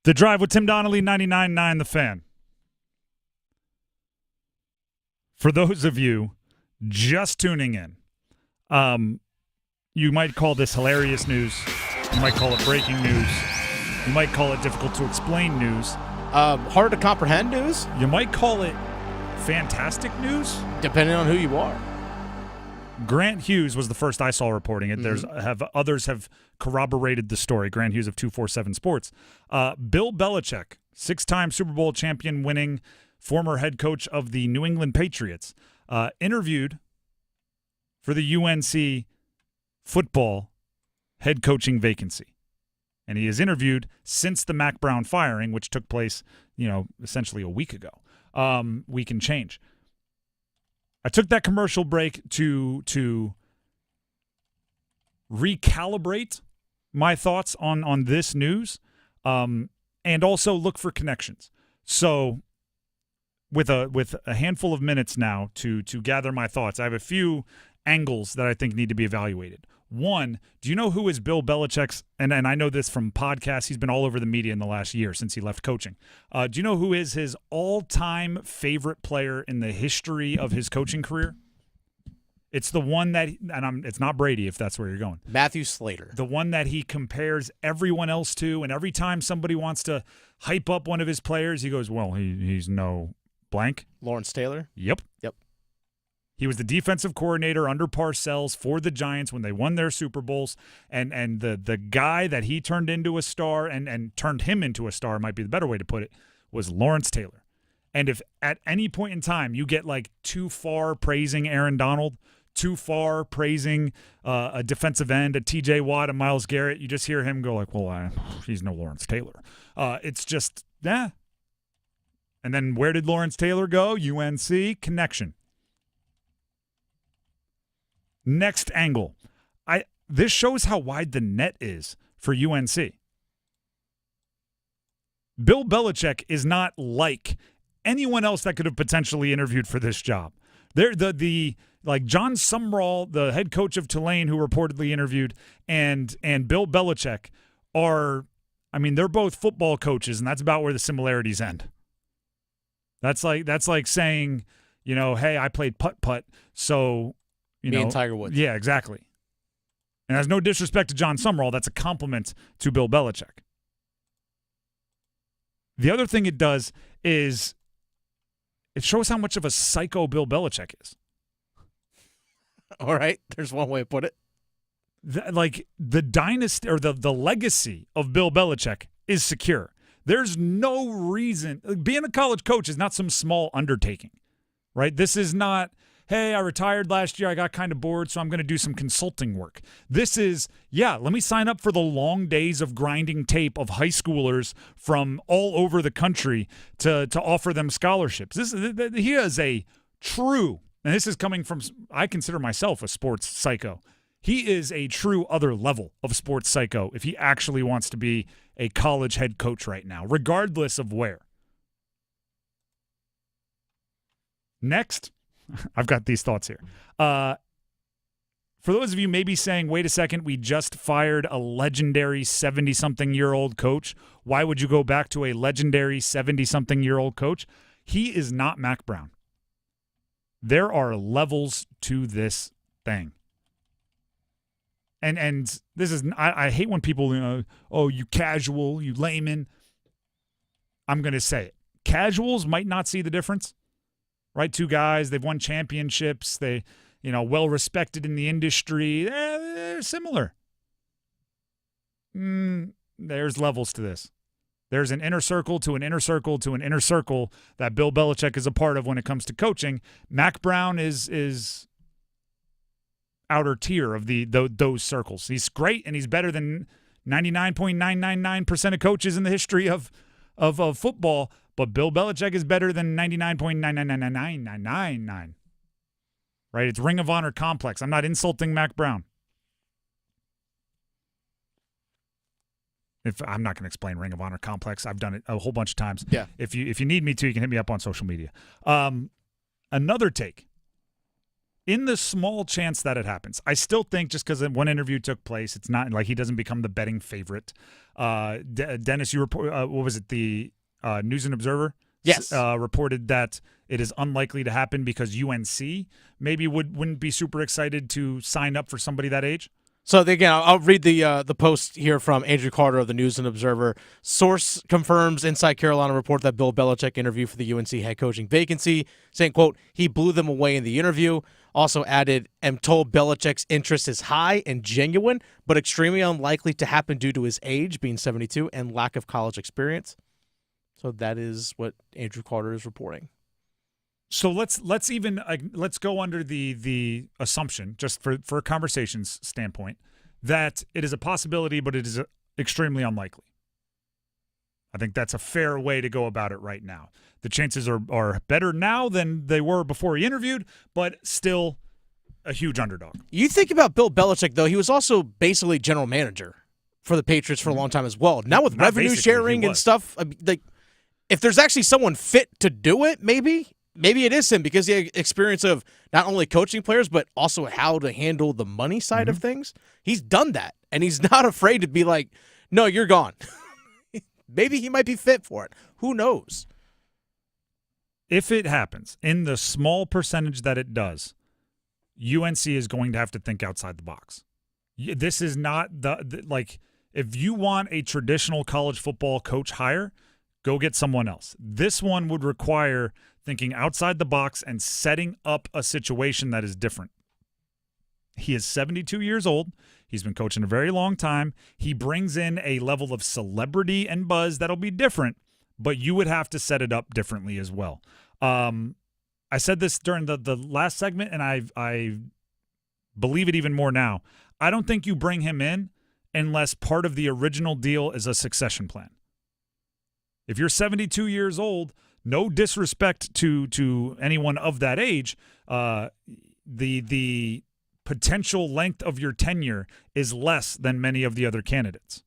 The Drive with Tim Donnelly, 99.9 The Fan. For those of you just tuning in, you might call this hilarious news. You might call it breaking news. You might call it difficult to explain news. Hard to comprehend news? You might call it fantastic news. Depending on who you are. Grant Hughes was the first I saw reporting it. Others have corroborated the story. Grant Hughes of 247 Sports. Bill Belichick, 6-time Super Bowl champion winning former head coach of the New England Patriots, interviewed for the UNC football head coaching vacancy. and he has interviewed since the Mac Brown firing, which took place, essentially a week ago. Week and change. I took that commercial break to recalibrate my thoughts on this news, and also look for connections. So with a handful of minutes now to gather my thoughts, I have a few angles that I think need to be evaluated. One, do you know who is Bill Belichick's, and I know this from podcasts, he's been all over the media in the last year since he left coaching. Do you know who is his all-time favorite player in the history of his coaching career? It's the one that, it's not Brady if that's where you're going. Matthew Slater. The one that he compares everyone else to, and every time somebody wants to hype up one of his players, he goes, well, he's no blank. Lawrence Taylor? Yep. He was the defensive coordinator under Parcells for the Giants when they won their Super Bowls, and the guy that he turned into a star and turned him into a star, might be the better way to put it, was Lawrence Taylor. And if at any point in time you get too far praising Aaron Donald, too far praising a defensive end, a TJ Watt, a Myles Garrett, you just hear him go he's no Lawrence Taylor. It's just, And then where did Lawrence Taylor go? UNC, connection. Next angle. This shows how wide the net is for UNC. Bill Belichick is not like anyone else that could have potentially interviewed for this job. They're like John Sumrall, the head coach of Tulane, who reportedly interviewed, and Bill Belichick they're both football coaches, and that's about where the similarities end. That's like saying, hey, I played putt-putt, so Me and Tiger Woods. Yeah, exactly. And there's no disrespect to John Sumrall. That's a compliment to Bill Belichick. The other thing it does is it shows how much of a psycho Bill Belichick is. All right. There's one way to put it. The dynasty or the legacy of Bill Belichick is secure. There's no reason. Being a college coach is not some small undertaking, right? This is not, hey, I retired last year. I got kind of bored, so I'm going to do some consulting work. This is, let me sign up for the long days of grinding tape of high schoolers from all over the country to offer them scholarships. He is a true, and this is coming from, I consider myself a sports psycho. He is a true other level of sports psycho if he actually wants to be a college head coach right now, regardless of where. Next. I've got these thoughts here. For those of you maybe saying, wait a second, we just fired a legendary 70-something-year-old coach. Why would you go back to a legendary 70-something-year-old coach? He is not Mac Brown. There are levels to this thing. And this is, I hate when people, you casual, you layman. I'm going to say it. Casuals might not see the difference. Right, two guys, they've won championships, they, well respected in the industry. They're similar. There's levels to this. There's an inner circle to an inner circle to an inner circle that Bill Belichick is a part of when it comes to coaching. Mac Brown is outer tier of those circles. He's great, and he's better than 99.999% of coaches in the history of football. But Bill Belichick is better than 99.9999999. Right? It's Ring of Honor complex. I'm not insulting Mac Brown. I'm not going to explain Ring of Honor complex. I've done it a whole bunch of times. Yeah. If you need me to, you can hit me up on social media. Another take. In the small chance that it happens, I still think just because one interview took place, it's not like he doesn't become the betting favorite. Dennis, you report. What was it? The News and Observer yes. Reported that it is unlikely to happen because UNC maybe wouldn't be super excited to sign up for somebody that age. So again, I'll read the post here from Andrew Carter of the News and Observer. Source confirms Inside Carolina report that Bill Belichick interviewed for the UNC head coaching vacancy, saying, quote, he blew them away in the interview. Also added, am told Belichick's interest is high and genuine, but extremely unlikely to happen due to his age, being 72, and lack of college experience. So that is what Andrew Carter is reporting. So let's go under the assumption, just for a conversation's standpoint, that it is a possibility, but it extremely unlikely. I think that's a fair way to go about it right now. The chances are better now than they were before he interviewed, but still a huge underdog. You think about Bill Belichick, though. He was also basically general manager for the Patriots for a long time as well. Now with revenue sharing and stuff, I mean, like, if there's actually someone fit to do it, maybe it is him because he had experience of not only coaching players, but also how to handle the money side of things. He's done that, and he's not afraid to be like, no, you're gone. Maybe he might be fit for it. Who knows? If it happens, in the small percentage that it does, UNC is going to have to think outside the box. This is not like, if you want a traditional college football coach hire, go get someone else. This one would require thinking outside the box and setting up a situation that is different. He is 72 years old. He's been coaching a very long time. He brings in a level of celebrity and buzz that'll be different, but you would have to set it up differently as well. I said this during the last segment, and I believe it even more now. I don't think you bring him in unless part of the original deal is a succession plan. If you're 72 years old, no disrespect to anyone of that age, the potential length of your tenure is less than many of the other candidates.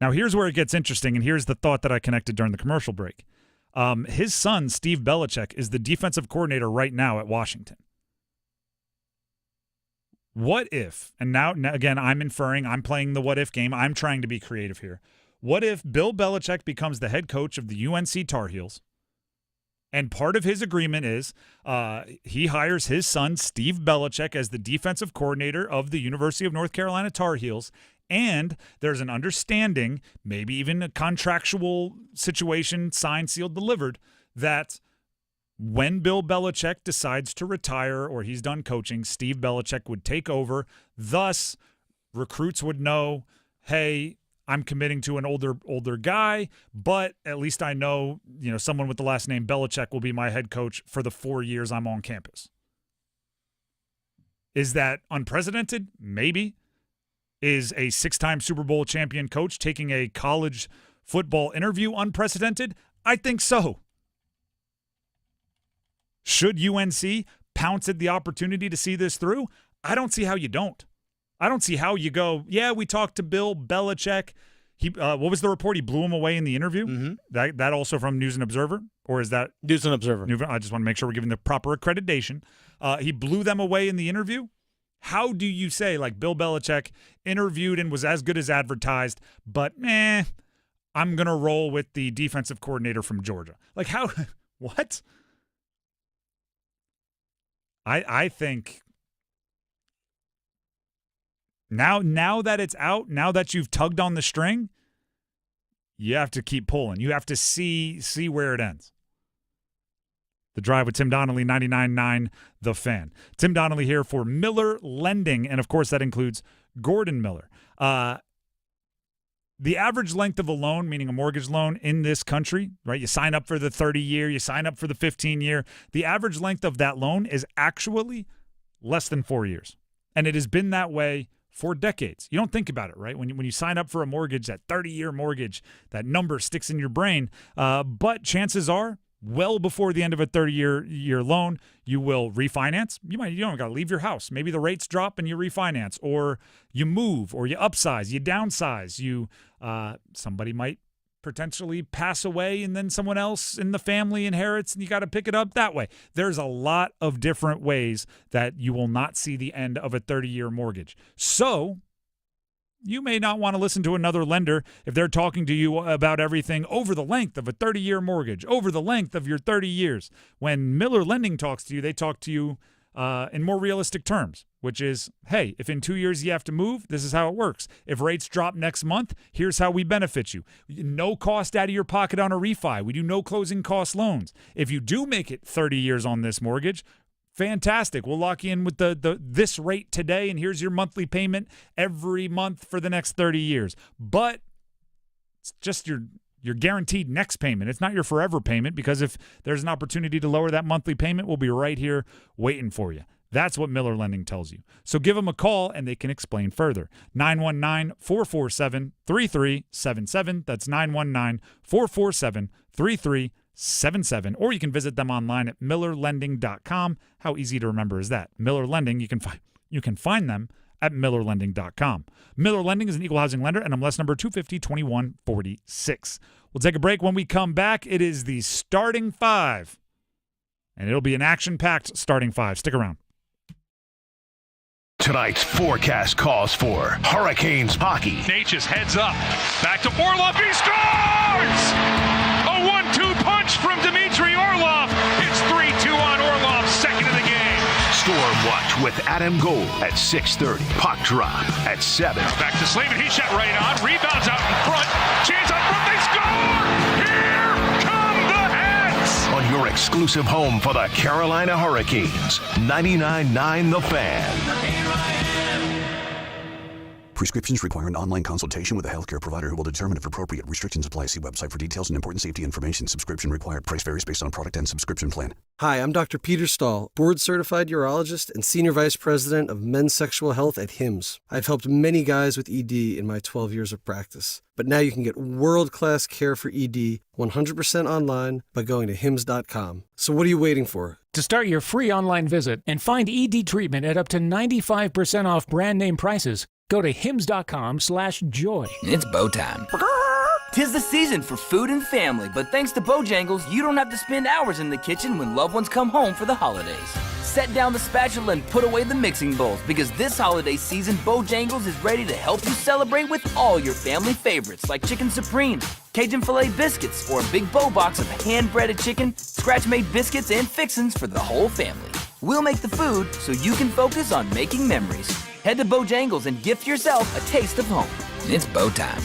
Now, here's where it gets interesting, and here's the thought that I connected during the commercial break. His son, Steve Belichick, is the defensive coordinator right now at Washington. What if, and now again, I'm inferring, I'm playing the what if game, I'm trying to be creative here. What if Bill Belichick becomes the head coach of the UNC Tar Heels, and part of his agreement is he hires his son, Steve Belichick, as the defensive coordinator of the University of North Carolina Tar Heels, and there's an understanding, maybe even a contractual situation, signed, sealed, delivered, that when Bill Belichick decides to retire or he's done coaching, Steve Belichick would take over. Thus, recruits would know, hey, I'm committing to an older guy, but at least I know, someone with the last name Belichick will be my head coach for the 4 years I'm on campus. Is that unprecedented? Maybe. Is a 6-time Super Bowl champion coach taking a college football interview unprecedented? I think so. Should UNC pounce at the opportunity to see this through? I don't see how you don't. I don't see how you go, yeah, we talked to Bill Belichick. He, what was the report? He blew him away in the interview? Mm-hmm. That also from News and Observer? Or is that? News and Observer. I just want to make sure we're giving the proper accreditation. He blew them away in the interview? How do you say, like, Bill Belichick interviewed and was as good as advertised, but I'm going to roll with the defensive coordinator from Georgia? Like, how? What? I think now that it's out, now that you've tugged on the string, you have to keep pulling. You have to see where it ends. The Drive with Tim Donnelly, 99.9 The Fan. Tim Donnelly here for Miller Lending, and of course that includes Gordon Miller. The average length of a loan, meaning a mortgage loan in this country, right? You sign up for the 30-year, you sign up for the 15-year. The average length of that loan is actually less than 4 years. And it has been that way for decades. You don't think about it, right? When you sign up for a mortgage, that 30-year mortgage, that number sticks in your brain. But chances are, well before the end of a 30-year loan, you will refinance. You don't got to leave your house. Maybe the rates drop and you refinance, or you move, or you upsize, you downsize. Somebody might potentially pass away, and then someone else in the family inherits, and you got to pick it up that way. There's a lot of different ways that you will not see the end of a 30-year mortgage. So you may not want to listen to another lender if they're talking to you about everything over the length of a 30-year mortgage, over the length of your 30 years. When Miller Lending talks to you, they talk to you in more realistic terms, which is, hey, if in 2 years you have to move, this is how it works. If rates drop next month, here's how we benefit you. No cost out of your pocket on a refi. We do no closing cost loans. If you do make it 30 years on this mortgage, fantastic. We'll lock you in with this rate today, and here's your monthly payment every month for the next 30 years. But it's just your guaranteed next payment. It's not your forever payment, because if there's an opportunity to lower that monthly payment, we'll be right here waiting for you. That's what Miller Lending tells you. So give them a call and they can explain further. 919-447-3377. That's 919-447-3377. Or you can visit them online at millerlending.com. How easy to remember is that? Miller Lending, you can find them at millerlending.com. Miller Lending is an equal housing lender, and MLS number 250-2146. We'll take a break. When we come back, it is the starting five, and it'll be an action-packed starting five. Stick around. Tonight's forecast calls for Hurricanes hockey. Natchez heads up. Back to Orlov. He scores! A 1-2 punch from Dmitry Orlov. It's 3-2 on Orlov, second of the game. Storm Watch with Adam Gold at 6:30. Puck drop at 7. Back to Slavin. He shot right on. Rebounds out in front. Chance up front. They score! Here come the Hats! On your exclusive home for the Carolina Hurricanes, 99.9 The Fan. Prescriptions require an online consultation with a healthcare provider who will determine if appropriate. Restrictions apply. See website for details and important safety information. Subscription required. Price varies based on product and subscription plan. Hi, I'm Dr. Peter Stahl, board-certified urologist and senior vice president of men's sexual health at HIMSS. I've helped many guys with ED in my 12 years of practice. But now you can get world-class care for ED 100% online by going to hims.com. So what are you waiting for? To start your free online visit and find ED treatment at up to 95% off brand name prices, go to hims.com/joy. It's bow time. 'Tis the season for food and family, but thanks to Bojangles, you don't have to spend hours in the kitchen when loved ones come home for the holidays. Set down the spatula and put away the mixing bowls, because this holiday season, Bojangles is ready to help you celebrate with all your family favorites like Chicken Supreme, Cajun Filet Biscuits, or a big bow box of hand-breaded chicken, scratch-made biscuits, and fixins for the whole family. We'll make the food so you can focus on making memories. Head to Bojangles and gift yourself a taste of home. It's bow time.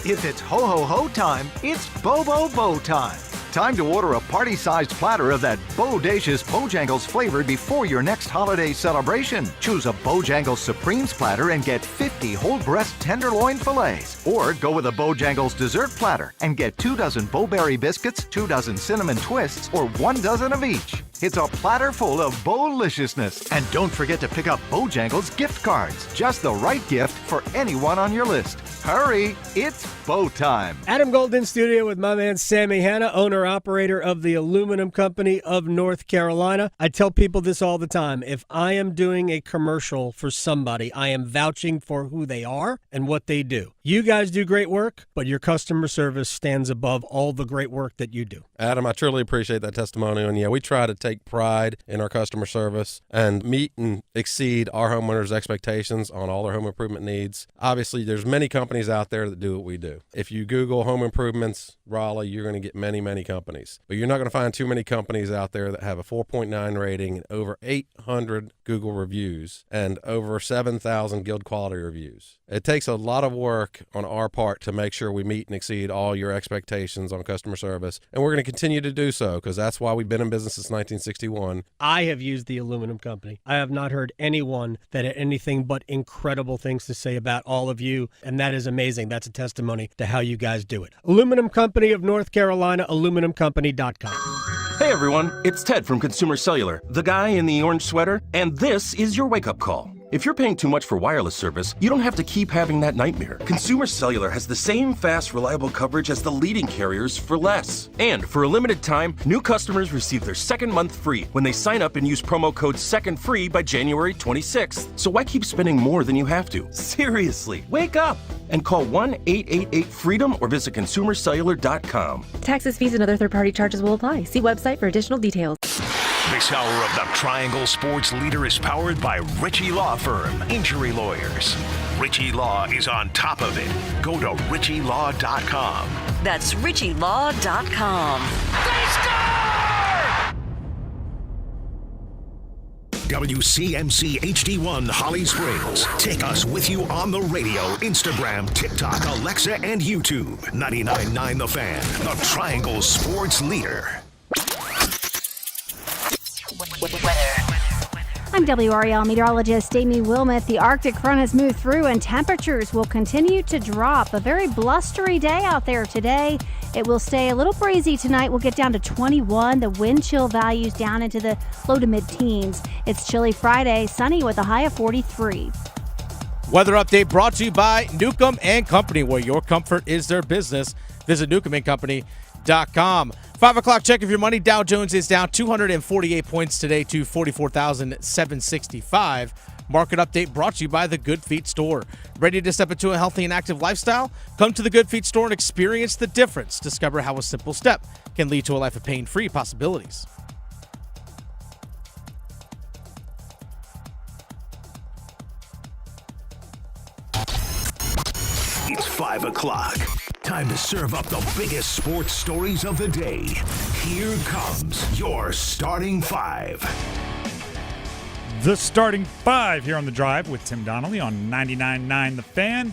If it's ho-ho-ho time, it's Bo-Bo-Bo time. Time to order a party-sized platter of that bodacious Bojangles flavor before your next holiday celebration. Choose a Bojangles Supremes platter and get 50 whole breast tenderloin fillets. Or go with a Bojangles dessert platter and get 2 dozen Bo-Berry biscuits, 2 dozen cinnamon twists, or 1 dozen of each. It's a platter full of Bo-liciousness. And don't forget to pick up Bojangles gift cards. Just the right gift for anyone on your list. Hurry, it's Bo time. Adam Gold in studio with my man Sammy Hanna, owner-operator of the Aluminum Company of North Carolina. I tell people this all the time. If I am doing a commercial for somebody, I am vouching for who they are and what they do. You guys do great work, but your customer service stands above all the great work that you do. Adam, I truly appreciate that testimonial. And yeah, we try to take pride in our customer service and meet and exceed our homeowners' expectations on all their home improvement needs. Obviously, there's many companies out there that do what we do. If you Google home improvements, Raleigh, you're going to get many, many companies. But you're not going to find too many companies out there that have a 4.9 rating and over 800 Google reviews and over 7,000 Guild Quality reviews. It takes a lot of work on our part to make sure we meet and exceed all your expectations on customer service. And we're going to continue to do so because that's why we've been in business since 1961. I have used the Aluminum Company. I have not heard anyone that had anything but incredible things to say about all of you, and that is amazing. That's a testimony to how you guys do it. Aluminum Company of North Carolina, aluminumcompany.com. Hey everyone, it's Ted from Consumer Cellular, the guy in the orange sweater, and this is your wake-up call. If you're paying too much for wireless service, you don't have to keep having that nightmare. Consumer Cellular has the same fast, reliable coverage as the leading carriers for less. And for a limited time, new customers receive their second month free when they sign up and use promo code SECONDFREE by January 26th. So why keep spending more than you have to? Seriously, wake up! And call 1-888-FREEDOM or visit consumercellular.com. Taxes, fees, and other third-party charges will apply. See website for additional details. This hour of the Triangle Sports Leader is powered by Ritchie Law Firm, injury lawyers. Ritchie Law is on top of it. Go to ritchielaw.com. That's ritchielaw.com. They score! WCMC HD1 Holly Springs. Take us with you on the radio, Instagram, TikTok, Alexa, and YouTube. 99.9 The Fan, the Triangle Sports Leader. I'm WRAL meteorologist Amy Wilmoth. The Arctic front has moved through and temperatures will continue to drop. A very blustery day out there today. It will stay a little breezy tonight. We'll get down to 21. The wind chill values down into the low to mid-teens. It's chilly Friday, sunny with a high of 43. Weather update brought to you by Newcomb and Company, where your comfort is their business. Visit newcombandcompany.com. 5 o'clock check of your money. Dow Jones is down 248 points today to 44,765. Market update brought to you by the Good Feet Store. Ready to step into a healthy and active lifestyle? Come to the Good Feet Store and experience the difference. Discover how a simple step can lead to a life of pain-free possibilities. It's 5 o'clock. Time to serve up the biggest sports stories of the day. Here comes your starting five. The starting five here on The Drive with Tim Donnelly on 99.9 The Fan.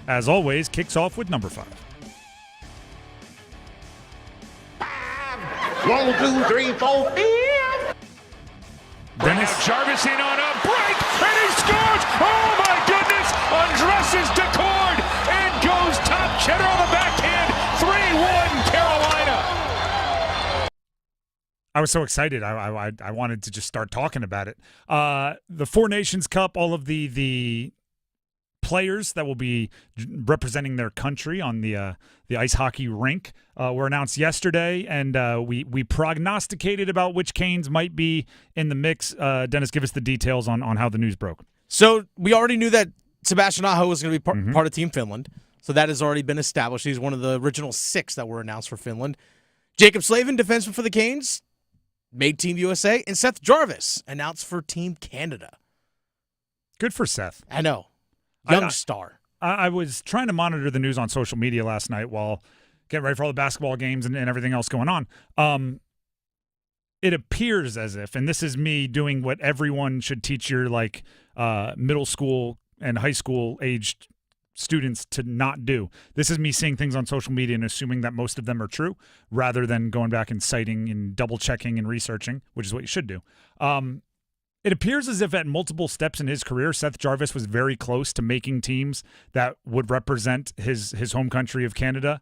As always, kicks off with number 5. 1, 2, 3, 4, 5. Dennis Jarvis in on a break, and he scores! Oh my goodness! Undresses DeCord and goes top cheddar on the backhand. 3-1 Carolina. I was so excited. I wanted to just start talking about it. The Four Nations Cup, all of the players that will be representing their country on the ice hockey rink were announced yesterday, and we prognosticated about which Canes might be in the mix. Dennis, give us the details on how the news broke. So we already knew that Sebastian Aho was going to be part of Team Finland, so that has already been established. He's one of the original 6 that were announced for Finland. Jacob Slavin, defenseman for the Canes, made Team USA, and Seth Jarvis announced for Team Canada. Good for Seth. I know. Young star. I was trying to monitor the news on social media last night while getting ready for all the basketball games and everything else going on. It appears as if, and this is me doing what everyone should teach your middle school and high school aged students to not do. This is me seeing things on social media and assuming that most of them are true rather than going back and citing and double checking and researching, which is what you should do. It appears as if at multiple steps in his career, Seth Jarvis was very close to making teams that would represent his home country of Canada,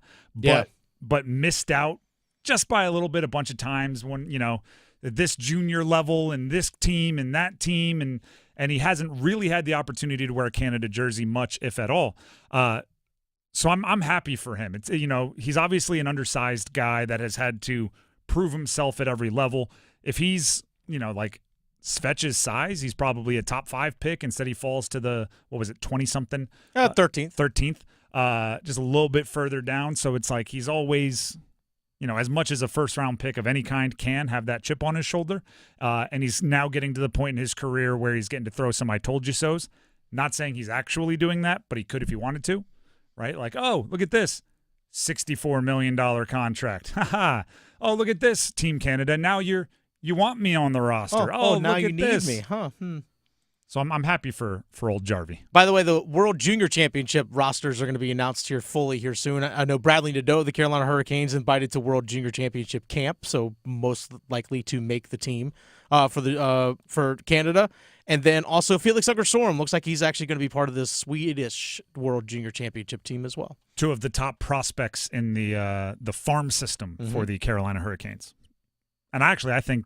but missed out just by a little bit a bunch of times when, this junior level and this team and that team, and he hasn't really had the opportunity to wear a Canada jersey much, if at all. So I'm happy for him. It's he's obviously an undersized guy that has had to prove himself at every level. If he's, Svetch's size, he's probably a top 5 pick. Instead, he falls to the 20-something? 13th. 13th. Just a little bit further down. So it's like he's always, as much as a first-round pick of any kind can have that chip on his shoulder. And he's now getting to the point in his career where he's getting to throw some I-told-you-sos. Not saying he's actually doing that, but he could if he wanted to, right? Like, oh, look at this. $64 million contract. Ha-ha. Oh, look at this, Team Canada. Now you want me on the roster. Oh now look you at need this. me, huh? So I'm happy for old Jarvie. By the way, the World Junior Championship rosters are going to be announced fully here soon. I know Bradley Nadeau, the Carolina Hurricanes, invited to World Junior Championship camp, so most likely to make the team for Canada. And then also Felix Unger-Sorum looks like he's actually going to be part of the Swedish World Junior Championship team as well. 2 of the top prospects in the farm system for the Carolina Hurricanes. And I think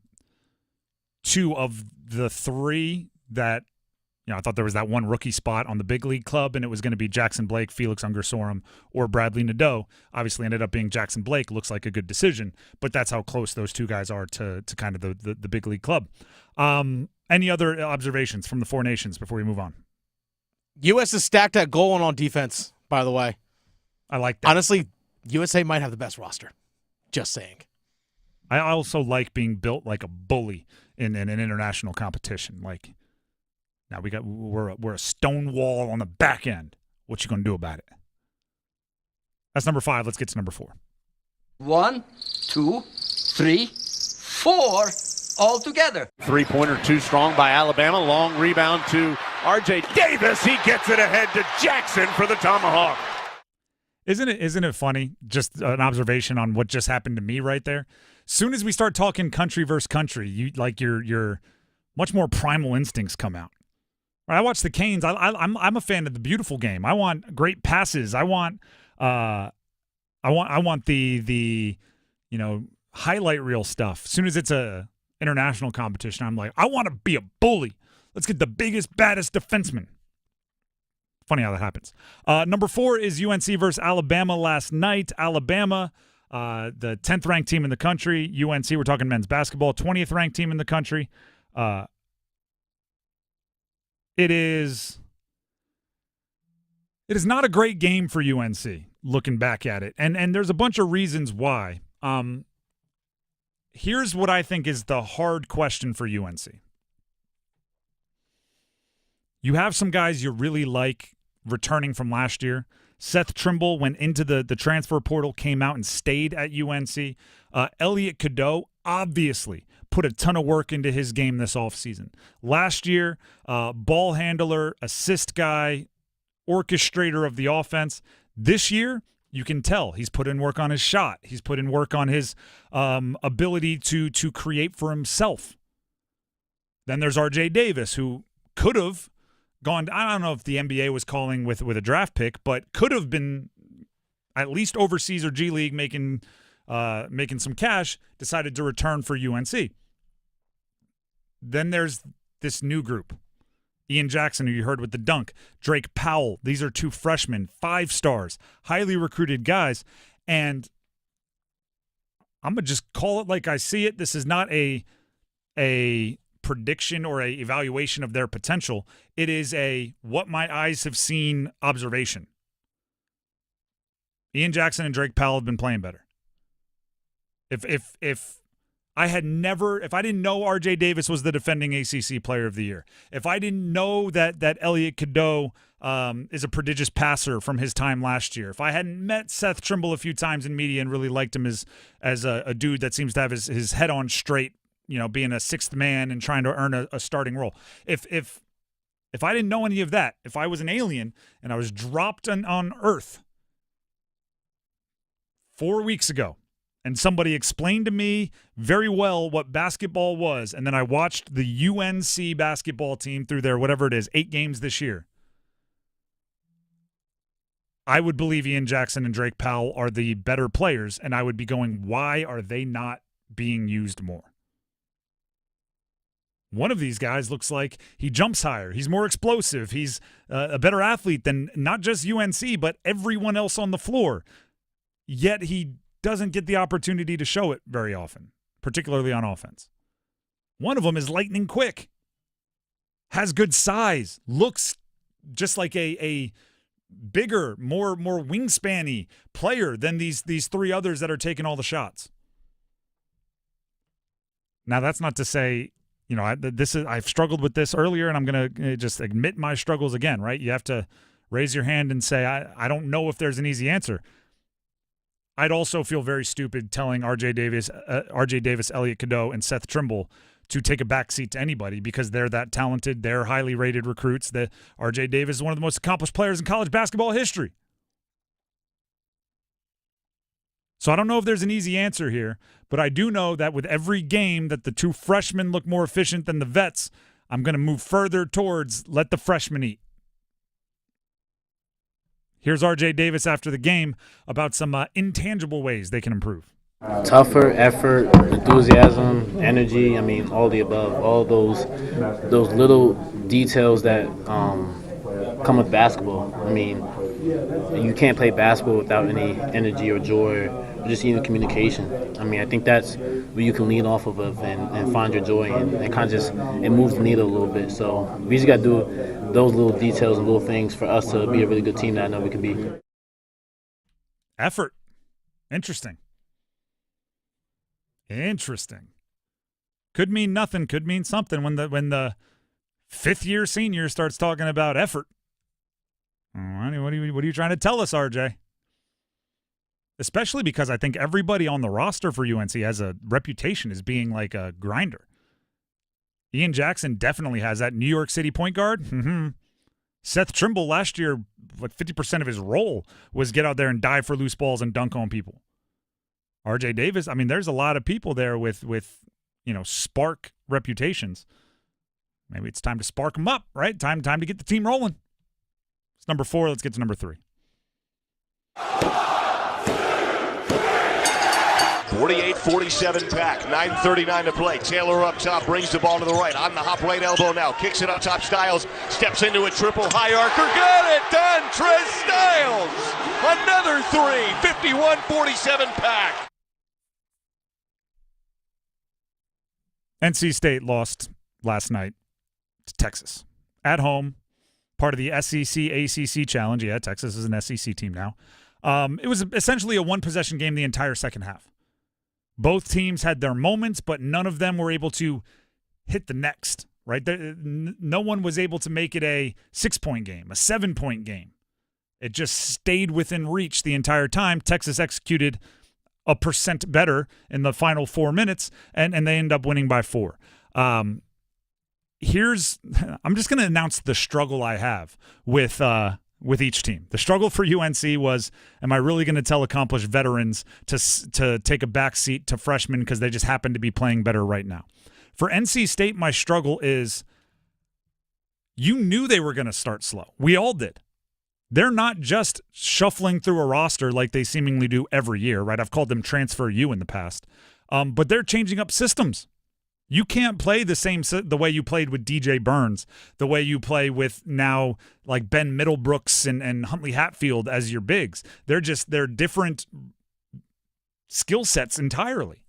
2 of the 3 that, I thought there was that one rookie spot on the big league club, and it was going to be Jackson Blake, Felix Unger-Sorum, or Bradley Nadeau. Obviously ended up being Jackson Blake. Looks like a good decision, but that's how close those 2 guys are to kind of the big league club. Any other observations from the Four Nations before we move on? U.S. is stacked at goal and on defense, by the way. I like that. Honestly, USA might have the best roster. Just saying. I also like being built like a bully in an international competition. Like, now we're a stone wall on the back end. What you gonna do about it? That's number 5. Let's get to number 4. 1, 2, 3, 4, all together. 3-pointer too strong by Alabama. Long rebound to R.J. Davis. He gets it ahead to Jackson for the tomahawk. Isn't it funny? Just an observation on what just happened to me right there. Soon as we start talking country versus country, your much more primal instincts come out. I watch the Canes. I'm a fan of the beautiful game. I want great passes. I want I want the highlight reel stuff. As soon as it's a international competition, I'm like, I want to be a bully. Let's get the biggest, baddest defenseman. Funny how that happens. Number 4 is UNC versus Alabama last night. Alabama, the 10th ranked team in the country. UNC, we're talking men's basketball, 20th ranked team in the country. It is not a great game for UNC, looking back at it. And there's a bunch of reasons why. Here's what I think is the hard question for UNC. You have some guys you really like returning from last year. Seth Trimble went into the transfer portal, came out and stayed at UNC. Elliot Cadeau obviously put a ton of work into his game this offseason. Last year, ball handler, assist guy, orchestrator of the offense. This year, you can tell he's put in work on his shot. He's put in work on his ability to create for himself. Then there's R.J. Davis, who could have gone, I don't know if the NBA was calling with a draft pick, but could have been at least overseas or G League making some cash, decided to return for UNC. Then there's this new group. Ian Jackson, who you heard with the dunk. Drake Powell. These are 2 freshmen, 5 stars, highly recruited guys. And I'm going to just call it like I see it. This is not a prediction or a evaluation of their potential. It is a what my eyes have seen observation. Ian Jackson and Drake Powell have been playing better. If I didn't know RJ Davis was the defending ACC player of the year, if I didn't know that Elliot Cadeau is a prodigious passer from his time last year, if I hadn't met Seth Trimble a few times in media and really liked him as a dude that seems to have his head on straight, being a sixth man and trying to earn a starting role. If I didn't know any of that, if I was an alien and I was dropped on Earth 4 weeks ago and somebody explained to me very well what basketball was, and then I watched the UNC basketball team through their, whatever it is, 8 games this year, I would believe Ian Jackson and Drake Powell are the better players, and I would be going, why are they not being used more? One of these guys looks like he jumps higher. He's more explosive. He's a better athlete than not just UNC, but everyone else on the floor. Yet he doesn't get the opportunity to show it very often, particularly on offense. One of them is lightning quick, has good size, looks just like a bigger, more wingspan-y player than these 3 others that are taking all the shots. Now, that's not to say, I've struggled with this earlier, and I'm going to just admit my struggles again, right? You have to raise your hand and say, I don't know if there's an easy answer. I'd also feel very stupid telling R.J. Davis, Elliot Cadeau, and Seth Trimble to take a backseat to anybody because they're that talented. They're highly rated recruits. R.J. Davis is one of the most accomplished players in college basketball history. So I don't know if there's an easy answer here, but I do know that with every game that the 2 freshmen look more efficient than the vets, I'm going to move further towards let the freshmen eat. Here's R.J. Davis after the game about some intangible ways they can improve. Tougher, effort, enthusiasm, energy, all the above, all those little details that come with basketball. You can't play basketball without any energy or joy or just even communication. I think that's where you can lean off of and find your joy and kind of just, it moves the needle a little bit. So we just got to do those little details and little things for us to be a really good team that I know we can be. Effort. Interesting. Could mean nothing, could mean something when the 5th-year senior starts talking about effort. What are you trying to tell us, RJ? Especially because I think everybody on the roster for UNC has a reputation as being like a grinder. Ian Jackson definitely has that. New York City point guard. Mm-hmm. Seth Trimble last year, 50% of his role was get out there and dive for loose balls and dunk on people. RJ Davis, there's a lot of people there with spark reputations. Maybe it's time to spark them up, right? Time to get the team rolling. It's number 4. Let's get to number 3. 48-47 pack, 9:39 to play. Taylor up top, brings the ball to the right. On the hop, right elbow now. Kicks it up top. Styles steps into a triple. High archer. Got it done. Trez Styles. Another three. 51-47 pack. NC State lost last night to Texas. At home, part of the SEC-ACC challenge. Yeah, Texas is an SEC team now. It was essentially a one-possession game the entire second half. Both teams had their moments, but none of them were able to hit the next, right? No one was able to make it a 6-point game, a 7-point game. It just stayed within reach the entire time. Texas executed 1% better in the final 4 minutes, and they end up winning by 4. I'm just going to announce the struggle I have with each team. The struggle for UNC was, am I really going to tell accomplished veterans to take a back seat to freshmen because they just happen to be playing better right now? For NC State, my struggle is you knew they were going to start slow. We all did. They're not just shuffling through a roster like they seemingly do every year, right? I've called them transfer U in the past. But they're changing up systems. You can't play the way you played with DJ Burns, the way you play with now like Ben Middlebrooks and Huntley Hatfield as your bigs. They're different skill sets entirely.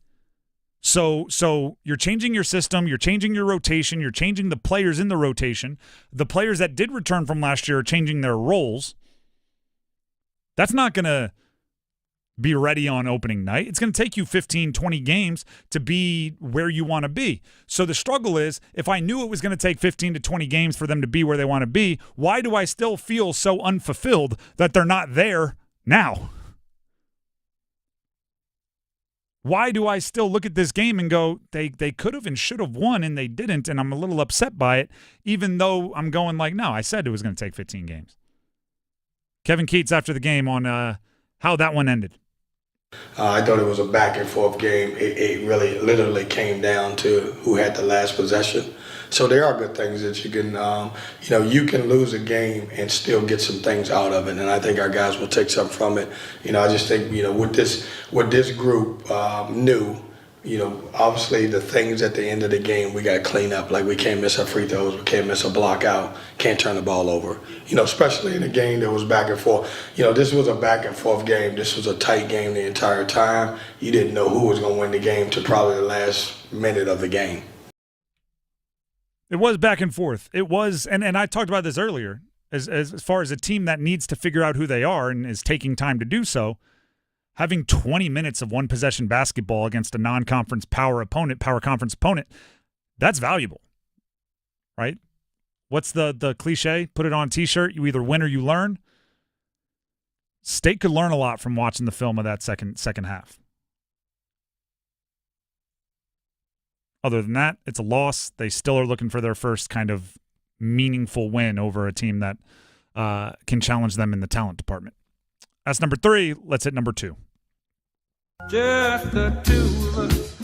So you're changing your system, you're changing your rotation, you're changing the players in the rotation. The players that did return from last year are changing their roles. That's not going to be ready on opening night. It's going to take you 15, 20 games to be where you want to be. So the struggle is, if I knew it was going to take 15 to 20 games for them to be where they want to be, why do I still feel so unfulfilled that they're not there now? Why do I still look at this game and go, they could have and should have won and they didn't, and I'm a little upset by it, even though I'm going like, no, I said it was going to take 15 games. Kevin Keats after the game on how that one ended. I thought it was a back-and-forth game. It really literally came down to who had the last possession. So there are good things that you can, you can lose a game and still get some things out of it. And I think our guys will take something from it. I just think, what this group knew, obviously the things at the end of the game we got to clean up. Like we can't miss our free throws, we can't miss a block out, can't turn the ball over. Especially in a game that was back and forth. This was a back and forth game. This was a tight game the entire time. You didn't know who was going to win the game to probably the last minute of the game. It was back and forth. It was, and I talked about this earlier, as far as a team that needs to figure out who they are and is taking time to do so. Having 20 minutes of one-possession basketball against a non-conference power conference opponent, that's valuable, right? What's the cliche? Put it on a T-shirt. You either win or you learn. State could learn a lot from watching the film of that second half. Other than that, it's a loss. They still are looking for their first kind of meaningful win over a team that can challenge them in the talent department. That's number 3. Let's hit number 2. Just the two of us.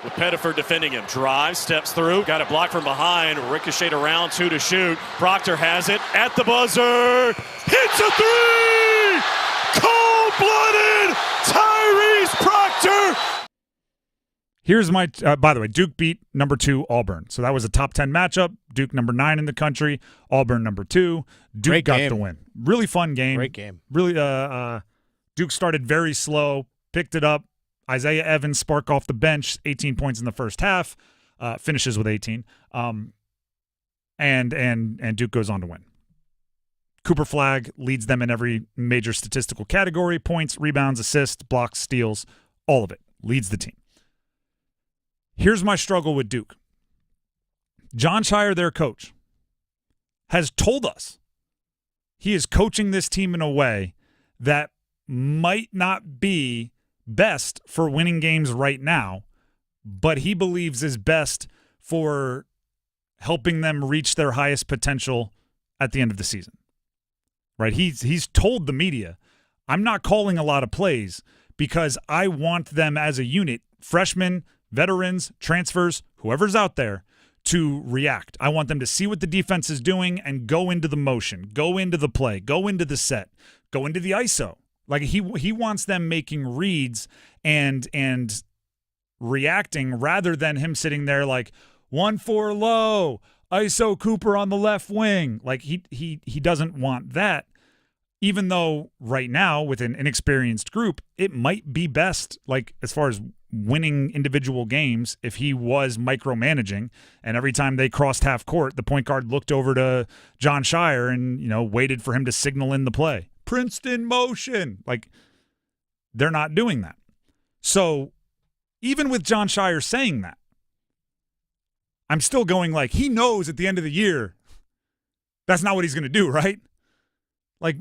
With Pettiford defending him. Drives, steps through, got it blocked from behind. Ricocheted around, 2 to shoot. Proctor has it at the buzzer. Hits a 3! Cold-blooded Tyrese Proctor! Here's my, by the way, Duke beat number 2 Auburn. So that was a top 10 matchup. Duke number 9 in the country, Auburn number 2. Duke got the win. Really fun game. Great game. Really, Duke started very slow, picked it up. Isaiah Evans spark off the bench, 18 points in the first half, finishes with 18. And Duke goes on to win. Cooper Flagg leads them in every major statistical category: points, rebounds, assists, blocks, steals, all of it. Leads the team. Here's my struggle with Duke. John Shire, their coach, has told us he is coaching this team in a way that might not be best for winning games right now, but he believes is best for helping them reach their highest potential at the end of the season. Right? He's told the media, I'm not calling a lot of plays because I want them as a unit, freshmen, veterans, transfers, whoever's out there, to react. I want them to see what the defense is doing and go into the motion, go into the play, go into the set, go into the ISO. Like he wants them making reads and reacting rather than him sitting there like 1-4 low, ISO Cooper on the left wing. Like he doesn't want that. Even though right now with an inexperienced group, it might be best, like as far as winning individual games, if he was micromanaging and every time they crossed half court, the point guard looked over to John Shire and, waited for him to signal in the play. Princeton motion. Like, they're not doing that. So even with John Shire saying that, I'm still going like, he knows at the end of the year that's not what he's going to do, right? Like,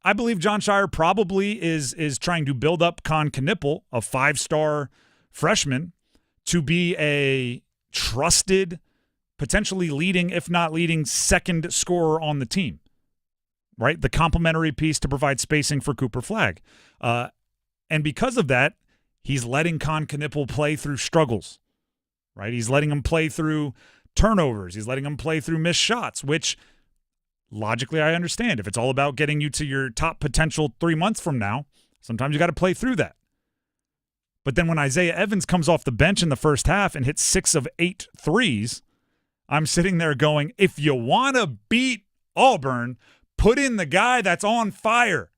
I believe John Shire probably is trying to build up Con Knipple, a 5-star freshman, to be a trusted, potentially leading, if not leading, second scorer on the team, right? The complementary piece to provide spacing for Cooper Flagg. And because of that, he's letting Con Knipple play through struggles, right? He's letting him play through turnovers. He's letting him play through missed shots, which logically I understand. If it's all about getting you to your top potential 3 months from now, sometimes you got to play through that. But then when Isaiah Evans comes off the bench in the first half and hits 6 of 8 threes, I'm sitting there going, if you want to beat Auburn, put in the guy that's on fire.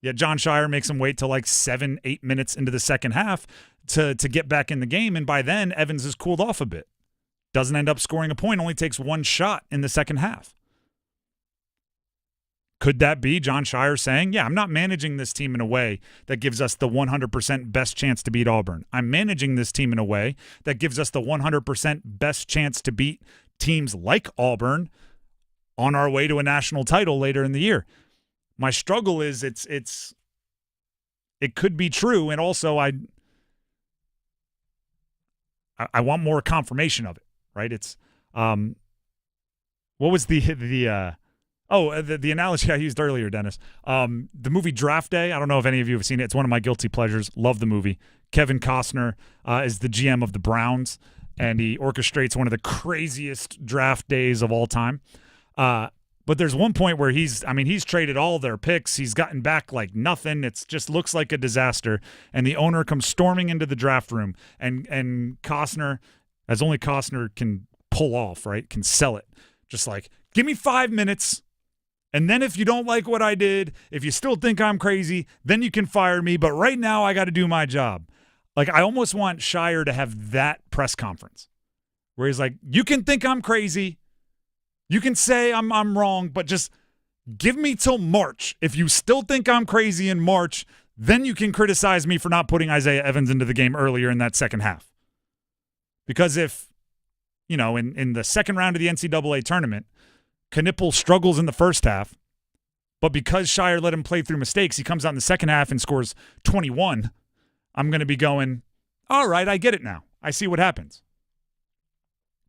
Yet John Shire makes him wait till like 7-8 minutes into the second half to get back in the game, and by then Evans has cooled off a bit. Doesn't end up scoring a point, only takes 1 shot in the second half. Could that be John Shire saying, yeah, I'm not managing this team in a way that gives us the 100% best chance to beat Auburn. I'm managing this team in a way that gives us the 100% best chance to beat teams like Auburn on our way to a national title later in the year. My struggle is it could be true, and also I want more confirmation of it, right? It's what was the analogy I used earlier, Dennis? The movie Draft Day. I don't know if any of you have seen it. It's one of my guilty pleasures. Love the movie. Kevin Costner is the GM of the Browns, and he orchestrates one of the craziest draft days of all time. But there's one point where he's traded all their picks. He's gotten back like nothing. It just looks like a disaster. And the owner comes storming into the draft room, and Costner, as only Costner can pull off, right, can sell it. Just like, give me 5 minutes. And then if you don't like what I did, if you still think I'm crazy, then you can fire me. But right now I got to do my job. Like, I almost want Shire to have that press conference where he's like, you can think I'm crazy. You can say I'm wrong, but just give me till March. If you still think I'm crazy in March, then you can criticize me for not putting Isaiah Evans into the game earlier in that second half. Because if, in the second round of the NCAA tournament, Knipple struggles in the first half, but because Shire let him play through mistakes, he comes out in the second half and scores 21, I'm going to be going, all right, I get it now. I see what happens.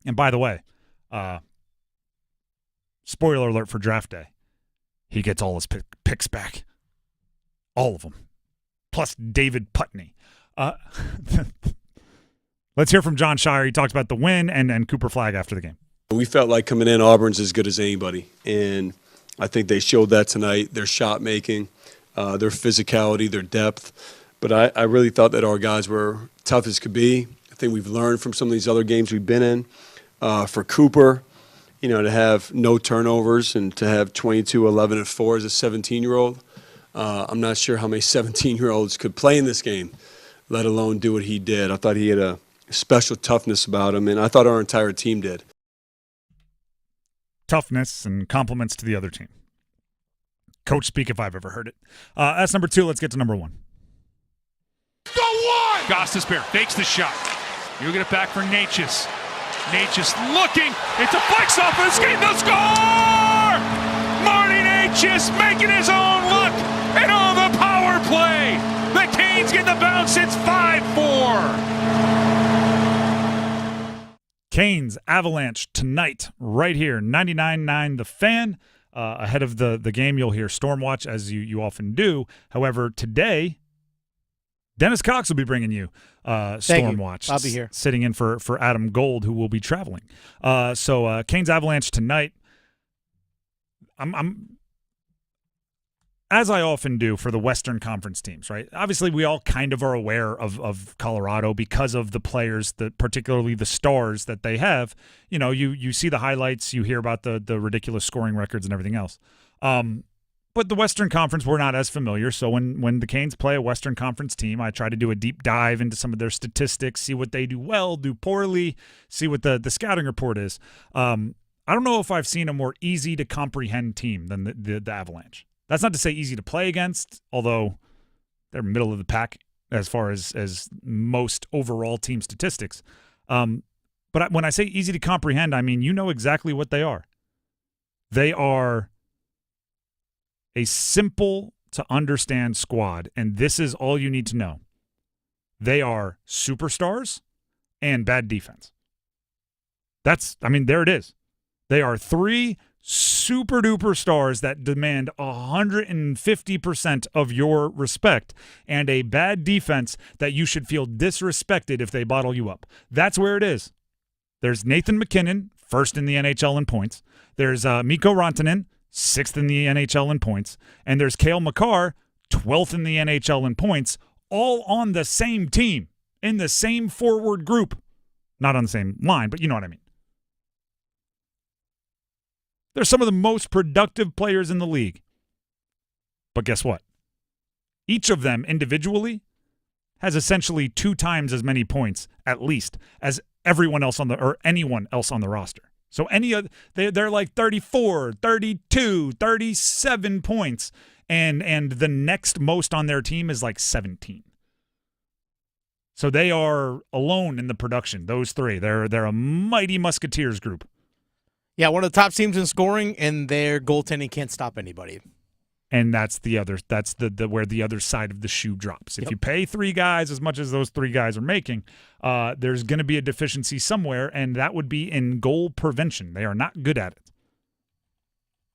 And by the way, spoiler alert for draft day, he gets all his picks back. All of them. Plus David Putney. Let's hear from John Shire. He talks about the win and Cooper Flagg after the game. We felt like coming in, Auburn's as good as anybody, and I think they showed that tonight. Their shot making, their physicality, their depth. But I really thought that our guys were tough as could be. I think we've learned from some of these other games we've been in. For Cooper, to have no turnovers and to have 22, 11, and 4 as a 17-year-old, I'm not sure how many 17-year-olds could play in this game, let alone do what he did. I thought he had a special toughness about him, and I thought our entire team did. Toughness and compliments to the other team. Coach speak if I've ever heard it. That's number 2. Let's get to number 1. Go one! Gostisbehere fakes the shot. You'll get it back for Natchez. Natchez looking. It deflects off of the skate. The score! Marty Natchez making his own look. And on the power play, the Canes get the bounce. It's 5-4. Canes Avalanche tonight, right here, 99.9 The Fan. Ahead of the game, you'll hear Stormwatch, as you often do. However, today, Dennis Cox will be bringing you Stormwatch. I'll be here. Sitting in for Adam Gold, who will be traveling. So Canes Avalanche tonight. as I often do for the Western Conference teams, right? Obviously, we all kind of are aware of Colorado because of the players, particularly the stars that they have. You know, you see the highlights, you hear about the ridiculous scoring records and everything else. But the Western Conference, we're not as familiar. So when the Canes play a Western Conference team, I try to do a deep dive into some of their statistics, see what they do well, do poorly, see what the scouting report is. I don't know if I've seen a more easy to comprehend team than the Avalanche. That's not to say easy to play against, although they're middle of the pack as far as most overall team statistics. But when I say easy to comprehend, I mean you know exactly what they are. They are a simple to understand squad, and this is all you need to know. They are superstars and bad defense. There it is. They are 3 super duper stars that demand 150% of your respect and a bad defense that you should feel disrespected if they bottle you up. That's where it is. There's Nathan McKinnon, first in the NHL in points. There's Mikko Rantanen, 6th in the NHL in points. And there's Cale Makar, 12th in the NHL in points, all on the same team, in the same forward group. Not on the same line, but you know what I mean. They're some of the most productive players in the league. But guess what? Each of them individually has essentially 2 times as many points, at least, as anyone else on the roster. So they're like 34, 32, 37 points, and the next most on their team is like 17. So they are alone in the production, those 3. They're a mighty Musketeers group. Yeah, one of the top teams in scoring, and their goaltending can't stop anybody. And that's where the other side of the shoe drops. If you pay 3 guys as much as those 3 guys are making, there's going to be a deficiency somewhere, and that would be in goal prevention. They are not good at it.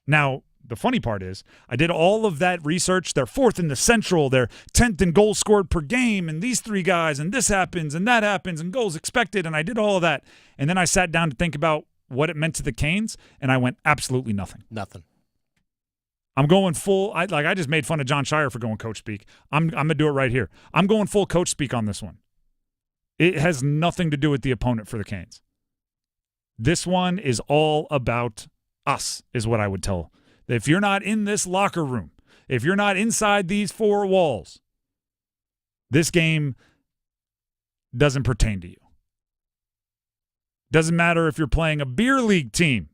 Now, the funny part is, I did all of that research. They're 4th in the Central. They're 10th in goals scored per game, and these 3 guys, and this happens, and that happens, and goals expected, and I did all of that. And then I sat down to think about what it meant to the Canes, and I went absolutely nothing. Nothing. I'm going full. I just made fun of John Shire for going coach speak. I'm gonna do it right here. I'm going full coach speak on this one. It has nothing to do with the opponent for the Canes. This one is all about us, is what I would tell. If you're not in this locker room, if you're not inside these 4 walls, this game doesn't pertain to you. Doesn't matter if you're playing a beer league team.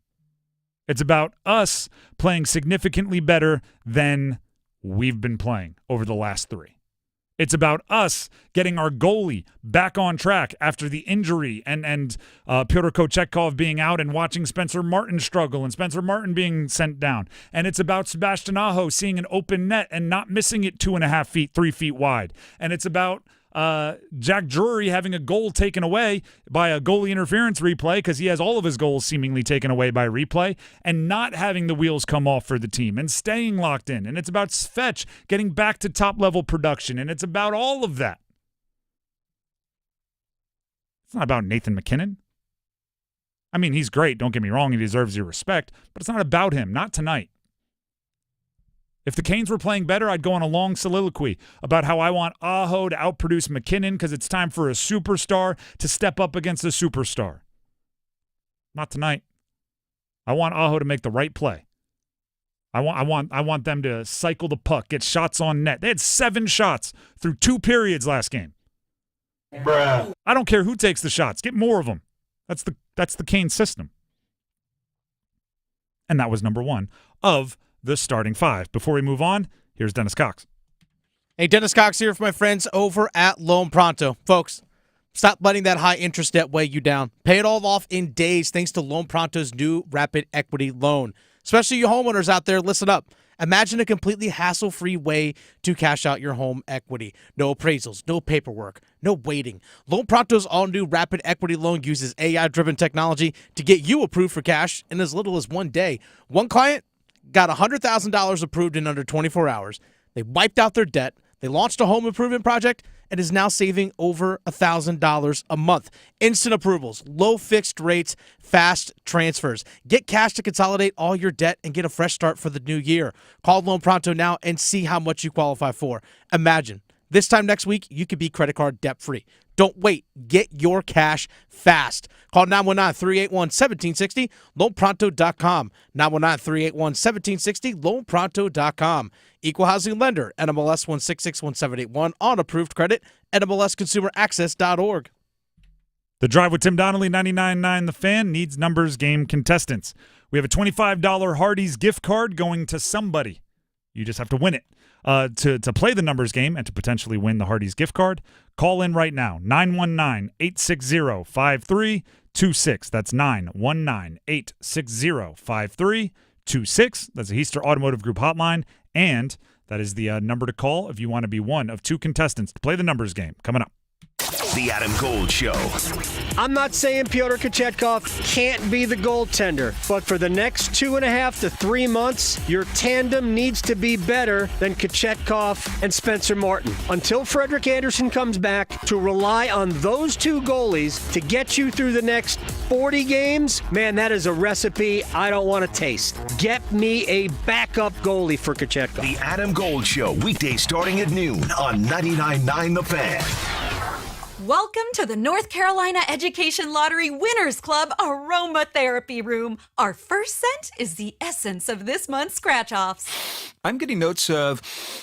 It's about us playing significantly better than we've been playing over the last 3. It's about us getting our goalie back on track after the injury and Pyotr Kochetkov being out and watching Spencer Martin struggle and Spencer Martin being sent down. And it's about Sebastian Aho seeing an open net and not missing it 2.5 feet, 3 feet wide. And it's about Jack Drury having a goal taken away by a goalie interference replay because he has all of his goals seemingly taken away by replay and not having the wheels come off for the team and staying locked in. And it's about Svetch getting back to top-level production, and it's about all of that. It's not about Nathan McKinnon. I mean, he's great. Don't get me wrong. He deserves your respect, but it's not about him. Not tonight. If the Canes were playing better, I'd go on a long soliloquy about how I want Aho to outproduce McKinnon because it's time for a superstar to step up against a superstar. Not tonight. I want Aho to make the right play. I want them to cycle the puck, get shots on net. They had 7 shots through 2 periods last game. Bruh. I don't care who takes the shots. Get more of them. That's the Canes system. And that was number 1 of the starting 5. Before we move on, here's Dennis Cox. Hey, Dennis Cox here for my friends over at Loan Pronto. Folks, stop letting that high interest debt weigh you down. Pay it all off in days thanks to Loan Pronto's new Rapid Equity Loan. Especially you homeowners out there, listen up. Imagine a completely hassle-free way to cash out your home equity. No appraisals, no paperwork, no waiting. Loan Pronto's all-new Rapid Equity Loan uses AI-driven technology to get you approved for cash in as little as 1 day. One client got $100,000 approved in under 24 hours. They wiped out their debt. They launched a home improvement project, and is now saving over $1,000 a month. Instant approvals, low fixed rates, fast transfers. Get cash to consolidate all your debt and get a fresh start for the new year. Call Loan Pronto now and see how much you qualify for. Imagine, this time next week, you could be credit card debt-free. Don't wait. Get your cash fast. Call 919-381-1760, loanpronto.com. 919-381-1760, loanpronto.com. Equal housing lender, NMLS 1661781, on approved credit, NMLSconsumeraccess.org. The Drive with Tim Donnelly, 99.9 The Fan, needs numbers game contestants. We have a $25 Hardee's gift card going to somebody. You just have to win it. To play the numbers game and to potentially win the Hardee's gift card, call in right now, 919-860-5326. That's 919-860-5326. That's the Heister Automotive Group hotline, and that is the number to call if you want to be one of two contestants to play the numbers game. Coming up. The Adam Gold Show. I'm not saying Pyotr Kochetkov can't be the goaltender, but for the next 2.5 to 3 months, your tandem needs to be better than Kochetkov and Spencer Martin. Until Frederik Andersen comes back, to rely on those two goalies to get you through the next 40 games, man, that is a recipe I don't want to taste. Get me a backup goalie for Kochetkov. The Adam Gold Show, weekdays starting at noon on 99.9 The Fan. Welcome to the North Carolina Education Lottery Winners Club Aromatherapy Room. Our first scent is the essence of this month's scratch-offs. I'm getting notes of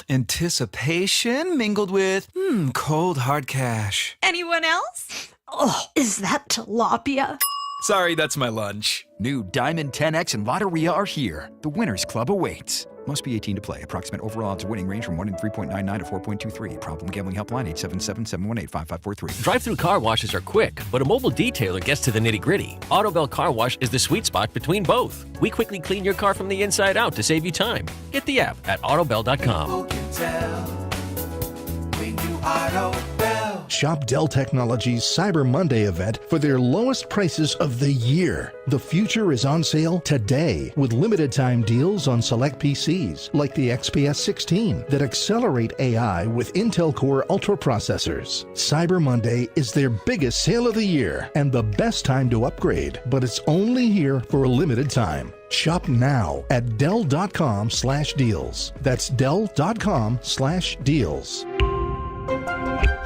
anticipation mingled with cold hard cash. Anyone else? Oh, is that tilapia? Sorry, that's my lunch. New Diamond 10X and Lotteria are here. The Winners Club awaits. Must be 18 to play. Approximate overall odds of winning range from 1 in 3.99 to 4.23. Problem gambling helpline 877-718-5543. Drive-through car washes are quick, but a mobile detailer gets to the nitty-gritty. Autobell Car Wash is the sweet spot between both. We quickly clean your car from the inside out to save you time. Get the app at autobell.com. Shop Dell Technologies Cyber Monday event for their lowest prices of the year. The future is on sale today with limited time deals on select PCs like the XPS 16 that accelerate AI with Intel Core Ultra processors. Cyber Monday is their biggest sale of the year and the best time to upgrade, but it's only here for a limited time. Shop now at Dell.com/deals. That's Dell.com/deals.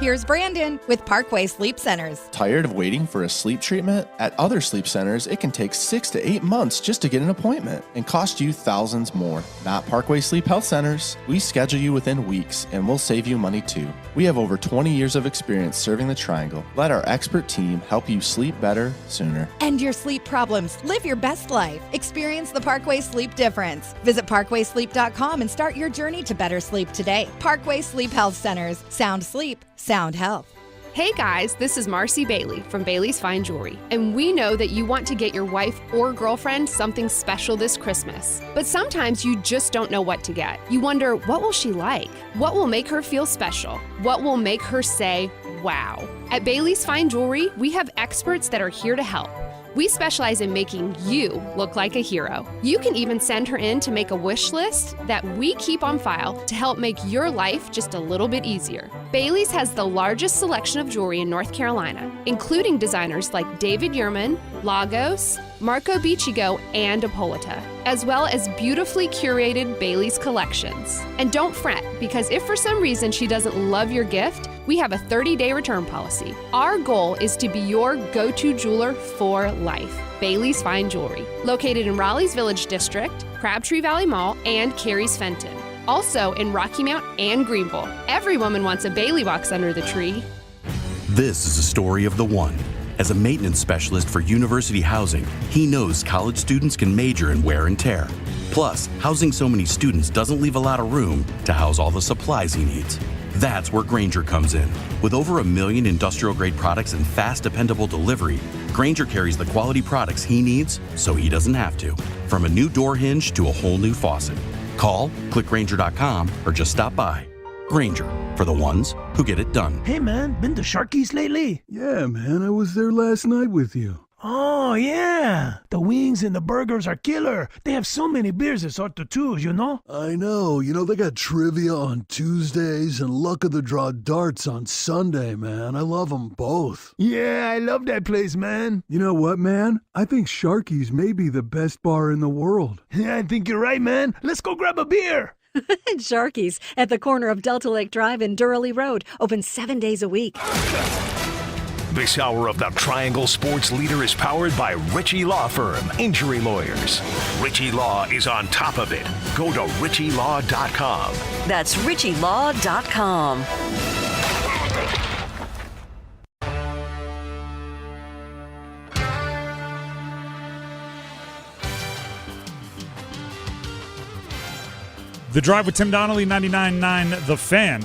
Here's Brandon with Parkway Sleep Centers. Tired of waiting for a sleep treatment? At other sleep centers, it can take 6 to 8 months just to get an appointment and cost you thousands more. Not Parkway Sleep Health Centers. We schedule you within weeks and we'll save you money too. We have over 20 years of experience serving the Triangle. Let our expert team help you sleep better sooner. End your sleep problems. Live your best life. Experience the Parkway Sleep difference. Visit parkwaysleep.com and start your journey to better sleep today. Parkway Sleep Health Centers. Sound sleep. Sound health. Hey guys, this is Marcy Bailey from Bailey's Fine Jewelry, and we know that you want to get your wife or girlfriend something special this Christmas. But sometimes you just don't know what to get. You wonder, what will she like? What will make her feel special? What will make her say, wow? At Bailey's Fine Jewelry, we have experts that are here to help. We specialize in making you look like a hero. You can even send her in to make a wish list that we keep on file to help make your life just a little bit easier. Bailey's has the largest selection of jewelry in North Carolina, including designers like David Yurman, Lagos, Marco Biccigo, and Apolita, as well as beautifully curated Bailey's collections. And don't fret, because if for some reason she doesn't love your gift, we have a 30-day return policy. Our goal is to be your go-to jeweler for life. Bailey's Fine Jewelry, located in Raleigh's Village District, Crabtree Valley Mall, and Cary's Fenton. Also in Rocky Mount and Greenville. Every woman wants a Bailey box under the tree. This is a story of the one. As a maintenance specialist for University Housing, he knows college students can major in wear and tear. Plus, housing so many students doesn't leave a lot of room to house all the supplies he needs. That's where Grainger comes in. With over 1 million industrial-grade products and fast, dependable delivery, Grainger carries the quality products he needs so he doesn't have to. From a new door hinge to a whole new faucet. Call, click Grainger.com, or just stop by. Grainger, for the ones who get it done. Hey man, been to Sharky's lately? Yeah, man, I was there last night with you. Oh, yeah. The wings and the burgers are killer. They have so many beers, it's hard to choose, you know? I know. You know, they got trivia on Tuesdays and luck of the draw darts on Sunday, man. I love them both. Yeah, I love that place, man. You know what, man? I think Sharky's may be the best bar in the world. Yeah, I think you're right, man. Let's go grab a beer. Sharky's at the corner of Delta Lake Drive and Durham Road. Open 7 days a week. This hour of the Triangle Sports Leader is powered by Ritchie Law Firm, injury lawyers. Ritchie Law is on top of it. Go to ritchielaw.com. That's ritchielaw.com. The Drive with Tim Donnelly, 99.9 The Fan.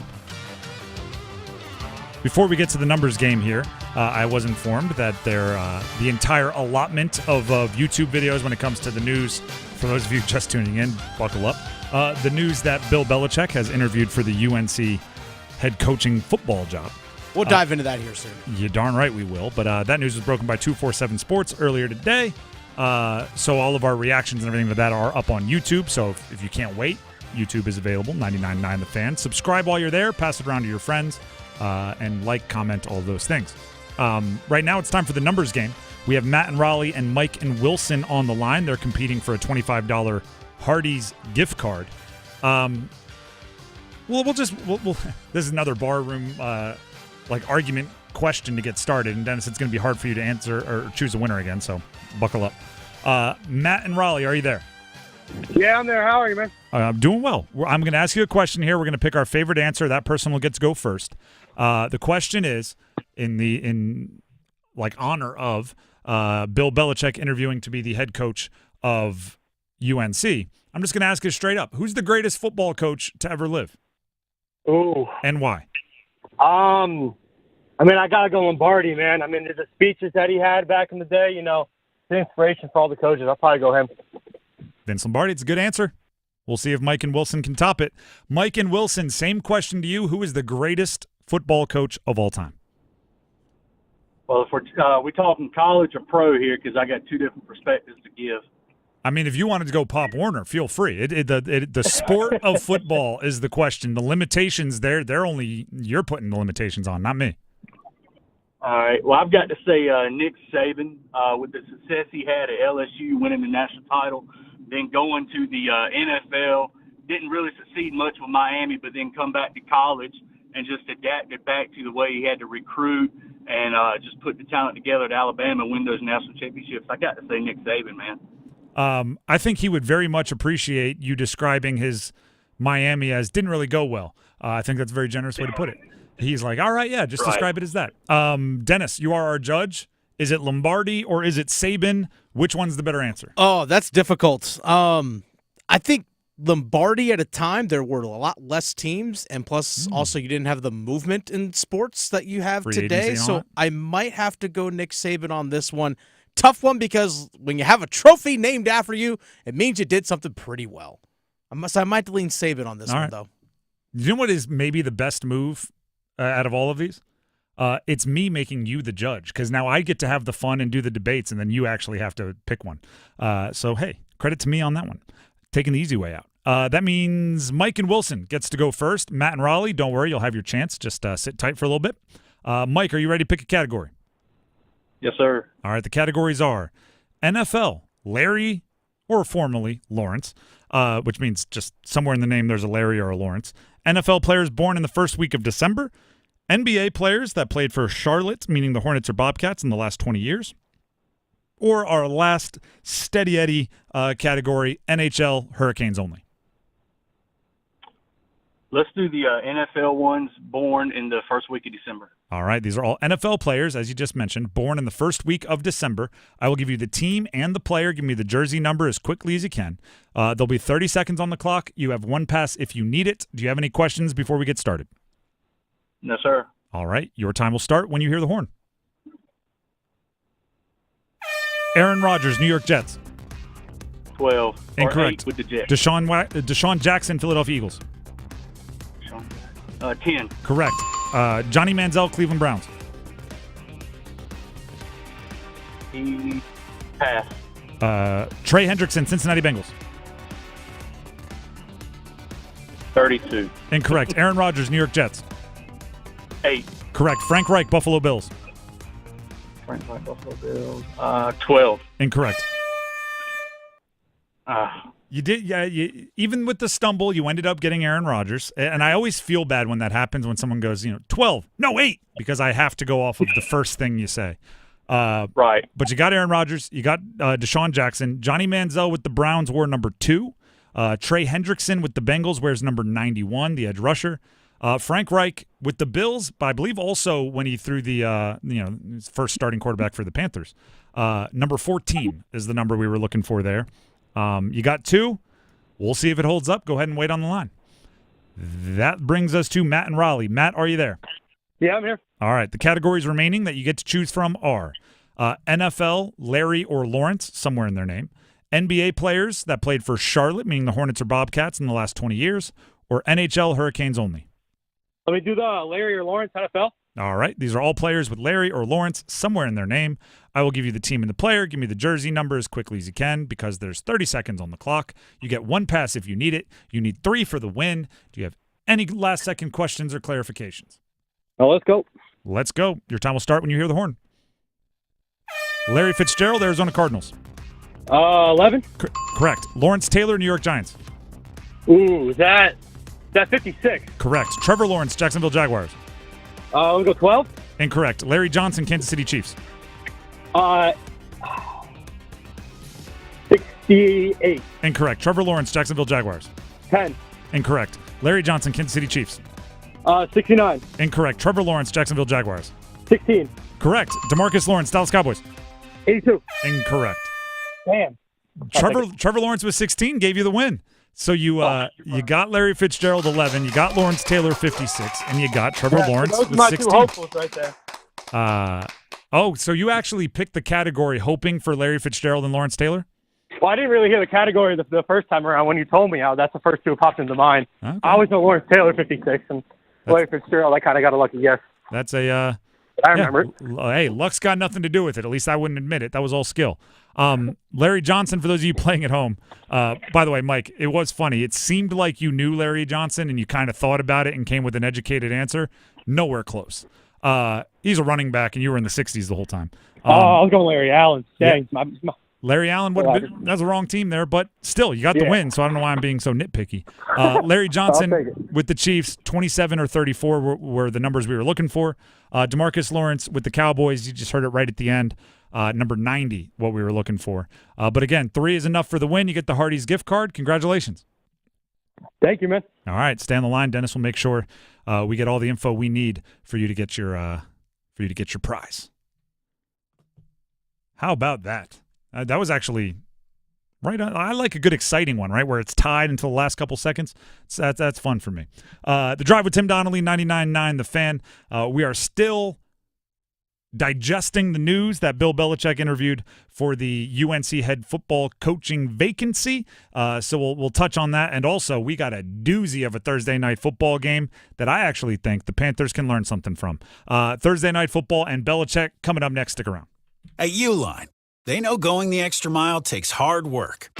Before we get to the numbers game here, I was informed that the entire allotment of YouTube videos when it comes to the news, for those of you just tuning in, buckle up, the news that Bill Belichick has interviewed for the UNC head coaching football job. We'll dive into that here soon. You're darn right we will. But that news was broken by 247 Sports earlier today. So all of our reactions and everything to that are up on YouTube. So if you can't wait, YouTube is available, 99.9 The Fan. Subscribe while you're there. Pass it around to your friends. And like, comment, all those things. Right now it's time for the numbers game. We have Matt and Raleigh and Mike and Wilson on the line. They're competing for a $25 Hardee's gift card. We'll this is another barroom argument question to get started. And Dennis, it's going to be hard for you to answer or choose a winner again, so buckle up. Matt and Raleigh, are you there? Yeah, I'm there. How are you, man? I'm doing well. I'm going to ask you a question here. We're going to pick our favorite answer. That person will get to go first. The question is in honor of Bill Belichick interviewing to be the head coach of UNC. I'm just going to ask you straight up. Who's the greatest football coach to ever live? Ooh. And why? I got to go Lombardi, man. The speeches that he had back in the day, it's an inspiration for all the coaches. I'll probably go him. Vince Lombardi, it's a good answer. We'll see if Mike and Wilson can top it. Mike and Wilson, same question to you. Who is the greatest football coach of all time? Well, if we talking college or pro here, because I got two different perspectives to give. If you wanted to go Pop Warner, feel free. The sport of football is the question. The limitations they're only you're putting the limitations on, not me. All right. Well, I've got to say Nick Saban, with the success he had at LSU, winning the national title, then going to the NFL, didn't really succeed much with Miami, but then come back to college and just adapted back to the way he had to recruit and just put the talent together at Alabama and win those national championships. I got to say Nick Saban, man. I think he would very much appreciate you describing his Miami as didn't really go well. I think that's a very generous way to put it. He's like, all right, yeah, just describe it as that. Dennis, you are our judge. Is it Lombardi or is it Saban? Which one's the better answer? Oh, that's difficult. I think Lombardi at a time, there were a lot less teams, and plus also you didn't have the movement in sports that you have today. So I might have to go Nick Saban on this one. Tough one because when you have a trophy named after you, it means you did something pretty well. I might lean Saban on this one, though. You know what is maybe the best move out of all of these? It's me making you the judge because now I get to have the fun and do the debates, and then you actually have to pick one. So, hey, credit to me on that one. Taking the easy way out. That means Mike and Wilson gets to go first. Matt and Raleigh, don't worry, you'll have your chance. Just sit tight for a little bit. Mike, are you ready to pick a category? Yes, sir. All right, the categories are NFL, Larry, or formerly Lawrence, which means just somewhere in the name there's a Larry or a Lawrence. NFL players born in the first week of December. NBA players that played for Charlotte, meaning the Hornets or Bobcats, in the last 20 years. Or our last Steady Eddie category, NHL, Hurricanes only. Let's do the NFL ones born in the first week of December. All right, these are all NFL players, as you just mentioned, born in the first week of December. I will give you the team and the player. Give me the jersey number as quickly as you can. There'll be 30 seconds on the clock. You have one pass if you need it. Do you have any questions before we get started? No, sir. All right, your time will start when you hear the horn. Aaron Rodgers, New York Jets. 12. Incorrect. 8 with the Jets. Deshaun Jackson, Philadelphia Eagles. 10. Correct. Johnny Manziel, Cleveland Browns. He's Pass. Trey Hendrickson, Cincinnati Bengals. 32. Incorrect. Aaron Rodgers, New York Jets. 8. Correct. Frank Reich, Buffalo Bills. Frank Reich, Buffalo Bills. 12. Incorrect. You did, yeah. Even with the stumble, you ended up getting Aaron Rodgers, and I always feel bad when that happens when someone goes, 12, no 8, because I have to go off of the first thing you say. Right. But you got Aaron Rodgers, you got Deshaun Jackson, Johnny Manziel with the Browns wore number 2. Trey Hendrickson with the Bengals wears number 91, the edge rusher. Frank Reich with the Bills, but I believe also when he threw the his first starting quarterback for the Panthers. Number 14 is the number we were looking for there. You got 2. We'll see if it holds up. Go ahead and wait on the line. That brings us to Matt and Raleigh. Matt, are you there? Yeah, I'm here. All right. The categories remaining that you get to choose from are NFL, Larry or Lawrence, somewhere in their name. NBA players that played for Charlotte, meaning the Hornets or Bobcats in the last 20 years, or NHL Hurricanes only. Let me do the Larry or Lawrence NFL. All right. These are all players with Larry or Lawrence somewhere in their name. I will give you the team and the player. Give me the jersey number as quickly as you can because there's 30 seconds on the clock. You get 1 pass if you need it. You need 3 for the win. Do you have any last-second questions or clarifications? Oh, let's go. Let's go. Your time will start when you hear the horn. Larry Fitzgerald, Arizona Cardinals. 11. Correct. Lawrence Taylor, New York Giants. Ooh, is that 56? Correct. Trevor Lawrence, Jacksonville Jaguars. We'll go 12. Incorrect. Larry Johnson, Kansas City Chiefs. 68. Incorrect. Trevor Lawrence, Jacksonville Jaguars. 10. Incorrect. Larry Johnson, Kansas City Chiefs. 69. Incorrect. Trevor Lawrence, Jacksonville Jaguars. 16. Correct. DeMarcus Lawrence, Dallas Cowboys. 82. Incorrect. Damn. Trevor Lawrence with 16 gave you the win. So you got Larry Fitzgerald 11, you got Lawrence Taylor 56, and you got Trevor Lawrence those with are my 16. two hopefuls right there. So you actually picked the category hoping for Larry Fitzgerald and Lawrence Taylor? Well, I didn't really hear the category the first time around when you told me. That's the first two that popped into mind. Okay. I always know Lawrence Taylor 56, and Larry Fitzgerald. I kind of got a lucky guess. That's a. I remember it. Hey, luck's got nothing to do with it. At least I wouldn't admit it. That was all skill. Larry Johnson, for those of you playing at home. By the way, Mike, it was funny. It seemed like you knew Larry Johnson and you kind of thought about it and came with an educated answer. Nowhere close. He's a running back, and you were in the 60s the whole time. I was going Larry Allen. Dang, yeah. Larry Allen would have been, that's the wrong team there, but still, you got the win, so I don't know why I'm being so nitpicky. Larry Johnson with the Chiefs, 27 or 34 were the numbers we were looking for. DeMarcus Lawrence with the Cowboys, you just heard it right at the end, number 90, what we were looking for. But again, 3 is enough for the win. You get the Hardee's gift card. Congratulations. Thank you, man. All right, stay on the line. Dennis will make sure we get all the info we need for you to get your prize. How about that? That was actually right on. I like a good exciting one, right, where it's tied until the last couple seconds. So that's fun for me. The Drive with Tim Donnelly, 99.9 The Fan. We are still digesting the news that Bill Belichick interviewed for the UNC head football coaching vacancy. So we'll touch on that. And also, we got a doozy of a Thursday night football game that I actually think the Panthers can learn something from. Thursday night football and Belichick coming up next. Stick around. At Uline, they know going the extra mile takes hard work.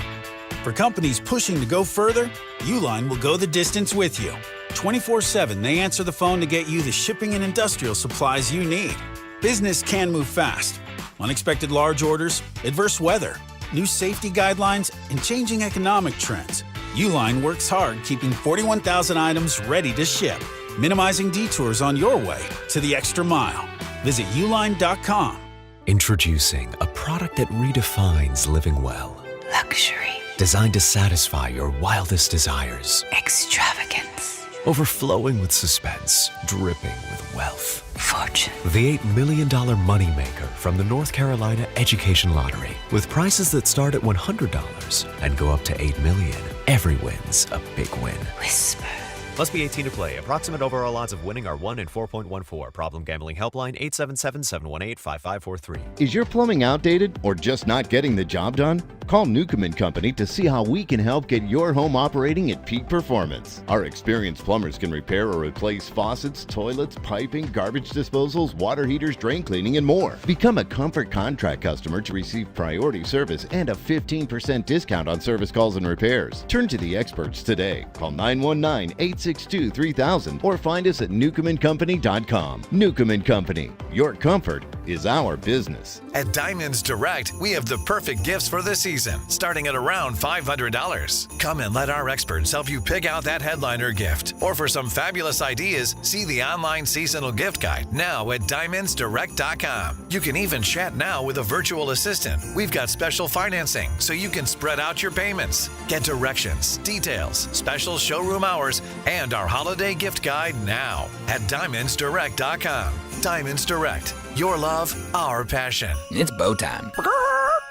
For companies pushing to go further, Uline will go the distance with you. 24/7, they answer the phone to get you the shipping and industrial supplies you need. Business can move fast. Unexpected large orders, adverse weather, new safety guidelines, and changing economic trends. Uline works hard keeping 41,000 items ready to ship, minimizing detours on your way to the extra mile. Visit uline.com. Introducing a product that redefines living well. Luxury. Designed to satisfy your wildest desires. Extravagance. Overflowing with suspense, dripping with wealth. Fortune. The $8 million moneymaker from the North Carolina Education Lottery. With prizes that start at $100 and go up to $8 million. Every win's a big win. Whisper. Must be 18 to play. Approximate overall odds of winning are 1 in 4.14. Problem gambling helpline 877-718-5543. Is your plumbing outdated or just not getting the job done? Call Newcomb & Company to see how we can help get your home operating at peak performance. Our experienced plumbers can repair or replace faucets, toilets, piping, garbage disposals, water heaters, drain cleaning, and more. Become a Comfort Contract customer to receive priority service and a 15% discount on service calls and repairs. Turn to the experts today. Call 919-862-3000 or find us at newcombandcompany.com. Newcomb & Company. Your comfort is our business. At Diamonds Direct, we have the perfect gifts for the season, starting at around $500. Come and let our experts help you pick out that headliner gift. Or for some fabulous ideas, see the online seasonal gift guide now at diamondsdirect.com. You can even chat now with a virtual assistant. We've got special financing so you can spread out your payments. Get directions, details, special showroom hours, and our holiday gift guide now at diamondsdirect.com. Diamonds Direct. Your love, our passion. It's bow time.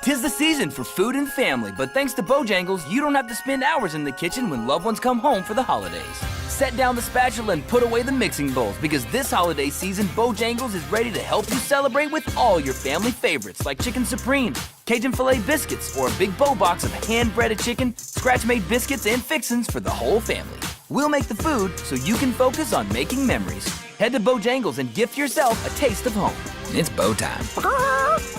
'Tis the season for food and family, but thanks to Bojangles, you don't have to spend hours in the kitchen when loved ones come home for the holidays. Set down the spatula and put away the mixing bowls, because this holiday season, Bojangles is ready to help you celebrate with all your family favorites like Chicken Supreme, Cajun Filet Biscuits, or a big bow box of hand-breaded chicken, scratch-made biscuits, and fixins for the whole family. We'll make the food so you can focus on making memories. Head to Bojangles and gift yourself a taste of home. It's bow time.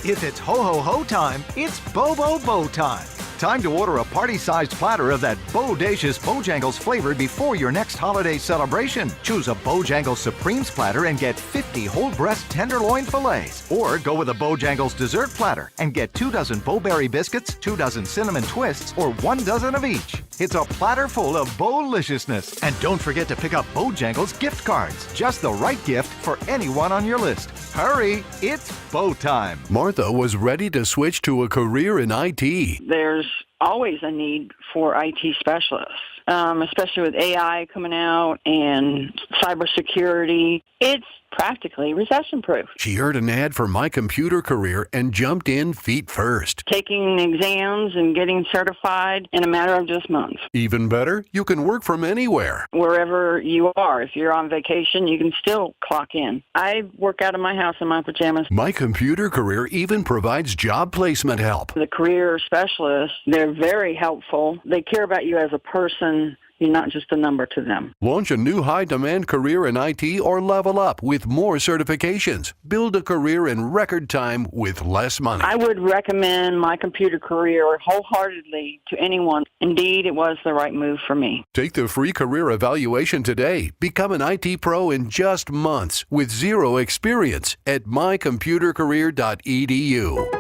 If it's ho-ho-ho time, it's Bo-Bo-Bo time. Time to order a party-sized platter of that bodacious Bojangles flavor before your next holiday celebration. Choose a Bojangles Supremes platter and get 50 whole breast tenderloin fillets. Or go with a Bojangles dessert platter and get 2 dozen Bo-Berry biscuits, 2 dozen cinnamon twists, or 1 dozen of each. It's a platter full of Bo-liciousness. And don't forget to pick up Bojangles gift cards. Just the right gift for anyone on your list. Hurry, it's Bo time. Martha was ready to switch to a career in IT. There's always a need for IT specialists, especially with AI coming out and cybersecurity. It's practically recession-proof. She heard an ad for My Computer Career and jumped in feet first. Taking exams and getting certified in a matter of just months. Even better, you can work from anywhere. Wherever you are. If you're on vacation, you can still clock in. I work out of my house in my pajamas. My Computer Career even provides job placement help. The career specialists, they're very helpful. They care about you as a person. You're not just a number to them. Launch a new high-demand career in IT or level up with more certifications. Build a career in record time with less money. I would recommend My Computer Career wholeheartedly to anyone. Indeed, it was the right move for me. Take the free career evaluation today. Become an IT pro in just months with zero experience at mycomputercareer.edu.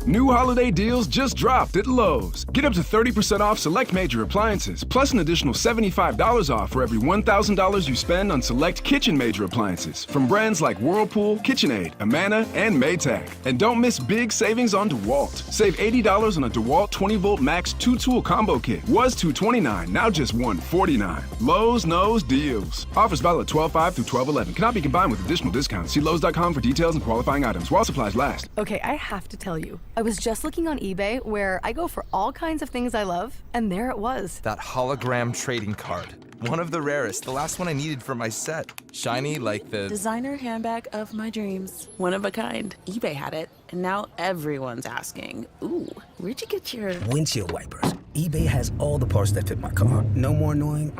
New holiday deals just dropped at Lowe's. Get up to 30% off select major appliances, plus an additional $75 off for every $1,000 you spend on select kitchen major appliances from brands like Whirlpool, KitchenAid, Amana, and Maytag. And don't miss big savings on DeWalt. Save $80 on a DeWalt 20-volt max 2-tool combo kit. Was $229, now just $149. Lowe's knows deals. Offers valid 12/5 through 12/11. Cannot be combined with additional discounts. See Lowes.com for details and qualifying items while supplies last. Okay, I have to tell you. I was just looking on eBay where I go for all kinds of things I love, and there it was. That hologram trading card. One of the rarest, the last one I needed for my set. Shiny like the designer handbag of my dreams. One of a kind. eBay had it, and now everyone's asking, ooh, where'd you get your windshield wipers? eBay has all the parts that fit my car. No more annoying.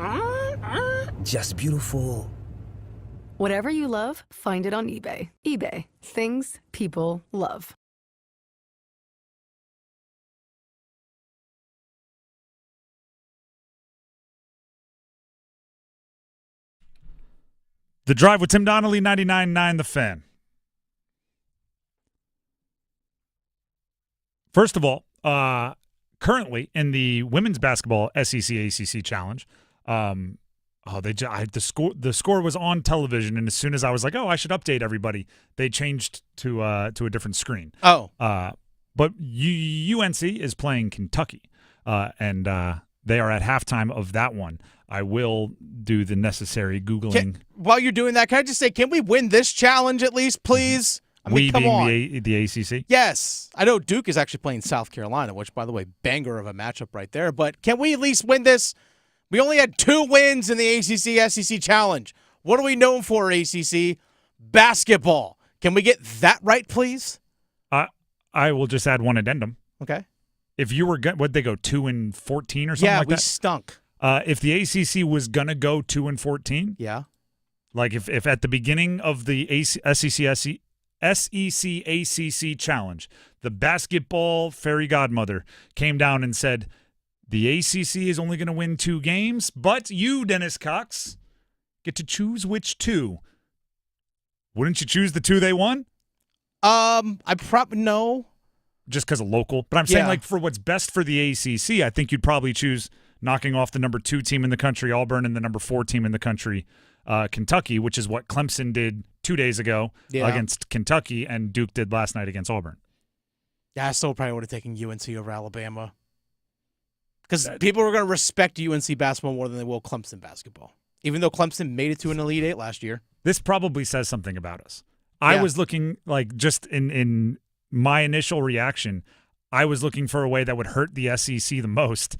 Just beautiful. Whatever you love, find it on eBay. eBay. Things people love. The Drive with Tim Donnelly, 99.9 The Fan. First of all, currently in the women's basketball SEC-ACC Challenge, the score was on television, and as soon as I was like, oh, I should update everybody, they changed to a different screen. Oh. But UNC is playing Kentucky, and they are at halftime of that one. I will do the necessary Googling. While you're doing that, can I just say, can we win this challenge at least, please? I mean, come on. The ACC? Yes. I know Duke is actually playing South Carolina, which, by the way, banger of a matchup right there. But can we at least win this? We only had 2 wins in the ACC-SEC Challenge. What are we known for, ACC? Basketball. Can we get that right, please? I will just add one addendum. Okay. If you were what'd they go 2-14 or something like that? Yeah, we stunk. If the ACC was gonna go 2-14, yeah, like if at the beginning of the SEC ACC challenge, the basketball fairy godmother came down and said the ACC is only going to win 2 games, but you, Dennis Cox, get to choose which 2. Wouldn't you choose the 2 they won? I probably no. Just because of local. But I'm saying, like, for what's best for the ACC, I think you'd probably choose knocking off the number 2 team in the country, Auburn, and the number 4 team in the country, Kentucky, which is what Clemson did 2 days ago against Kentucky, and Duke did last night against Auburn. Yeah, I still probably would have taken UNC over Alabama. Because people are going to respect UNC basketball more than they will Clemson basketball. Even though Clemson made it to an Elite Eight last year. This probably says something about us. I was looking, like, just in my initial reaction, I was looking for a way that would hurt the SEC the most.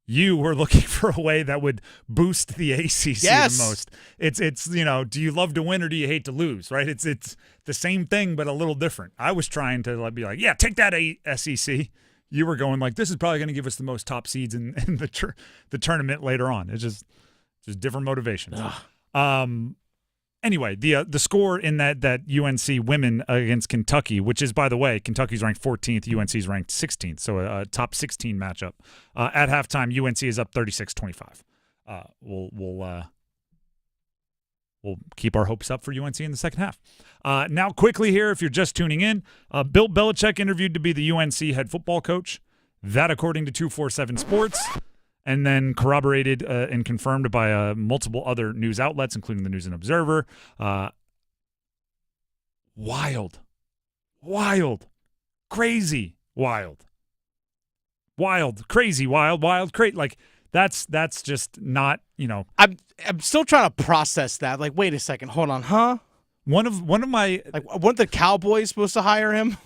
You were looking for a way that would boost the ACC the most. It's do you love to win or do you hate to lose, right? It's the same thing but a little different. I was trying to be like, yeah, take that SEC. You were going like, this is probably going to give us the most top seeds in the tournament later on. It's just different motivations. Anyway, the score in that UNC women against Kentucky, which is, by the way, Kentucky's ranked 14th, UNC's ranked 16th, so a top 16 matchup. At halftime, UNC is up 36-25. We'll keep our hopes up for UNC in the second half. Now, quickly here, if you're just tuning in, Bill Belichick interviewed to be the UNC head football coach. That, according to 247 Sports. And then corroborated and confirmed by multiple other news outlets, including the News and Observer. Wild, crazy, wild, crazy, wild, crazy. Like that's just not, I'm still trying to process that. Like, wait a second, hold on, huh? One of my weren't the Cowboys supposed to hire him?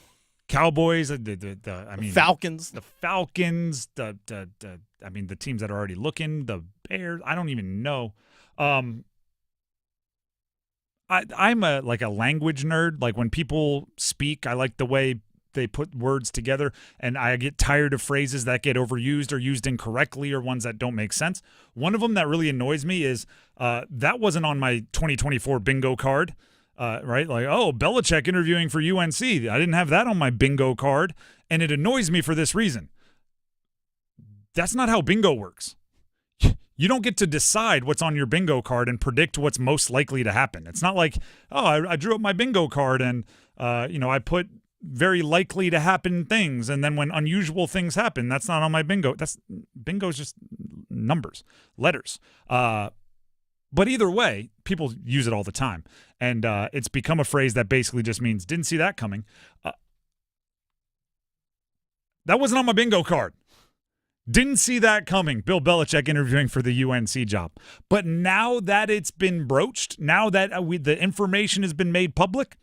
Cowboys, Falcons, the teams that are already looking, the Bears. I don't even know. I'm a language nerd. Like when people speak, I like the way they put words together, and I get tired of phrases that get overused or used incorrectly or ones that don't make sense. One of them that really annoys me is that wasn't on my 2024 bingo card. Right? Like, oh, Belichick interviewing for UNC. I didn't have that on my bingo card, and it annoys me for this reason. That's not how bingo works. You don't get to decide what's on your bingo card and predict what's most likely to happen. It's not like, oh, I drew up my bingo card and, I put very likely to happen things, and then when unusual things happen, that's not on my bingo. Bingo is just numbers, letters. But either way, people use it all the time. And it's become a phrase that basically just means, didn't see that coming. That wasn't on my bingo card. Didn't see that coming. Bill Belichick interviewing for the UNC job. But now that it's been broached, now that the information has been made public,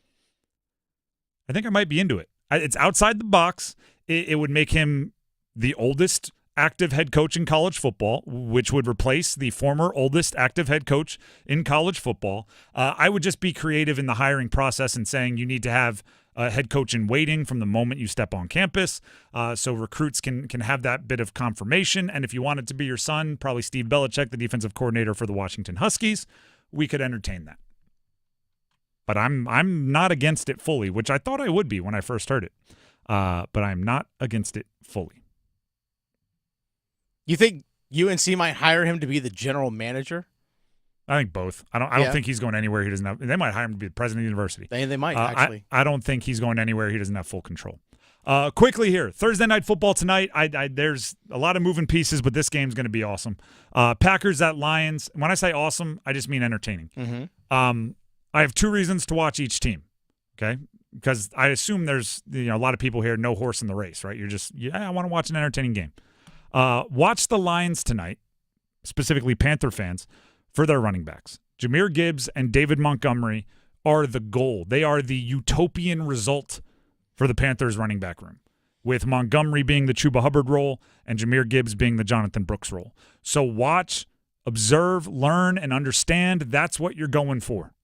I think I might be into it. It's outside the box. It would make him the oldest active head coach in college football, which would replace the former oldest active head coach in college football. I would just be creative in the hiring process and saying you need to have a head coach in waiting from the moment you step on campus, so recruits can have that bit of confirmation. And if you want it to be your son, probably Steve Belichick, the defensive coordinator for the Washington Huskies, we could entertain that. But I'm not against it fully, which I thought I would be when I first heard it. But I'm not against it fully. You think UNC might hire him to be the general manager? I think both. I don't think he's going anywhere he doesn't have. They might hire him to be the president of the university. They might, actually. I don't think he's going anywhere he doesn't have full control. Quickly here, Thursday Night Football tonight. There's a lot of moving pieces, but this game's going to be awesome. Packers at Lions. When I say awesome, I just mean entertaining. Mm-hmm. I have 2 reasons to watch each team, okay? Because I assume there's a lot of people here, no horse in the race, right? You're just, I want to watch an entertaining game. Watch the Lions tonight, specifically Panther fans, for their running backs. Jahmyr Gibbs and David Montgomery are the goal. They are the utopian result for the Panthers running back room, with Montgomery being the Chuba Hubbard role and Jahmyr Gibbs being the Jonathan Brooks role. So watch, observe, learn, and understand that's what you're going for.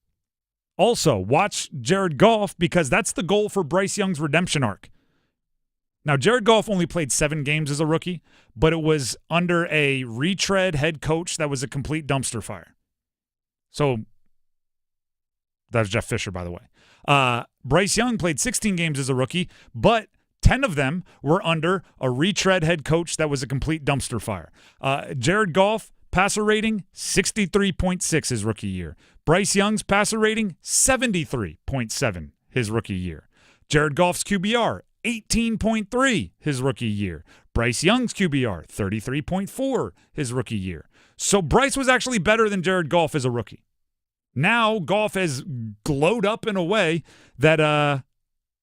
Also, watch Jared Goff, because that's the goal for Bryce Young's redemption arc. Now, Jared Goff only played 7 games as a rookie, but it was under a retread head coach that was a complete dumpster fire. So that was Jeff Fisher, by the way. Bryce Young played 16 games as a rookie, but 10 of them were under a retread head coach that was a complete dumpster fire. Jared Goff, passer rating, 63.6 his rookie year. Bryce Young's passer rating, 73.7 his rookie year. Jared Goff's QBR, 18.3 his rookie year. Bryce Young's QBR, 33.4 his rookie year. So Bryce was actually better than Jared Goff as a rookie. Now Goff has glowed up in a way that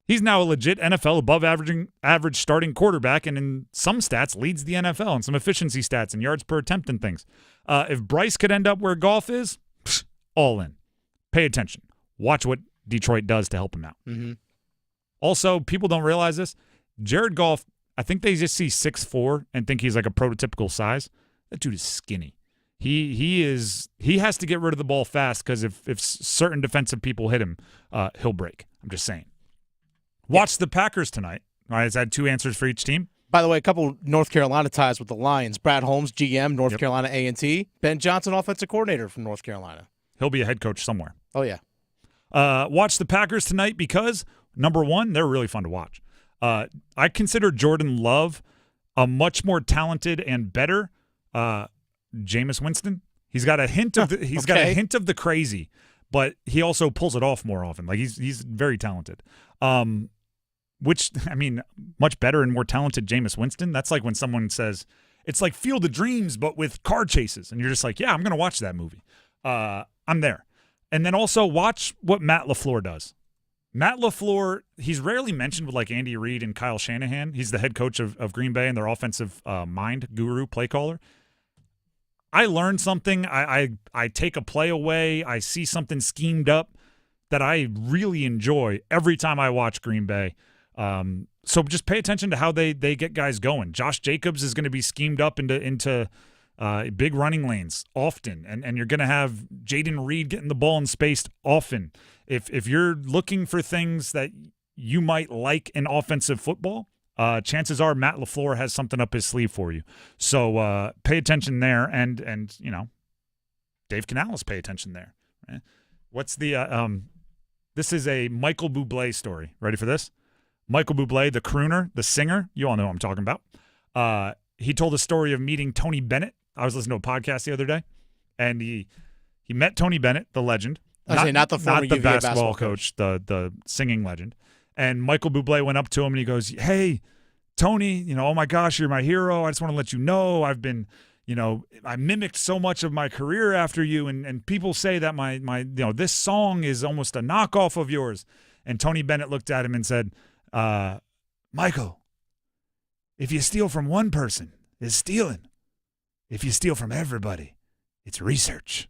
he's now a legit NFL above average starting quarterback, and in some stats leads the NFL in some efficiency stats and yards per attempt and things. If Bryce could end up where Goff is, all in. Pay attention. Watch what Detroit does to help him out. Mm-hmm. Also, people don't realize this. Jared Goff, I think they just see 6'4" and think he's like a prototypical size. That dude is skinny. He has to get rid of the ball fast because if certain defensive people hit him, he'll break. I'm just saying. Watch the Packers tonight. All right, I had 2 answers for each team. By the way, a couple North Carolina ties with the Lions. Brad Holmes, GM, North Carolina A&T. Ben Johnson, offensive coordinator from North Carolina. He'll be a head coach somewhere. Oh, yeah. Watch the Packers tonight because, number one, they're really fun to watch. I consider Jordan Love a much more talented and better Jameis Winston. He's got a hint of the crazy, but he also pulls it off more often. Like he's very talented. Which, I mean, much better and more talented Jameis Winston. That's like when someone says it's like Field of Dreams but with car chases, and you're just like, yeah, I'm going to watch that movie. I'm there. And then also watch what Matt LaFleur does. Matt LaFleur, he's rarely mentioned with like Andy Reid and Kyle Shanahan. He's the head coach of Green Bay and their offensive mind guru, play caller. I learned something. I take a play away. I see something schemed up that I really enjoy every time I watch Green Bay. So just pay attention to how they get guys going. Josh Jacobs is going to be schemed up into big running lanes often, and you're going to have Jaden Reed getting the ball in space often. If you're looking for things that you might like in offensive football, chances are Matt LaFleur has something up his sleeve for you. So pay attention there, and you know, Dave Canales, pay attention there. Right? What's the this is a Michael Bublé story. Ready for this? Michael Bublé, the crooner, the singer. You all know who I'm talking about. He told a story of meeting Tony Bennett. I was listening to a podcast the other day, and he met Tony Bennett, the legend. Not the former UVA basketball coach, the singing legend. And Michael Bublé went up to him and he goes, "Hey, Tony, you know, oh my gosh, you're my hero. I just want to let you know I've been, you know, I mimicked so much of my career after you, and people say that my you know, this song is almost a knockoff of yours." And Tony Bennett looked at him and said, "Michael, if you steal from one person, it's stealing. If you steal from everybody, it's research."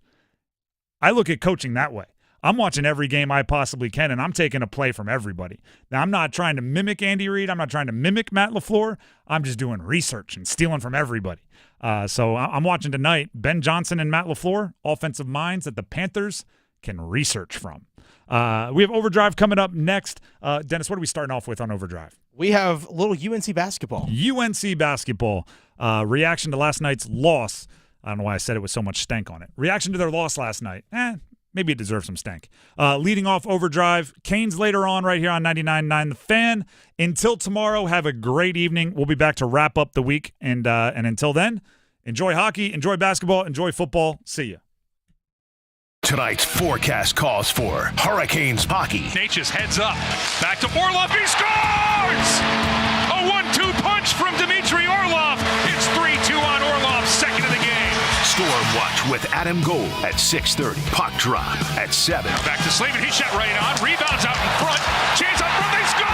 I look at coaching that way. I'm watching every game I possibly can, and I'm taking a play from everybody. Now, I'm not trying to mimic Andy Reid. I'm not trying to mimic Matt LaFleur. I'm just doing research and stealing from everybody. So I'm watching tonight Ben Johnson and Matt LaFleur, offensive minds that the Panthers can research from. We have Overdrive coming up next. Dennis, what are we starting off with on Overdrive? We have a little UNC basketball. UNC basketball. Reaction to last night's loss. I don't know why I said it with so much stank on it. Reaction to their loss last night. Maybe it deserves some stank. Leading off Overdrive, Canes later on right here on 99.9 The Fan. Until tomorrow, have a great evening. We'll be back to wrap up the week. And until then, enjoy hockey, enjoy basketball, enjoy football. See ya. Tonight's forecast calls for Hurricanes hockey. Natchez heads up. Back to Orlov. He scores! A 1-2 punch from Dmitry Orlov. It's 3-2 on Orlov, second of the game. Storm Watch with Adam Gold at 6:30. Puck drop at 7. Back to Slavin. He shot right on. Rebounds out in front. Chance up front. They score!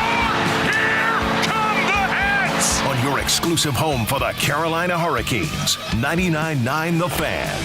Here come the Hats! On your exclusive home for the Carolina Hurricanes. 99.9 The Fan.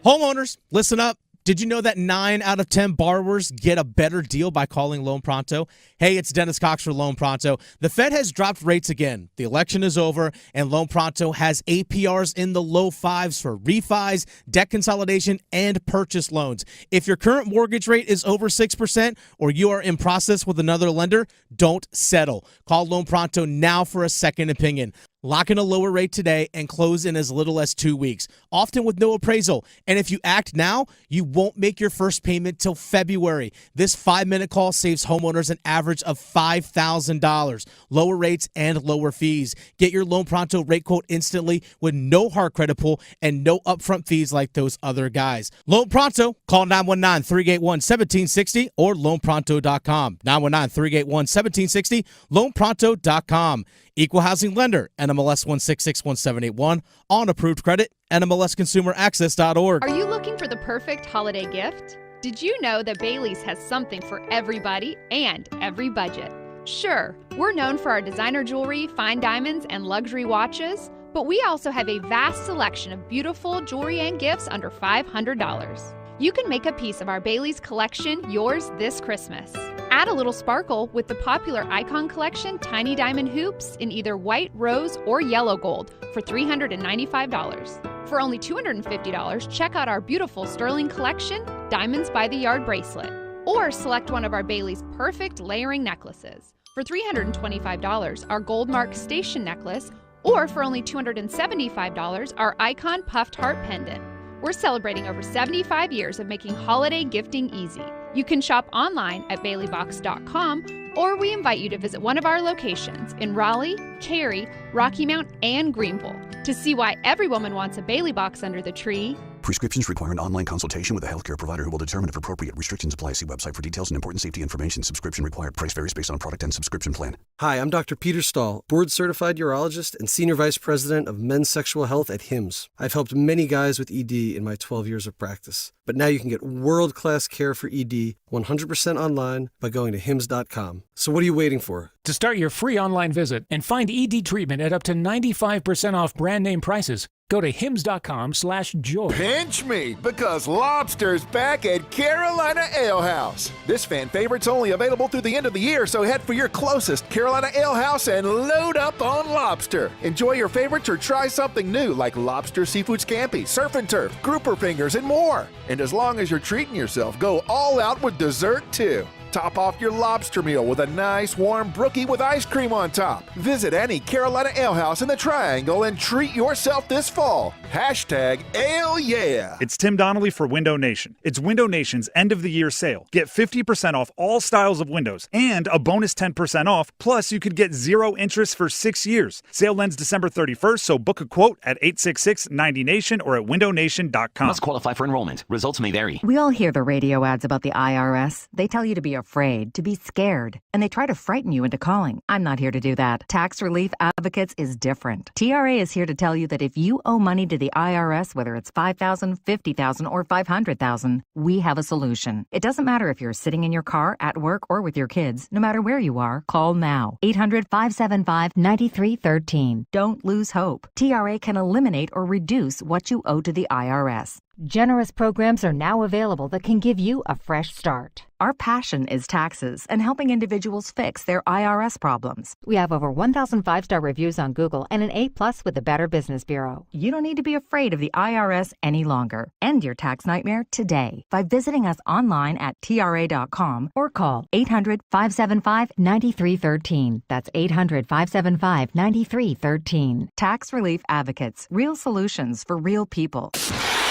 Homeowners, listen up. Did you know that 9 out of 10 borrowers get a better deal by calling Loan Pronto? Hey, it's Dennis Cox for Loan Pronto. The Fed has dropped rates again. The election is over, and Loan Pronto has APRs in the low 5s for refis, debt consolidation, and purchase loans. If your current mortgage rate is over 6% or you are in process with another lender, don't settle. Call Loan Pronto now for a second opinion. Lock in a lower rate today and close in as little as 2 weeks, often with no appraisal. And if you act now, you won't make your first payment till February. This 5-minute call saves homeowners an average of $5,000. Lower rates and lower fees. Get your Loan Pronto rate quote instantly with no hard credit pull and no upfront fees like those other guys. Loan Pronto, call 919-381-1760 or loanpronto.com. 919-381-1760, loanpronto.com. Equal housing lender, NMLS 1661781, on approved credit, NMLSconsumeraccess.org. Are you looking for the perfect holiday gift? Did you know that Bailey's has something for everybody and every budget? Sure, we're known for our designer jewelry, fine diamonds, and luxury watches, but we also have a vast selection of beautiful jewelry and gifts under $500. You can make a piece of our Bailey's collection yours this Christmas. Add a little sparkle with the popular Icon Collection Tiny Diamond Hoops in either white, rose, or yellow gold for $395. For only $250, check out our beautiful Sterling Collection Diamonds by the Yard bracelet. Or select one of our Bailey's perfect layering necklaces. For $325, our Gold Mark Station necklace, or for only $275, our Icon Puffed Heart pendant. We're celebrating over 75 years of making holiday gifting easy. You can shop online at baileybox.com, or we invite you to visit one of our locations in Raleigh, Cary, Rocky Mount, and Greenville to see why every woman wants a Bailey box under the tree. Prescriptions require an online consultation with a healthcare provider who will determine if appropriate. Restrictions apply. See website for details and important safety information. Subscription required. Price varies based on product and subscription plan. Hi, I'm Dr. Peter Stahl, board-certified urologist and senior vice president of men's sexual health at HIMSS. I've helped many guys with ED in my 12 years of practice. But now you can get world-class care for ED 100% online by going to hims.com. So what are you waiting for? To start your free online visit and find ED treatment at up to 95% off brand name prices, go to hims.com/joy. Pinch me, because Lobster's back at Carolina Ale House. This fan favorite's only available through the end of the year, so head for your closest Carolina Ale House and load up on lobster. Enjoy your favorites or try something new like lobster seafood scampi, surf and turf, grouper fingers, and more. And as long as you're treating yourself, go all out with dessert too. Top off your lobster meal with a nice warm brookie with ice cream on top. Visit any Carolina Ale House in the Triangle and treat yourself this fall. #AleYeah. It's Tim Donnelly for Window Nation. It's Window Nation's end-of-the-year sale. Get 50% off all styles of windows and a bonus 10% off. Plus, you could get 0 interest for 6 years. Sale ends December 31st, so book a quote at 866-90Nation or at windownation.com. Must qualify for enrollment. Results may vary. We all hear the radio ads about the IRS. They tell you to be afraid, to be scared, and they try to frighten you into calling. I'm not here to do that. Tax Relief Advocates is different. TRA is here to tell you that if you owe money to the IRS, whether it's $5,000, $50,000, or $500,000, we have a solution. It doesn't matter if you're sitting in your car, at work, or with your kids. No matter where you are, call now. 800-575-9313. Don't lose hope. TRA can eliminate or reduce what you owe to the IRS. Generous programs are now available that can give you a fresh start. Our passion is taxes and helping individuals fix their IRS problems. We have over 1,000 5-star reviews on Google and an A+ with the Better Business Bureau. You don't need to be afraid of the IRS any longer. End your tax nightmare today by visiting us online at TRA.com or call 800-575-9313. That's 800-575-9313. Tax Relief Advocates. Real solutions for real people.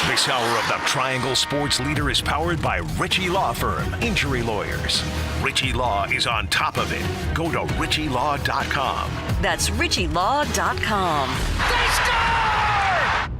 This hour of the Triangle Sports Leader is powered by Ritchie Law Firm, injury lawyers. Ritchie Law is on top of it. Go to ritchielaw.com. That's ritchielaw.com. They score!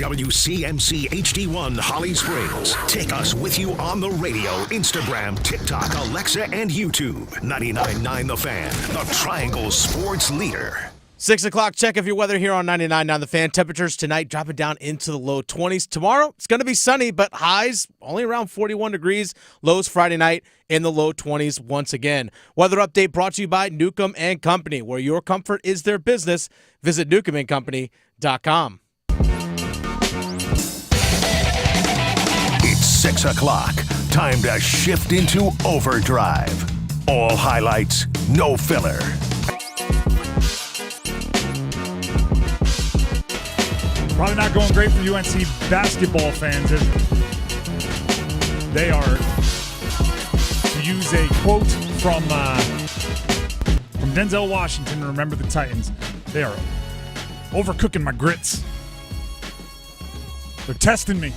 WCMC HD1 Holly Springs. Take us with you on the radio, Instagram, TikTok, Alexa, and YouTube. 99.9 The Fan, the Triangle Sports Leader. 6 o'clock, check of your weather here on 99.9 The Fan. Temperatures tonight dropping down into the low 20s. Tomorrow, it's going to be sunny, but highs only around 41 degrees. Lows Friday night in the low 20s once again. Weather update brought to you by Newcomb & Company, where your comfort is their business. Visit newcombandcompany.com. 6 o'clock. Time to shift into overdrive. All highlights, no filler. Probably not going great for UNC basketball fans. They are, to use a quote from Denzel Washington, Remember the Titans, they are overcooking my grits. They're testing me.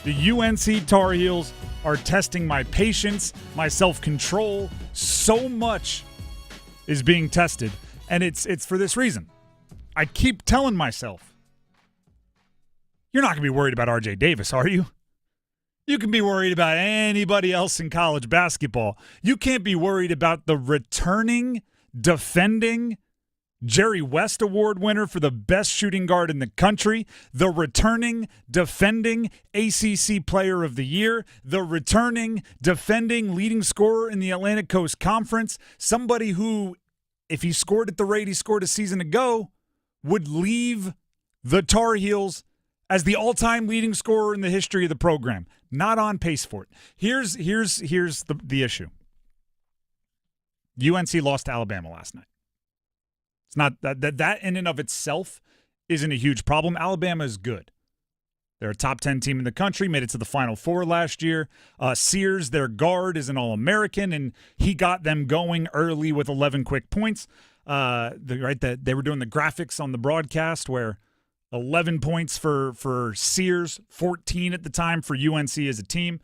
The UNC Tar Heels are testing my patience, my self-control. So much is being tested, and it's for this reason. I keep telling myself, you're not going to be worried about RJ Davis, are you? You can be worried about anybody else in college basketball. You can't be worried about the returning, defending Jerry West Award winner for the best shooting guard in the country, the returning, defending ACC Player of the Year, the returning, defending leading scorer in the Atlantic Coast Conference, somebody who, if he scored at the rate he scored a season ago, would leave the Tar Heels as the all-time leading scorer in the history of the program. Not on pace for it. Here's the issue. UNC lost to Alabama last night. It's not that in and of itself isn't a huge problem. Alabama is good. They're a top 10 team in the country, made it to the Final Four last year. Sears, their guard, is an All-American, and he got them going early with 11 quick points. They were doing the graphics on the broadcast where 11 points for Sears, 14 at the time for UNC as a team.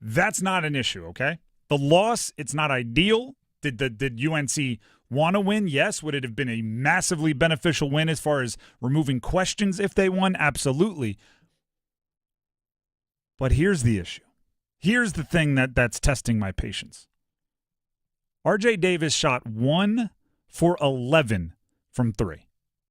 That's not an issue, okay? The loss, it's not ideal. Did UNC want to win? Yes. Would it have been a massively beneficial win as far as removing questions if they won? Absolutely. But here's the issue. Here's the thing that's testing my patience. RJ Davis shot 1 for 11 from 3.